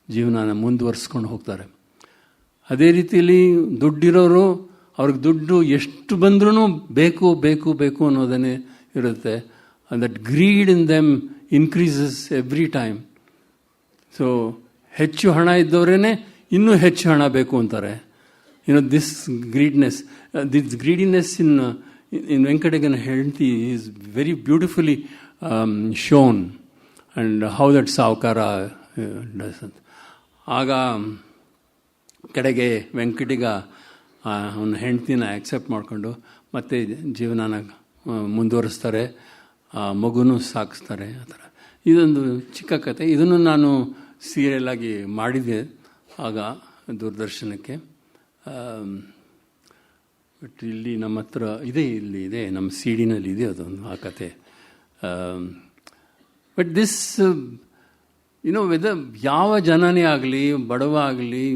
ಜೀವನನ ಮುಂದುವರಿಸ್ಕೊಂಡು ಹೋಗ್ತಾರೆ. ಅದೇ ರೀತಿಯಲ್ಲಿ ದುಡ್ಡಿರೋರು ಅವ್ರಿಗೆ ದುಡ್ಡು ಎಷ್ಟು ಬಂದ್ರೂ ಬೇಕು ಬೇಕು ಬೇಕು ಅನ್ನೋದನ್ನೇ ಇರುತ್ತೆ. and that greed in them increases every time. So ಹೆಚ್ಚು ಹಣ ಇದ್ದವರೇನೆ ಇನ್ನೂ ಹೆಚ್ಚು ಹಣ ಬೇಕು ಅಂತಾರೆ. ದಿಸ್ ಗ್ರೀಡಿನೆಸ್ in Venkatagana ಹೆಂಡತಿ is very beautifully shown, and how that ಸಾಹುಕಾರ does it. ಆಗ ಕಡೆಗೆ ವೆಂಕಟಿಗ ಅವನ ಹೆಂಡ್ತಿನ ಆಕ್ಸೆಪ್ಟ್ ಮಾಡಿಕೊಂಡು ಮತ್ತೆ ಜೀವನನ ಮುಂದುವರಿಸ್ತಾರೆ, ಮಗುನೂ ಸಾಕಿಸ್ತಾರೆ. ಆ ಥರ ಇದೊಂದು ಚಿಕ್ಕ ಕತೆ. ಇದನ್ನು ನಾನು ಸೀರಿಯಲ್ ಆಗಿ ಮಾಡಿದೆ ಆಗ ದೂರದರ್ಶನಕ್ಕೆ. ಬಟ್ ಇಲ್ಲಿ ನಮ್ಮ ಹತ್ರ ಇಲ್ಲಿ ಇದೆ, ನಮ್ಮ CD-ನಲ್ಲಿ ಇದೆ ಅದೊಂದು ಆ ಕತೆ. ಬಟ್ ದಿಸ್ ಯಾವ ಜನನೇ ಆಗಲಿ, ಬಡವ ಆಗಲಿ,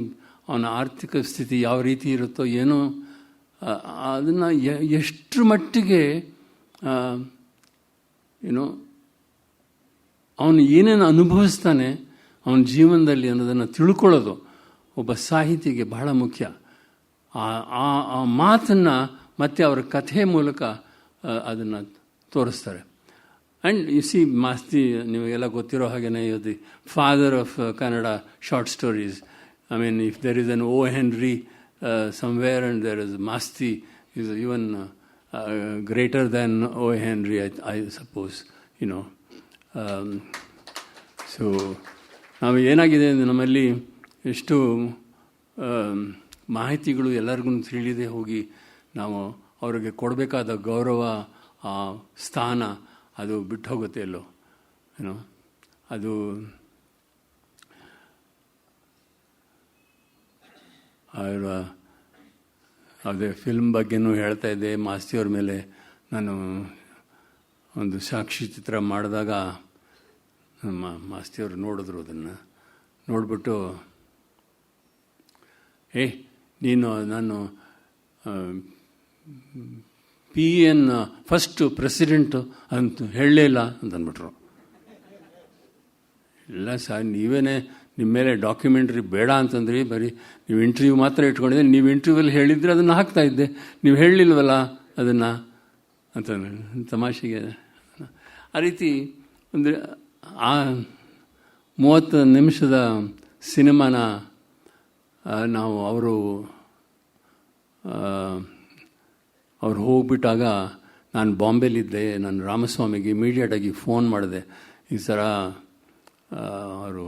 ಅವನ ಆರ್ಥಿಕ ಸ್ಥಿತಿ ಯಾವ ರೀತಿ ಇರುತ್ತೋ ಏನೋ, ಅದನ್ನು ಎಷ್ಟರ ಮಟ್ಟಿಗೆ ಅವನು ಏನೇನು ಅನುಭವಿಸ್ತಾನೆ ಅವನ ಜೀವನದಲ್ಲಿ ಅನ್ನೋದನ್ನು ತಿಳ್ಕೊಳ್ಳೋದು ಒಬ್ಬ ಸಾಹಿತಿಗೆ ಬಹಳ ಮುಖ್ಯ. ಆ ಮಾತನ್ನು ಮತ್ತೆ ಅವರ ಕಥೆ ಮೂಲಕ ಅದನ್ನು ತೋರಿಸ್ತಾರೆ. ಆ್ಯಂಡ್ ಯು ಸಿ ಮಾಸ್ತಿ ನಿಮಗೆಲ್ಲ ಗೊತ್ತಿರೋ ಹಾಗೆಯೇ the father of Kannada short stories. I mean, if there is an O. Henry somewhere and there is Masti is even greater than O. Henry, I suppose, So, ನಾವು ಏನಾಗಿದೆ ಅಂದರೆ ನಮ್ಮಲ್ಲಿ ಎಷ್ಟು ಮಾಹಿತಿಗಳು ಎಲ್ಲರಿಗೂ ತಿಳಿದೇ ಹೋಗಿ ನಾವು ಅವರಿಗೆ ಕೊಡಬೇಕಾದ ಗೌರವ, ಆ ಸ್ಥಾನ ಅದು ಬಿಟ್ಟು ಹೋಗುತ್ತೆ ಎಲ್ಲೋ. ಅದು ಅದೇ ಫಿಲ್ಮ್ ಬಗ್ಗೆನೂ ಹೇಳ್ತಾ ಇದ್ದೆ. ಮಾಸ್ತಿಯವ್ರ ಮೇಲೆ ನಾನು ಒಂದು ಸಾಕ್ಷಿ ಚಿತ್ರ ಮಾಡಿದಾಗ ನಮ್ಮ ಮಾಸ್ತಿಯವರು ನೋಡಿದ್ರು. ಅದನ್ನು ನೋಡಿಬಿಟ್ಟು, ನಾನು PN ಫಸ್ಟ್ ಪ್ರೆಸಿಡೆಂಟು ಅಂತ ಹೇಳಲೇ ಇಲ್ಲ ಅಂತ ಅಂದ್ಬಿಟ್ರು. ಇಲ್ಲ ಸರ್, ನೀವೇನೇ ನಿಮ್ಮ ಮೇಲೆ ಡಾಕ್ಯುಮೆಂಟ್ರಿ ಬೇಡ ಅಂತಂದ್ರಿ, ಬರೀ ನೀವು ಇಂಟರ್ವ್ಯೂ ಮಾತ್ರ ಇಟ್ಕೊಂಡಿದ್ದೆ, ನೀವು ಇಂಟರ್ವ್ಯೂಲ್ಲಿ ಹೇಳಿದರೆ ಅದನ್ನು ಹಾಕ್ತಾಯಿದ್ದೆ, ನೀವು ಹೇಳಲಿಲ್ವಲ್ಲ ಅದನ್ನು ಅಂತ ತಮಾಷೆಗೆ. ಆ ರೀತಿ ಅಂದರೆ ಆ 30 ನಿಮಿಷದ ಸಿನಿಮಾನ ನಾವು ಅವರು ಹೋಗ್ಬಿಟ್ಟಾಗ ನಾನು ಬಾಂಬೆಲಿದ್ದೆ. ನಾನು ರಾಮಸ್ವಾಮಿಗೆ ಇಮಿಡಿಯೇಟಾಗಿ ಫೋನ್ ಮಾಡಿದೆ, ಈ ಥರ ಅವರು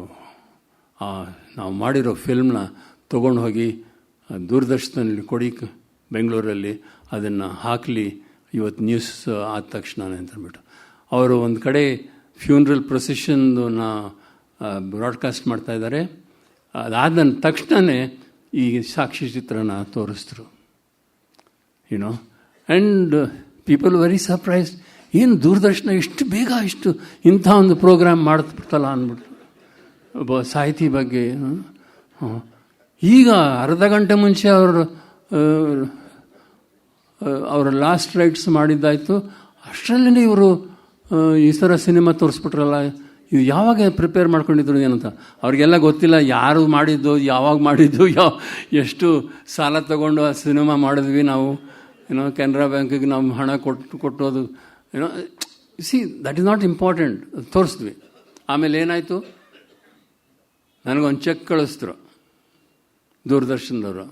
ನಾವು ಮಾಡಿರೋ ಫಿಲ್ಮ್ನ ತೊಗೊಂಡು ಹೋಗಿ ದೂರದರ್ಶನದಲ್ಲಿ ಕೊಡಿ ಬೆಂಗಳೂರಲ್ಲಿ, ಅದನ್ನು ಹಾಕಲಿ ಇವತ್ತು ನ್ಯೂಸ್ ಆದ ತಕ್ಷಣ ಅಂತಂದ್ಬಿಟ್ಟು. ಅವರು ಒಂದು ಕಡೆ ಫ್ಯೂನ್ರಲ್ ಪ್ರೊಸೆಷನ್ನ ಬ್ರಾಡ್ಕಾಸ್ಟ್ ಮಾಡ್ತಾಯಿದ್ದಾರೆ. ಅದಾದ ತಕ್ಷಣವೇ ಈ ಸಾಕ್ಷಿ ಚಿತ್ರನ ತೋರಿಸಿದ್ರು. ಆ್ಯಂಡ್ ಪೀಪಲ್ ವೆರಿ ಸರ್ಪ್ರೈಸ್ಡ್, ಏನು ದೂರದರ್ಶನ ಇಷ್ಟು ಬೇಗ ಇಂಥ ಒಂದು ಪ್ರೋಗ್ರಾಮ್ ಮಾಡ್ತಿಬಿಡ್ತಲ್ಲ ಅಂದ್ಬಿಟ್ಟು. ಒಬ್ಬ ಸಾಹಿತಿ ಬಗ್ಗೆ ಈಗ ಅರ್ಧ ಗಂಟೆ ಮುಂಚೆ ಅವರ ಲಾಸ್ಟ್ ರೈಟ್ಸ್ ಮಾಡಿದ್ದಾಯಿತು, ಅಷ್ಟರಲ್ಲೇ ಇವರು ಈ ಥರ ಸಿನಿಮಾ ತೋರಿಸ್ಬಿಟ್ರಲ್ಲ, ಇದು ಯಾವಾಗ ಪ್ರಿಪೇರ್ ಮಾಡ್ಕೊಂಡಿದ್ರು ಏನಂತ ಅವ್ರಿಗೆಲ್ಲ ಗೊತ್ತಿಲ್ಲ. ಯಾರು ಮಾಡಿದ್ದು, ಯಾವಾಗ ಮಾಡಿದ್ದು, ಎಷ್ಟು ಸಾಲ ತಗೊಂಡು ಆ ಸಿನಿಮಾ ಮಾಡಿದ್ವಿ ನಾವು, ಕೆನರಾ ಬ್ಯಾಂಕಿಗೆ ನಾವು ಹಣ ಕೊಟ್ಟೋದು, see that is not important. ತೋರಿಸಿದ್ವಿ. ಆಮೇಲೆ ಏನಾಯಿತು, ನನಗೊಂದು ಚೆಕ್ ಕಳಿಸಿದ್ರು ದೂರದರ್ಶನದವರು,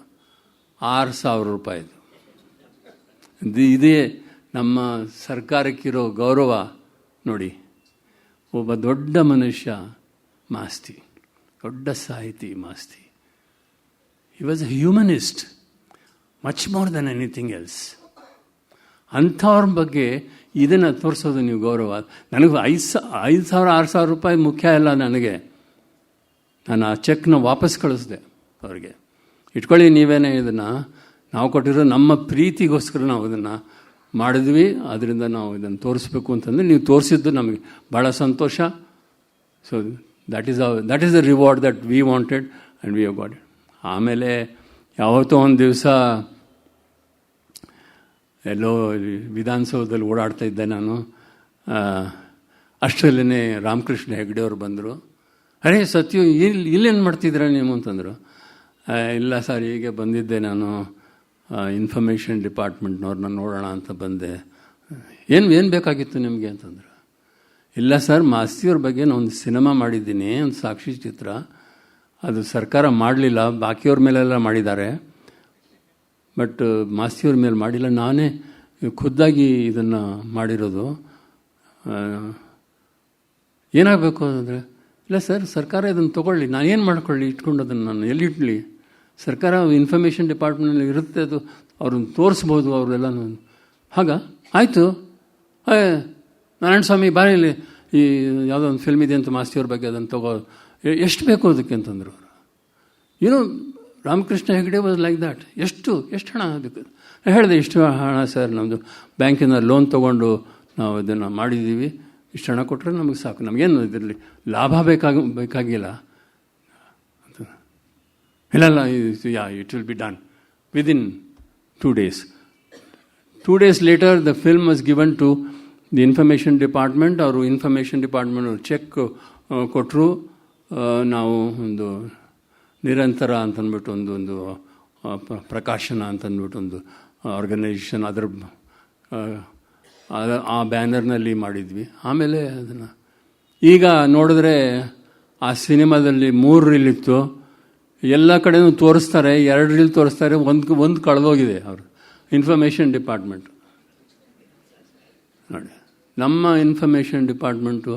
6,000 ರೂಪಾಯಿದು. ಇದೇ ನಮ್ಮ ಸರ್ಕಾರಕ್ಕಿರೋ ಗೌರವ ನೋಡಿ. ಒಬ್ಬ ದೊಡ್ಡ ಮನುಷ್ಯ ಮಾಸ್ತಿ, ದೊಡ್ಡ ಸಾಹಿತಿ Masti. He was a humanist much more than anything else. ಅಂಥವ್ರ ಬಗ್ಗೆ ಇದನ್ನು ತೋರಿಸೋದು ನೀವು ಗೌರವ. ನನಗೆ 5,000 6,000 ರೂಪಾಯಿ ಮುಖ್ಯ ಇಲ್ಲ ನನಗೆ. ನಾನು ಆ ಚೆಕ್ನ ವಾಪಸ್ ಕಳಿಸ್ದೆ ಅವ್ರಿಗೆ. ಇಟ್ಕೊಳ್ಳಿ ನೀವೇನೇ, ಇದನ್ನು ನಾವು ಕೊಟ್ಟಿರೋ ನಮ್ಮ ಪ್ರೀತಿಗೋಸ್ಕರ ನಾವು ಇದನ್ನು ಮಾಡಿದ್ವಿ, ಅದರಿಂದ ನಾವು ಇದನ್ನು ತೋರಿಸ್ಬೇಕು ಅಂತಂದರೆ ನೀವು ತೋರಿಸಿದ್ದು ನಮಗೆ ಭಾಳ ಸಂತೋಷ. So that is the reward that we wanted and we have got it. ಆಮೇಲೆ ಯಾವತ್ತೋ ಒಂದು ದಿವಸ ಎಲ್ಲೋ ವಿಧಾನಸೌಧದಲ್ಲಿ ಓಡಾಡ್ತಾ ಇದ್ದೆ ನಾನು. ಅಷ್ಟರಲ್ಲೇ ರಾಮಕೃಷ್ಣ ಹೆಗಡೆ ಅವರು ಬಂದರು. ಅರೇ ಸತ್ಯು, ಇಲ್ಲೇನು ಮಾಡ್ತಿದ್ದೀರ ನೀವು ಅಂತಂದರು. ಇಲ್ಲ ಸರ್, ಹೀಗೆ ಬಂದಿದ್ದೆ ನಾನು, ಇನ್ಫಾರ್ಮೇಷನ್ ಡಿಪಾರ್ಟ್ಮೆಂಟ್ನವ್ರನ್ನ ನೋಡೋಣ ಅಂತ ಬಂದೆ. ಏನು ಬೇಕಾಗಿತ್ತು ನಿಮಗೆ ಅಂತಂದರು. ಇಲ್ಲ ಸರ್, ಮಾಸ್ತಿಯವ್ರ ಬಗ್ಗೆ ನಾನು ಒಂದು ಸಿನಿಮಾ ಮಾಡಿದ್ದೀನಿ, ಒಂದು ಸಾಕ್ಷಿ ಚಿತ್ರ. ಅದು ಸರ್ಕಾರ ಮಾಡಲಿಲ್ಲ, ಬಾಕಿಯವ್ರ ಮೇಲೆಲ್ಲ ಮಾಡಿದ್ದಾರೆ, ಬಟ್ ಮಾಸ್ತಿಯವ್ರ ಮೇಲೆ ಮಾಡಿಲ್ಲ. ನಾನೇ ಖುದ್ದಾಗಿ ಇದನ್ನು ಮಾಡಿರೋದು. ಏನಾಗಬೇಕು ಅಂದರೆ, ಇಲ್ಲ ಸರ್, ಸರ್ಕಾರ ಇದನ್ನು ತೊಗೊಳ್ಳಿ, ನಾನೇನು ಮಾಡ್ಕೊಳ್ಳಿ, ಇಟ್ಕೊಂಡು ಅದನ್ನು ನಾನು ಎಲ್ಲಿಡ್ಲಿ? ಸರ್ಕಾರ ಇನ್ಫಾರ್ಮೇಷನ್ ಡಿಪಾರ್ಟ್ಮೆಂಟಲ್ಲಿ ಇರುತ್ತೆ, ಅದು ಅವ್ರನ್ನ ತೋರಿಸ್ಬೋದು ಅವರೆಲ್ಲ. ಆಗ ಆಯಿತು, ನಾರಾಯಣ ಸ್ವಾಮಿ ಬಾರಿ ಈ ಯಾವುದೋ ಒಂದು ಫಿಲ್ಮ್ ಇದೆ ಅಂತ ಮಾಸ್ತಿಯವ್ರ ಬಗ್ಗೆ ಅದನ್ನು ತಗೋ, ಎಷ್ಟು ಬೇಕು ಅದಕ್ಕೆ ಅಂತಂದರು ಅವರು. ಏನೋ Ramakrishna Hegde was like that. ಎಷ್ಟು ಹಣ ಬೇಕು? ಹೇಳಿದೆ, ಇಷ್ಟು ಹಣ ಸರ್, ನಮ್ಮದು ಬ್ಯಾಂಕಿನ ಲೋನ್ ತೊಗೊಂಡು ನಾವು ಇದನ್ನು ಮಾಡಿದ್ದೀವಿ, ಇಷ್ಟು ಹಣ ಕೊಟ್ಟರೆ ನಮಗೆ ಸಾಕು, ನಮಗೇನು ಇದರಲ್ಲಿ ಲಾಭ ಬೇಕಾಗಿಲ್ಲ ಅಂತ. ಇಲ್ಲ it will be done within 2 days. 2 days later the film was given to the information department. ಅವರು ಇನ್ಫಾರ್ಮೇಷನ್ ಡಿಪಾರ್ಟ್ಮೆಂಟ್ ಅವರು ಚೆಕ್ ಕೊಟ್ಟರು. ನಾವು ಒಂದು ನಿರಂತರ ಅಂತಂದ್ಬಿಟ್ಟು ಒಂದು ಪ್ರಕಾಶನ ಅಂತಂದ್ಬಿಟ್ಟು ಒಂದು ಆರ್ಗನೈಸೇಷನ್ ಅದರ ಆ ಬ್ಯಾನರ್ನಲ್ಲಿ ಮಾಡಿದ್ವಿ. ಆಮೇಲೆ ಅದನ್ನು ಈಗ ನೋಡಿದ್ರೆ ಆ ಸಿನಿಮಾದಲ್ಲಿ 3 ರೀಲ್ ಇತ್ತು, ಎಲ್ಲ ಕಡೆನೂ ತೋರಿಸ್ತಾರೆ, 2 ರೀಲ್ ತೋರಿಸ್ತಾರೆ, ಒಂದು ಕಳೆದೋಗಿದೆ ಅವರು ಇನ್ಫಾರ್ಮೇಷನ್ ಡಿಪಾರ್ಟ್ಮೆಂಟ್. ನೋಡಿ, ನಮ್ಮ ಇನ್ಫಾರ್ಮೇಷನ್ ಡಿಪಾರ್ಟ್ಮೆಂಟು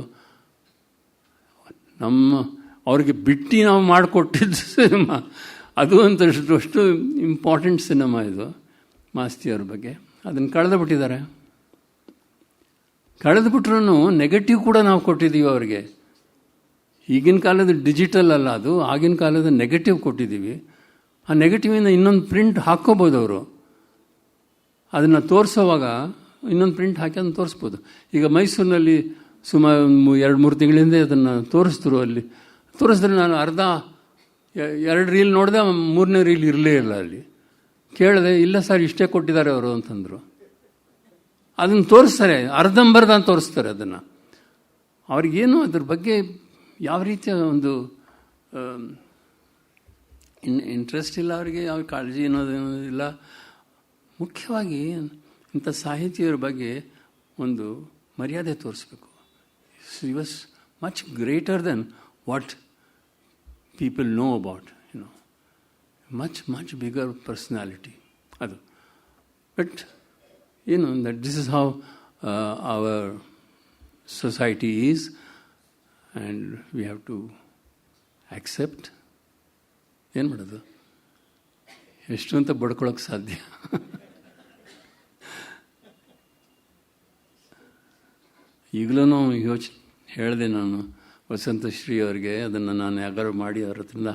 ಅವ್ರಿಗೆ ಬಿಟ್ಟು ನಾವು ಮಾಡಿಕೊಟ್ಟಿದ್ದು ಸಿನಿಮಾ ಅದು ಅಷ್ಟು ಇಂಪಾರ್ಟೆಂಟ್ ಸಿನಿಮಾ ಇದು ಮಾಸ್ತಿಯವ್ರ ಬಗ್ಗೆ. ಅದನ್ನು ಕಳೆದುಬಿಟ್ಟಿದ್ದಾರೆ. ಕಳೆದುಬಿಟ್ರೂ ನೆಗೆಟಿವ್ ಕೂಡ ನಾವು ಕೊಟ್ಟಿದ್ದೀವಿ ಅವ್ರಿಗೆ. ಈಗಿನ ಕಾಲದ ಡಿಜಿಟಲ್ ಅಲ್ಲ ಅದು, ಆಗಿನ ಕಾಲದ ನೆಗೆಟಿವ್ ಕೊಟ್ಟಿದ್ದೀವಿ. ಆ ನೆಗೆಟಿವಿಂದ ಇನ್ನೊಂದು ಪ್ರಿಂಟ್ ಹಾಕ್ಕೋಬೋದು ಅವರು. ಅದನ್ನು ತೋರಿಸೋವಾಗ ಇನ್ನೊಂದು ಪ್ರಿಂಟ್ ಹಾಕಿ ಅದನ್ನು ತೋರಿಸ್ಬೋದು. ಈಗ ಮೈಸೂರಿನಲ್ಲಿ ಸುಮಾರು 2-3 ತಿಂಗಳಿಂದ ಅದನ್ನು ತೋರಿಸಿದ್ರು. ಅಲ್ಲಿ ತೋರಿಸಿದ್ರೆ ನಾನು ಅರ್ಧ 2 ರೀಲ್ ನೋಡಿದೆ, 3ನೇ ರೀಲ್ ಇರಲೇ ಇಲ್ಲ. ಅಲ್ಲಿ ಕೇಳಿದೆ, ಇಲ್ಲ ಸರ್ ಇಷ್ಟೇ ಕೊಟ್ಟಿದ್ದಾರೆ ಅವರು ಅಂತಂದರು. ಅದನ್ನು ತೋರಿಸ್ತಾರೆ, ಅರ್ಧಂಬರ್ಧ ತೋರಿಸ್ತಾರೆ ಅದನ್ನು. ಅವ್ರಿಗೇನು ಅದ್ರ ಬಗ್ಗೆ ಯಾವ ರೀತಿಯ ಒಂದು ಇಂಟ್ರೆಸ್ಟ್ ಇಲ್ಲ ಅವರಿಗೆ, ಯಾವ ಕಾಳಜಿ ಅನ್ನೋದೇನಿಲ್ಲ. ಮುಖ್ಯವಾಗಿ ಇಂಥ ಸಾಹಿತಿಯರ ಬಗ್ಗೆ ಒಂದು ಮರ್ಯಾದೆ ತೋರಿಸ್ಬೇಕು. He was much greater than what people know about, much bigger personality ಅದು. But that this is how our society is, and we have to accept. ಏನು ಮಾಡೋದು, ಎಷ್ಟು ಅಂತ ಬಡ್ಕೊಳಕ್ಕೆ ಸಾಧ್ಯ? ಈಗಲೂ ಹೇಳಿದೆ ನಾನು ವಸಂತಶ್ರೀ ಅವರಿಗೆ, ಅದನ್ನು ನಾನು ಯಾರು ಮಾಡಿ ಅವ್ರ ಹತ್ರ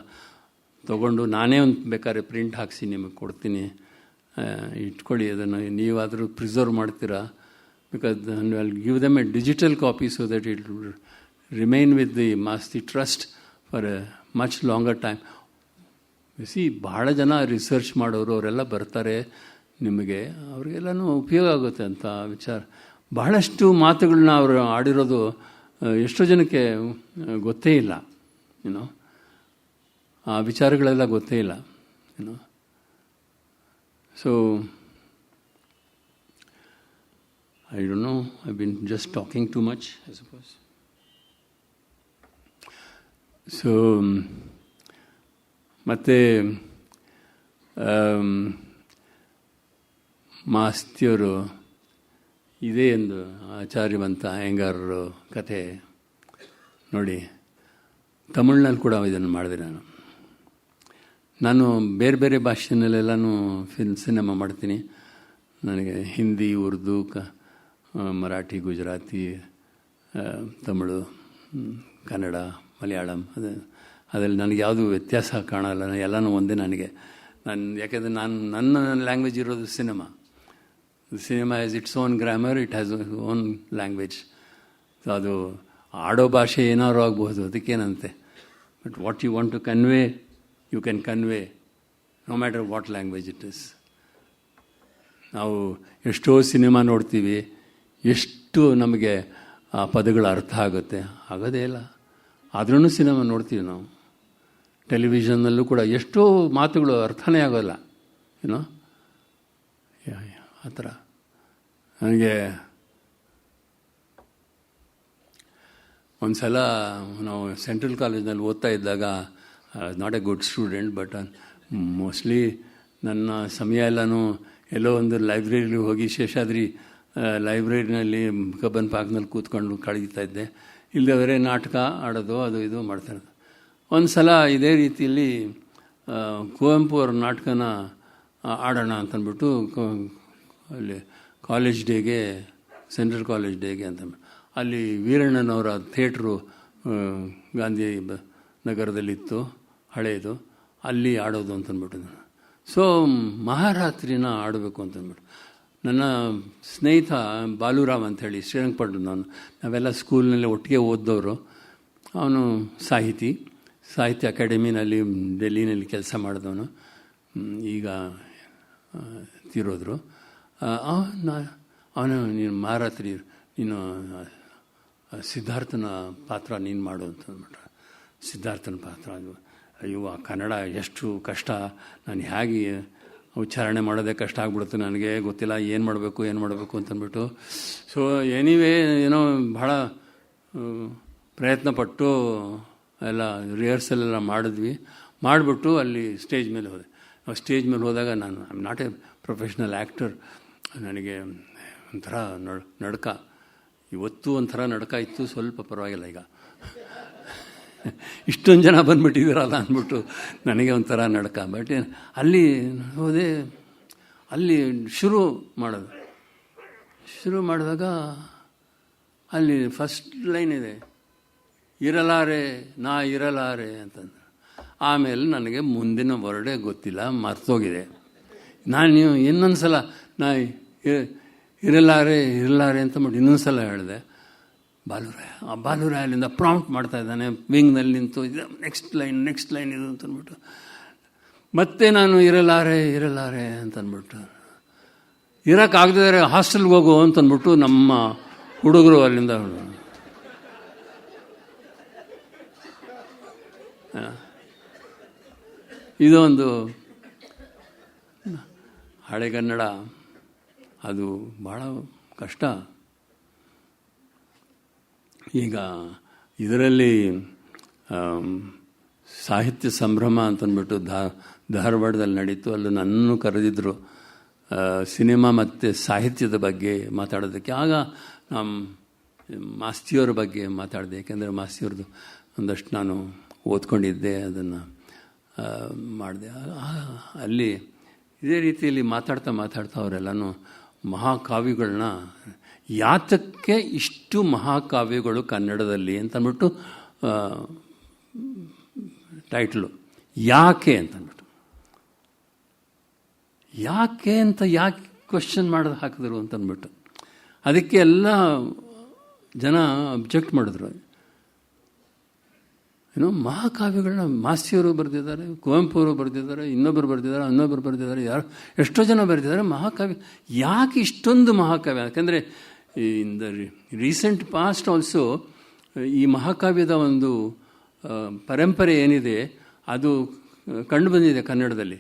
ತೊಗೊಂಡು ನಾನೇ ಒಂದು ಬೇಕಾದ್ರೆ ಪ್ರಿಂಟ್ ಹಾಕಿಸಿ ನಿಮಗೆ ಕೊಡ್ತೀನಿ, ಇಟ್ಕೊಳ್ಳಿ, ಅದನ್ನು ನೀವಾದರೂ ಪ್ರಿಸರ್ವ್ ಮಾಡ್ತೀರಾ. Because I will give them a digital copy so that it will remain with the Masti trust for a much longer time. See, ಬಹಳ ಜನ ರಿಸರ್ಚ್ ಮಾಡೋರು ಅವರೆಲ್ಲ ಬರ್ತಾರೆ ನಿಮಗೆ, ಅವ್ರಿಗೆಲ್ಲನೂ ಉಪಯೋಗ ಆಗುತ್ತೆ ಅಂತ ವಿಚಾರ. ಬಹಳಷ್ಟು ಮಾತುಗಳನ್ನ ಅವರು ಆಡಿರೋದು ಎಷ್ಟೋ ಜನಕ್ಕೆ ಗೊತ್ತೇ ಇಲ್ಲ, ಆ ವಿಚಾರಗಳೆಲ್ಲ ಗೊತ್ತೇ ಇಲ್ಲ. So, I don't know, I've been just talking too much, I suppose. So, ಮತ್ತೆ ಮಾಸ್ತಿಯವರು ಇದೇ ಒಂದು ಆಚಾರ್ಯವಂತ ಅಯ್ಯಂಗಾರರು ಕಥೆ ನೋಡಿ, ತಮಿಳ್ನಲ್ಲಿ ಕೂಡ ಇದನ್ನು ಮಾಡಿದೆ. ನಾನು ಬೇರೆ ಬೇರೆ ಭಾಷೆನಲ್ಲೆಲ್ಲನೂ ಸಿನಿಮಾ ಮಾಡ್ತೀನಿ. ನನಗೆ ಹಿಂದಿ, ಉರ್ದು, ಮರಾಠಿ, ಗುಜರಾತಿ, ತಮಿಳು, ಕನ್ನಡ, ಮಲಯಾಳಂ, ಅದರಲ್ಲಿ ನನಗೆ ಯಾವುದೂ ವ್ಯತ್ಯಾಸ ಕಾಣಲ್ಲ, ಎಲ್ಲನೂ ಒಂದೇ ನನಗೆ. ಯಾಕೆಂದರೆ ನನ್ನ ಲ್ಯಾಂಗ್ವೇಜ್ ಇರೋದು cinema. Cinema has its own grammar, it has own language. So ಅದು ಆಡೋ ಭಾಷೆ ಏನಾದ್ರು ಆಗ್ಬೋದು, ಅದಕ್ಕೇನಂತೆ. But what you want to convey, you can convey no matter what language it is. ನಾವು ಎಷ್ಟೋ ಸಿನಿಮಾ ನೋಡ್ತೀವಿ, ಎಷ್ಟು ನಮಗೆ ಆ ಪದಗಳ ಅರ್ಥ ಆಗುತ್ತೆ, ಆಗೋದೇ ಇಲ್ಲ. ಆದ್ರೂ ಸಿನಿಮಾ ನೋಡ್ತೀವಿ ನಾವು. ಟೆಲಿವಿಷನ್ನಲ್ಲೂ ಕೂಡ ಎಷ್ಟೋ ಮಾತುಗಳು ಅರ್ಥನೇ ಆಗೋಲ್ಲ, ಆ ಥರ. ನನಗೆ ಒಂದು ಸಲ ನಾವು ಸೆಂಟ್ರಲ್ ಕಾಲೇಜ್ನಲ್ಲಿ ಓದ್ತಾ ಇದ್ದಾಗ, not A good student, but mostly ನನ್ನ ಸಮಯ ಎಲ್ಲನೂ ಎಲ್ಲೋ ಒಂದು ಲೈಬ್ರರಿಲಿ ಹೋಗಿ, ಶೇಷಾದ್ರಿ ಲೈಬ್ರರಿನಲ್ಲಿ ಕಬ್ಬನ್ ಪಾರ್ಕ್ನಲ್ಲಿ ಕೂತ್ಕೊಂಡು ಕಳೀತಾ ಇದ್ದೆ. ಇಲ್ಲದವರೆ ನಾಟಕ ಆಡೋದು, ಅದು ಇದು ಮಾಡ್ತಾ ಇರೋದು. ಒಂದು ಸಲ ಇದೇ ರೀತಿಯಲ್ಲಿ ಕುವೆಂಪು ಅವ್ರ ನಾಟಕನ ಆಡೋಣ ಅಂತಂದ್ಬಿಟ್ಟು ಅಲ್ಲಿ ಕಾಲೇಜ್ ಡೇಗೆ, ಸೆಂಟ್ರಲ್ ಕಾಲೇಜ್ ಡೇಗೆ ಅಂತ ಅಲ್ಲಿ ವೀರಣ್ಣನವರ ಥಿಯೇಟ್ರು ಗಾಂಧಿ ನಗರದಲ್ಲಿತ್ತು, ಹಳೆಯದು, ಅಲ್ಲಿ ಆಡೋದು ಅಂತಂದ್ಬಿಟ್ಟು. ಸೊ ಮಹಾರಾತ್ರಿನ ಆಡಬೇಕು ಅಂತಂದ್ಬಿಟ್ಟು ನನ್ನ ಸ್ನೇಹಿತ ಬಾಲುರಾಮ್ ಅಂಥೇಳಿ ಶ್ರೀರಂಗಪಟ್ಟಣದವನು, ನಾವೆಲ್ಲ ಸ್ಕೂಲ್ನಲ್ಲಿ ಒಟ್ಟಿಗೆ ಓದಿದವರು. ಅವನು ಸಾಹಿತ್ಯ ಅಕಾಡೆಮಿನಲ್ಲಿ ಡೆಲ್ಲಿನಲ್ಲಿ ಕೆಲಸ ಮಾಡಿದವನು, ಈಗ ತೀರೋದ್ರು. ಅವನು ನೀನು ಮಹಾರಾತ್ರಿ ನೀನು ಸಿದ್ಧಾರ್ಥನ ಪಾತ್ರ ನೀನು ಮಾಡು ಅಂತಂದ್ಬಿಟ್ರೆ. ಸಿದ್ಧಾರ್ಥನ ಪಾತ್ರ ಅದು ಅಯ್ಯೋ ಆ ಕನ್ನಡ ಎಷ್ಟು ಕಷ್ಟ, ನಾನು ಹೇಗೆ ಉಚ್ಚಾರಣೆ ಮಾಡೋದೇ ಕಷ್ಟ ಆಗ್ಬಿಡುತ್ತೆ, ನನಗೆ ಗೊತ್ತಿಲ್ಲ ಏನು ಮಾಡಬೇಕು ಅಂತಂದ್ಬಿಟ್ಟು. ಸೊ ಎನಿವೇ ಏನೋ ಭಾಳ ಪ್ರಯತ್ನಪಟ್ಟು ಎಲ್ಲ ರಿಹರ್ಸಲ್ ಎಲ್ಲ ಮಾಡಿಬಿಟ್ಟು ಅಲ್ಲಿ ಸ್ಟೇಜ್ ಮೇಲೆ ಹೋದೆ. ಸ್ಟೇಜ್ ಮೇಲೆ ಹೋದಾಗ ನಾನು I am not A professional actor, ನನಗೆ ಒಂಥರ ನಡ್ಕ, ಇವತ್ತು ಒಂಥರ ನಡ್ಕ ಇತ್ತು, ಸ್ವಲ್ಪ ಪರವಾಗಿಲ್ಲ. ಈಗ ಇಷ್ಟೊಂದು ಜನ ಬಂದುಬಿಟ್ಟಿದ್ದೀರಲ್ಲ ಅಂದ್ಬಿಟ್ಟು ನನಗೆ ಒಂಥರ ನಡ್ಕ. ಬಟ್ ಅಲ್ಲಿ ಹೋದೆ, ಅಲ್ಲಿ ಶುರು ಮಾಡಿದಾಗ ಅಲ್ಲಿ ಫಸ್ಟ್ ಲೈನ್ ಇದೆ, ಇರಲಾರೆ ನಾ ಇರಲಾರೆ ಅಂತಂದ್ರೆ. ಆಮೇಲೆ ನನಗೆ ಮುಂದಿನ ವರ್ಡೇ ಗೊತ್ತಿಲ್ಲ, ಮರ್ತೋಗಿದೆ. ನಾನು ಇನ್ನೊಂದು ಸಲ ನಾ ಇರಲಾರೆ ಅಂತ ಮಾಡಿ ಇನ್ನೊಂದು ಸಲ ಹೇಳಿದೆ. ಬಾಲುರಾಯ ಅಲ್ಲಿಂದ ಪ್ರಾಂಪ್ಟ್ ಮಾಡ್ತಾ ಇದ್ದಾನೆ, ವಿಂಗ್ನಲ್ಲಿ ನಿಂತು ಇದು ನೆಕ್ಸ್ಟ್ ಲೈನ್ ಇದು ಅಂತಂದ್ಬಿಟ್ಟು ಮತ್ತೆ ನಾನು ಇರಲಾರೆ ಅಂತಂದ್ಬಿಟ್ಟು, ಇರೋಕ್ಕಾಗದಿದ್ರೆ ಹಾಸ್ಟೆಲ್ಗೆ ಹೋಗು ಅಂತಂದ್ಬಿಟ್ಟು ನಮ್ಮ ಹುಡುಗರು ಅಲ್ಲಿಂದ ಇದೊಂದು ಹಳೆಗನ್ನಡ, ಅದು ಭಾಳ ಕಷ್ಟ. ಈಗ ಇದರಲ್ಲಿ ಸಾಹಿತ್ಯ ಸಂಭ್ರಮ ಅಂತಂದ್ಬಿಟ್ಟು ಧಾರವಾಡದಲ್ಲಿ ನಡೀತು. ಅಲ್ಲಿ ನನ್ನನ್ನು ಕರೆದಿದ್ದರು ಸಿನಿಮಾ ಮತ್ತು ಸಾಹಿತ್ಯದ ಬಗ್ಗೆ ಮಾತಾಡೋದಕ್ಕೆ. ಆಗ ನಮ್ಮ ಮಾಸ್ತಿಯವ್ರ ಬಗ್ಗೆ ಮಾತಾಡಿದೆ, ಯಾಕೆಂದರೆ ಮಾಸ್ತಿಯವ್ರದ್ದು ಒಂದಷ್ಟು ನಾನು ಓದ್ಕೊಂಡಿದ್ದೆ, ಅದನ್ನು ಮಾಡಿದೆ. ಅಲ್ಲಿ ಇದೇ ರೀತಿಯಲ್ಲಿ ಮಾತಾಡ್ತಾ ಅವರೆಲ್ಲನೂ ಮಹಾಕಾವ್ಯಗಳನ್ನ, ಯಾತಕ್ಕೆ ಇಷ್ಟು ಮಹಾಕಾವ್ಯಗಳು ಕನ್ನಡದಲ್ಲಿ ಅಂತಂದ್ಬಿಟ್ಟು ಟೈಟ್ಲು, ಯಾಕೆ ಅಂತಂದ್ಬಿಟ್ಟು, ಯಾಕೆ ಕ್ವೆಶ್ಚನ್ ಮಾಡೋದು ಹಾಕಿದ್ರು ಅಂತಂದ್ಬಿಟ್ಟು. ಅದಕ್ಕೆ ಎಲ್ಲ ಜನ ಅಬ್ಜೆಕ್ಟ್ ಮಾಡಿದ್ರು. ಮಹಾಕಾವ್ಯಗಳನ್ನ ಮಾಸ್ತಿಯವರು ಬರೆದಿದ್ದಾರೆ, ಕುವೆಂಪು ಅವರು ಬರೆದಿದ್ದಾರೆ, ಇನ್ನೊಬ್ಬರು ಬರೆದಿದ್ದಾರೆ, ಯಾರು ಎಷ್ಟೋ ಜನ ಬರೆದಿದ್ದಾರೆ. ಮಹಾಕಾವ್ಯ ಯಾಕೆ ಇಷ್ಟೊಂದು ಮಹಾಕಾವ್ಯ? ಯಾಕೆಂದರೆ in the recent past also ಈ ಮಹಾಕಾವ್ಯದ ಒಂದು ಪರಂಪರೆ ಏನಿದೆ ಅದು ಕಂಡು ಬಂದಿದೆ ಕನ್ನಡದಲ್ಲಿ.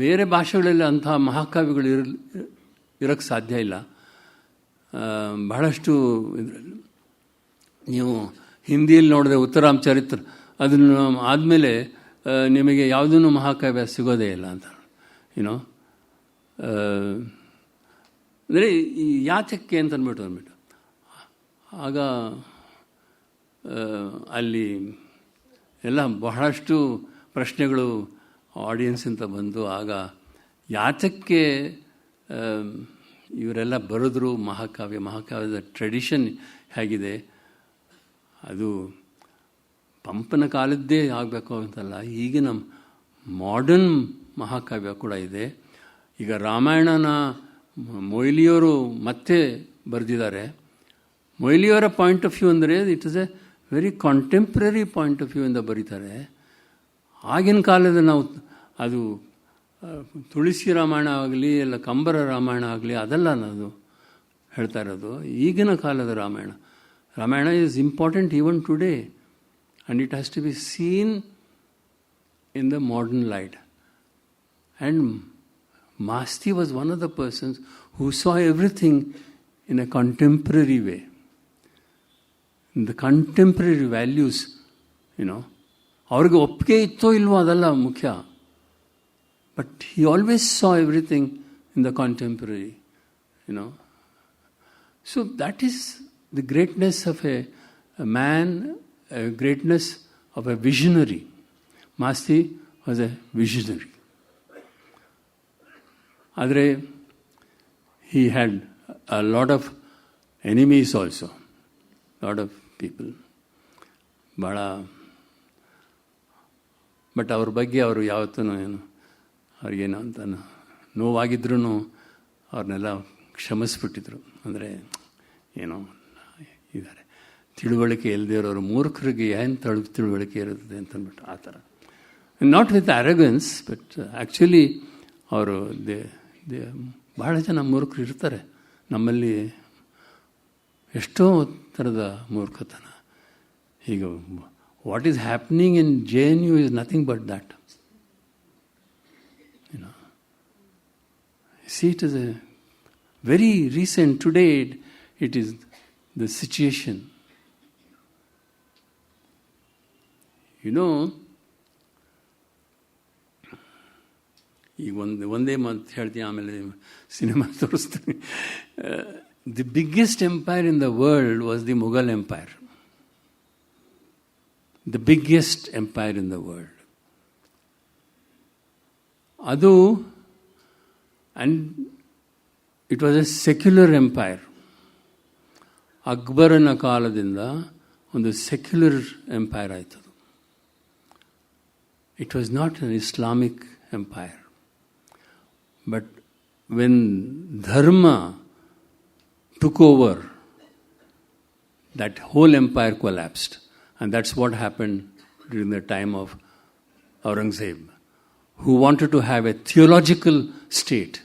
ಬೇರೆ ಭಾಷೆಗಳಲ್ಲಿ ಅಂತಹ ಮಹಾಕಾವ್ಯಗಳು ಇರೋಕ್ಕೆ ಸಾಧ್ಯ ಇಲ್ಲ. ಬಹಳಷ್ಟು ಇದರಲ್ಲಿ ನೀವು ಹಿಂದಿಯಲ್ಲಿ ನೋಡಿದ್ರೆ ಉತ್ತರಾಮ್ ಚರಿತ್ರ, ಅದನ್ನು ಆದಮೇಲೆ ನಿಮಗೆ ಯಾವುದೂ ಮಹಾಕಾವ್ಯ ಸಿಗೋದೇ ಇಲ್ಲ ಅಂತ ಅಂದರೆ ಈ ಯಾತಕ್ಕೆ ಅಂತಂದ್ಬಿಟ್ಟು ಆಗ ಅಲ್ಲಿ ಎಲ್ಲ ಬಹಳಷ್ಟು ಪ್ರಶ್ನೆಗಳು ಆಡಿಯನ್ಸಿಂದ ಬಂದು, ಆಗ ಯಾತಕ್ಕೆ ಇವರೆಲ್ಲ ಬರೆದ್ರು ಮಹಾಕಾವ್ಯದ ಟ್ರೆಡಿಷನ್ ಹೇಗಿದೆ, ಅದು ಪಂಪನ ಕಾಲದ್ದೇ ಆಗಬೇಕು ಅಂತಲ್ಲ, ಈಗಿನ ಮಾಡರ್ನ್ ಮಹಾಕಾವ್ಯ ಕೂಡ ಇದೆ. ಈಗ ರಾಮಾಯಣನ ಮೊಯ್ಲಿಯವರು ಮತ್ತೆ ಬರೆದಿದ್ದಾರೆ. ಮೊಯ್ಲಿಯವರ ಪಾಯಿಂಟ್ ಆಫ್ ವ್ಯೂ ಅಂದರೆ it is A very contemporary point of view ಇಂದ ಬರೀತಾರೆ. ಆಗಿನ ಕಾಲದ ನಾವು ಅದು ತುಳಸಿ ರಾಮಾಯಣ ಆಗಲಿ ಇಲ್ಲ ಕಂಬರ ರಾಮಾಯಣ ಆಗಲಿ ಅದೆಲ್ಲ ನಾನು ಹೇಳ್ತಾ ಇರೋದು. ಈಗಿನ ಕಾಲದ Ramayana is important even today, and it has to be seen in the modern light. And Masti was one of the persons who saw everything in a contemporary way. In the contemporary values, ಅವ್ರಿಗೆ ಒಪ್ಪಿಗೆ ಇತ್ತೋ ಇಲ್ವೋ ಅದೆಲ್ಲ ಮುಖ್ಯ. But he always saw everything in the contemporary, So that is the greatness of a man, a greatness of a visionary. Masti was a visionary. Adre, he had a lot of enemies also. Lot of people. ಭಾಳ, but ಅವ್ರ ಬಗ್ಗೆ ಅವರು ಯಾವತ್ತೂ ಏನು ಅವ್ರಿಗೇನು ಅಂತ ನೋವಾಗಿದ್ರೂ ಅವ್ರನ್ನೆಲ್ಲ ಕ್ಷಮಿಸ್ಬಿಟ್ಟಿದ್ರು. ಅಂದರೆ ಏನೋ ಇದ್ದಾರೆ, ತಿಳುವಳಿಕೆ ಇಲ್ಲದೆ ಇರೋರು, ಮೂರ್ಖರಿಗೆ ಏನು ತಿಳುವಳಿಕೆ ಇರುತ್ತದೆ ಅಂತಂದ್ಬಿಟ್ಟು ಆ ಥರ. ನಾಟ್ ವಿತ್ ಅರಗನ್ಸ್, ಬಟ್ ಆ್ಯಕ್ಚುಲಿ ಅವರು ಬಹಳ ಜನ ಮೂರ್ಖರು ಇರ್ತಾರೆ ನಮ್ಮಲ್ಲಿ, ಎಷ್ಟೋ ಥರದ ಮೂರ್ಖತನ. ಈಗ what is happening in JNU is nothing but that. See, it is a very recent, today it is the situation. ಈಗ ಒಂದೇ ಮಾತು ಹೇಳ್ತೀನಿ, ಆಮೇಲೆ ಸಿನಿಮಾ ತೋರಿಸ್ತೀನಿ. The biggest empire in the world was the Mughal empire. The biggest empire in the world. ಅದು, and it was a secular empire. ಅಕ್ಬರನ ಕಾಲದಿಂದ ಒಂದು ಸೆಕ್ಯುಲರ್ ಎಂಪೈರ್ ಆಯಿತು. It was not an Islamic empire. But when dharma took over, that whole empire collapsed. And that's what happened during the time of Aurangzeb, who wanted to have a theological state,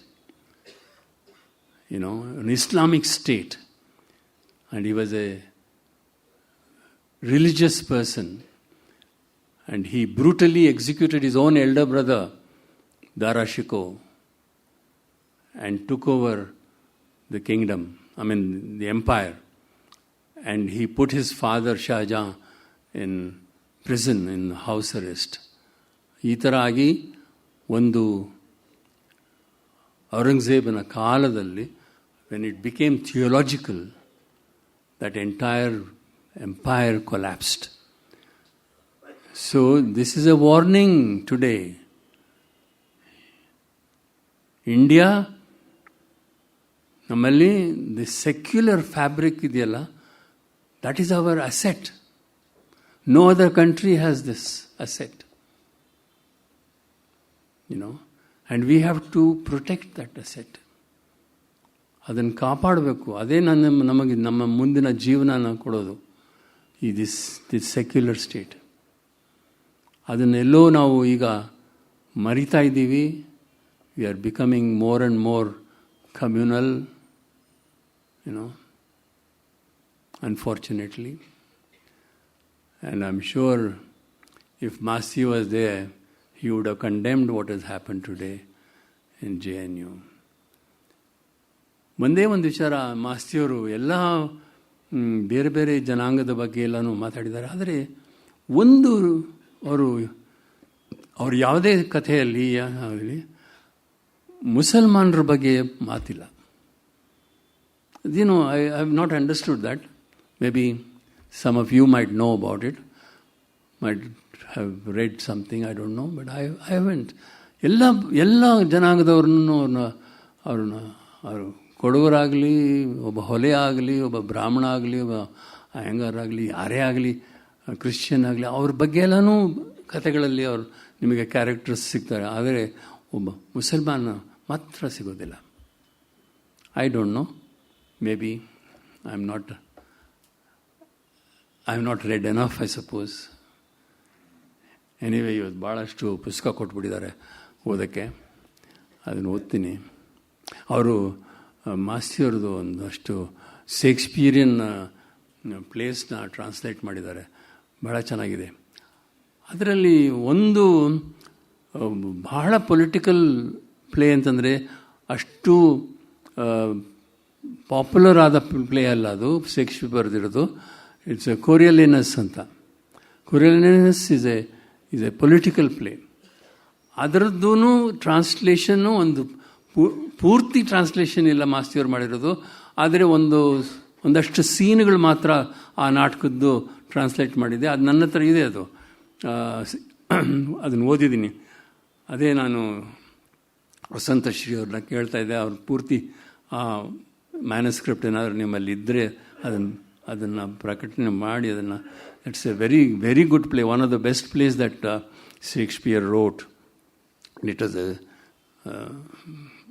an Islamic state. And he was a religious person. And he brutally executed his own elder brother, Dara Shikoh, and took over the kingdom, the empire. And he put his father, Shah Jahan, in prison, in house arrest. ಈ ಥರ ಆಗಿ ಒಂದು ಔರಂಗಜೇಬನ ಕಾಲದಲ್ಲಿ, when it became theological, that entire empire collapsed. So this is a warning today. India, ನಮ್ಮಲ್ಲಿ the secular fabric ಇದೆಯಲ್ಲ, that is our asset. No other country has this asset, and we have to protect that asset. ಅದನ್ನು ಕಾಪಾಡಬೇಕು. ಅದೇ ನಮಗೆ ನಮ್ಮ ಮುಂದಿನ ಜೀವನ ಕೊಡೋದು, ಈ ದಿಸ್ ಸೆಕ್ಯುಲರ್ ಸ್ಟೇಟ್. ಅದನ್ನೆಲ್ಲೋ ನಾವು ಈಗ ಮರಿತಾ ಇದ್ದೀವಿ. We are becoming more and more communal, unfortunately. And I'm sure if Masi was there, he would have condemned what has happened today in JNU. ಒಂದೇ ಒಂದು ವಿಚಾರ, ಮಾಸ್ತಿಯವರು ಎಲ್ಲ ಬೇರೆ ಬೇರೆ ಜನಾಂಗದ ಬಗ್ಗೆ ಎಲ್ಲನೂ ಮಾತಾಡಿದ್ದಾರೆ. ಆದರೆ ಒಂದು ಅವರು ಯಾವುದೇ ಕಥೆಯಲ್ಲಿ ಆಗಲಿ ಮುಸಲ್ಮಾನರ ಬಗ್ಗೆ ಮಾತಿಲ್ಲ. I have not understood that. Maybe some of you might know about it, might have read something, I don't know, but I haven't. ಎಲ್ಲ ಜನಾಂಗದವ್ರನ್ನೂ ಅವರು ಕೊಡಗರಾಗಲಿ, ಒಬ್ಬ ಹೊಲೆ ಆಗಲಿ, ಒಬ್ಬ ಬ್ರಾಹ್ಮಣ ಆಗಲಿ, ಒಬ್ಬ ಅಯ್ಯಂಗಾರಾಗಲಿ, ಯಾರೇ ಆಗಲಿ, ಕ್ರಿಶ್ಚಿಯನ್ ಆಗಲಿ, ಅವ್ರ ಬಗ್ಗೆ ಎಲ್ಲನೂ ಕಥೆಗಳಲ್ಲಿ ಅವ್ರು ನಿಮಗೆ ಕ್ಯಾರೆಕ್ಟರ್ಸ್ ಸಿಗ್ತಾರೆ. ಆದರೆ ಒಬ್ಬ ಮುಸಲ್ಮಾನ ಮಾತ್ರ ಸಿಗೋದಿಲ್ಲ. I don't know, may be I am not red enough, I suppose. Anyway, ಇವತ್ತು ಭಾಳಷ್ಟು ಪುಸ್ತಕ ಕೊಟ್ಬಿಟ್ಟಿದ್ದಾರೆ ಓದೋಕ್ಕೆ, ಅದನ್ನು ಓದ್ತೀನಿ. ಅವರು ಮಾಸ್ತಿಯವ್ರದ್ದು ಒಂದಷ್ಟು ಶೇಕ್ಸ್ಪಿಯರಿಯನ್ ಪ್ಲೇಸ್ನ ಟ್ರಾನ್ಸ್ಲೇಟ್ ಮಾಡಿದ್ದಾರೆ, ಬಹಳ ಚೆನ್ನಾಗಿದೆ. ಅದರಲ್ಲಿ ಒಂದು ಬಹಳ ಪೊಲಿಟಿಕಲ್ ಪ್ಲೇ ಅಂತಂದರೆ, ಅಷ್ಟು ಪಾಪ್ಯುಲರ್ ಆದ ಪ್ಲೇ ಅಲ್ಲ ಅದು, ಶೇಕ್ಸ್ಪಿಯರ್ ಬರೆದಿರೋದು. ಇಟ್ಸ್ ಎ ಕೊರಿಯಲಿನಸ್ ಅಂತ. Coriolanus is a political play. ಅದರದ್ದೂ ಟ್ರಾನ್ಸ್ಲೇಷನ್ನು ಒಂದು ಪೂರ್ತಿ ಟ್ರಾನ್ಸ್ಲೇಷನ್ ಇಲ್ಲ ಮಾಸ್ತಿಯವ್ರು ಮಾಡಿರೋದು. ಆದರೆ ಒಂದಷ್ಟು ಸೀನ್ಗಳು ಮಾತ್ರ ಆ ನಾಟಕದ್ದು ಟ್ರಾನ್ಸ್ಲೇಟ್ ಮಾಡಿದೆ. ಅದು ನನ್ನ ಹತ್ರ ಇದೆ, ಅದನ್ನು ಓದಿದ್ದೀನಿ. ಅದೇ ನಾನು ವಸಂತ ಶ್ರೀ ಅವ್ರನ್ನ ಕೇಳ್ತಾ ಇದ್ದೆ, ಅವ್ರ ಪೂರ್ತಿ ಮ್ಯಾನುಸ್ಕ್ರಿಪ್ಟ್ ಏನಾದರೂ ನಿಮ್ಮಲ್ಲಿ ಇದ್ದರೆ ಅದನ್ನು ಅದನ್ನು ಪ್ರಕಟಣೆ ಮಾಡಿ ಅದನ್ನು it's A very very good play, one of the best place that Shakespeare wrote. It was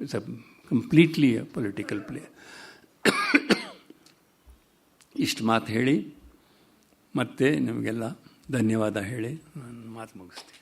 it's a completely A political play. ಇಷ್ಟು ಮಾತು ಹೇಳಿ ಮತ್ತೆ ನಿಮಗೆಲ್ಲ ಧನ್ಯವಾದ ಹೇಳಿ ನಾನು ಮಾತು ಮುಗಿಸ್ತೀನಿ.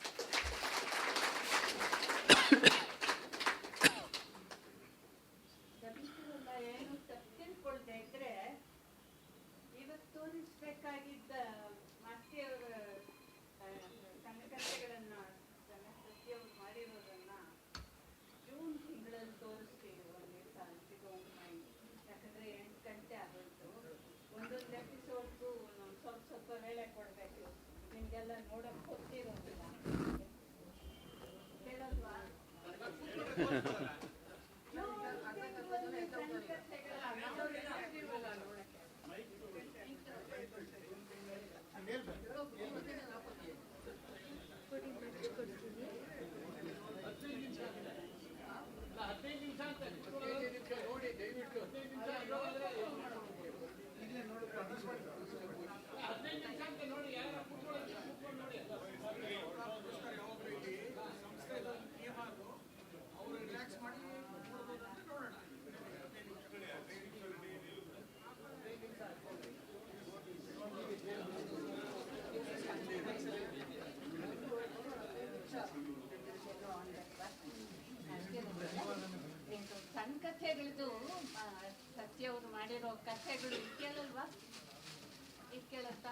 ಕಥೆಗಳದು ಸತ್ಯ ಅವರು ಮಾಡಿರೋ ಕಥೆಗಳು ಕೇಳಲ್ವಾ? ಕೇಳತ್ತಾ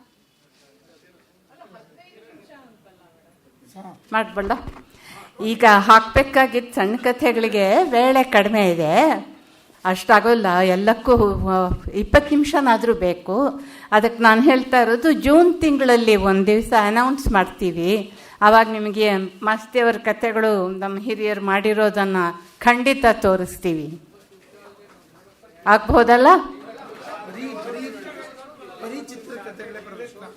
ಮಾಡ್ಬಂಡ. ಈಗ ಹಾಕ್ಬೇಕಾಗಿದ್ದ ಸಣ್ಣ ಕಥೆಗಳಿಗೆ ವೇಳೆ ಕಡಿಮೆ ಇದೆ, ಅಷ್ಟಾಗೋಲ್ಲ. ಎಲ್ಲಕ್ಕೂ 20 ನಿಮಿಷನಾದರೂ ಬೇಕು. ಅದಕ್ಕೆ ನಾನು ಹೇಳ್ತಾ ಇರೋದು ಜೂನ್ ತಿಂಗಳಲ್ಲಿ ಒಂದು ದಿವಸ ಅನೌನ್ಸ್ ಮಾಡ್ತೀವಿ. ಆವಾಗ ನಿಮಗೆ ಮಾಸ್ತಿಯವರ ಕಥೆಗಳು ನಮ್ಮ ಹಿರಿಯರು ಮಾಡಿರೋದನ್ನು ಖಂಡಿತ ತೋರಿಸ್ತೀವಿ. ಆಗ್ಬೋದಲ್ಲ?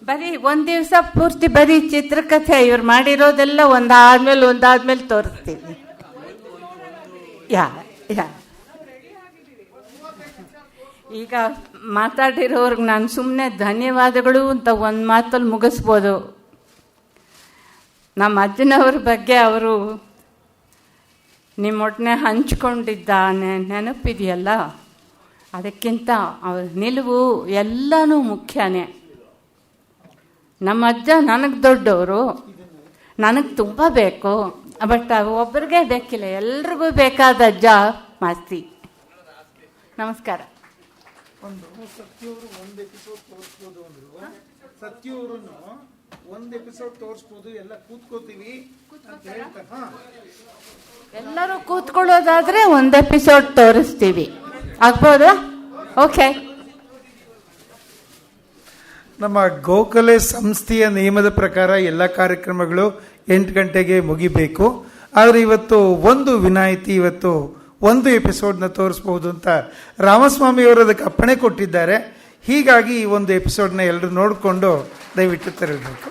ಬರೀ ಒಂದು ದಿವಸ ಪೂರ್ತಿ ಬರೀ ಚಿತ್ರಕಥೆ ಇವ್ರು ಮಾಡಿರೋದೆಲ್ಲ ಒಂದಾದ್ಮೇಲೆ ತೋರಿಸ್ತೀವಿ. ಯಾ ಈಗ ಮಾತಾಡಿರೋರ್ಗೆ ನಾನು ಸುಮ್ಮನೆ ಧನ್ಯವಾದಗಳು ಅಂತ ಒಂದು ಮಾತಲ್ಲಿ ಮುಗಿಸ್ಬೋದು. ನಮ್ಮ ಅಜ್ಜನವ್ರ ಬಗ್ಗೆ ಅವರು ನಿಮ್ಮೊಡನೆ ಹಂಚ್ಕೊಂಡಿದ್ದ ನೆನಪಿದೆಯಲ್ಲ, ಅದಕ್ಕಿಂತ ಅವ್ರ ನಿಲುವು ಎಲ್ಲನೂ ಮುಖ್ಯನೇ. ನಮ್ಮ ಅಜ್ಜ ನನಗೆ ದೊಡ್ಡವರು, ನನಗೆ ತುಂಬ ಬೇಕು, ಬಟ್ ಒಬ್ಬರಿಗೆ ಬೇಕಿಲ್ಲ, ಎಲ್ರಿಗೂ ಬೇಕಾದ ಅಜ್ಜ ಮಾಸ್ತಿ. ನಮಸ್ಕಾರ. ಸತ್ಯವರು ಒಂದು ಎಪಿಸೋಡ್ ತೋರಿಸ್ಬೋದು ಅಂದ್ರು. ಸತ್ಯವ್ರನ್ನು ಒಂದು ಎಪಿಸೋಡ್ ತೋರಿಸ್ಬೋದು, ಎಲ್ಲ ಕೂತ್ಕೋತೀವಿ ಅಂತ ಹೇಳ್ತಾರೆ. ಎಲ್ಲರೂ ಕೂತ್ಕೊಳ್ಳೋದಾದ್ರೆ ಒಂದು ಎಪಿಸೋಡ್ ತೋರಿಸ್ತೀವಿ, ಆಗ್ಬೋದಾ? ಓಕೆ. ನಮ್ಮ ಗೋಖಲೆ ಸಂಸ್ಥೆಯ ನಿಯಮದ ಪ್ರಕಾರ ಎಲ್ಲ ಕಾರ್ಯಕ್ರಮಗಳು 8 ಗಂಟೆಗೆ ಮುಗಿಬೇಕು. ಆದರೆ ಇವತ್ತು ಒಂದು ವಿನಾಯಿತಿ, ಇವತ್ತು ಒಂದು ಎಪಿಸೋಡ್ನ ತೋರಿಸ್ಬೋದು ಅಂತ ರಾಮಸ್ವಾಮಿ ಅವರು ಅದಕ್ಕೆ ಅಪ್ಪಣೆ ಕೊಟ್ಟಿದ್ದಾರೆ. ಹೀಗಾಗಿ ಈ ಒಂದು ಎಪಿಸೋಡ್ನ ಎಲ್ಲರೂ ನೋಡಿಕೊಂಡು ದಯವಿಟ್ಟು ತೆರಳಬೇಕು.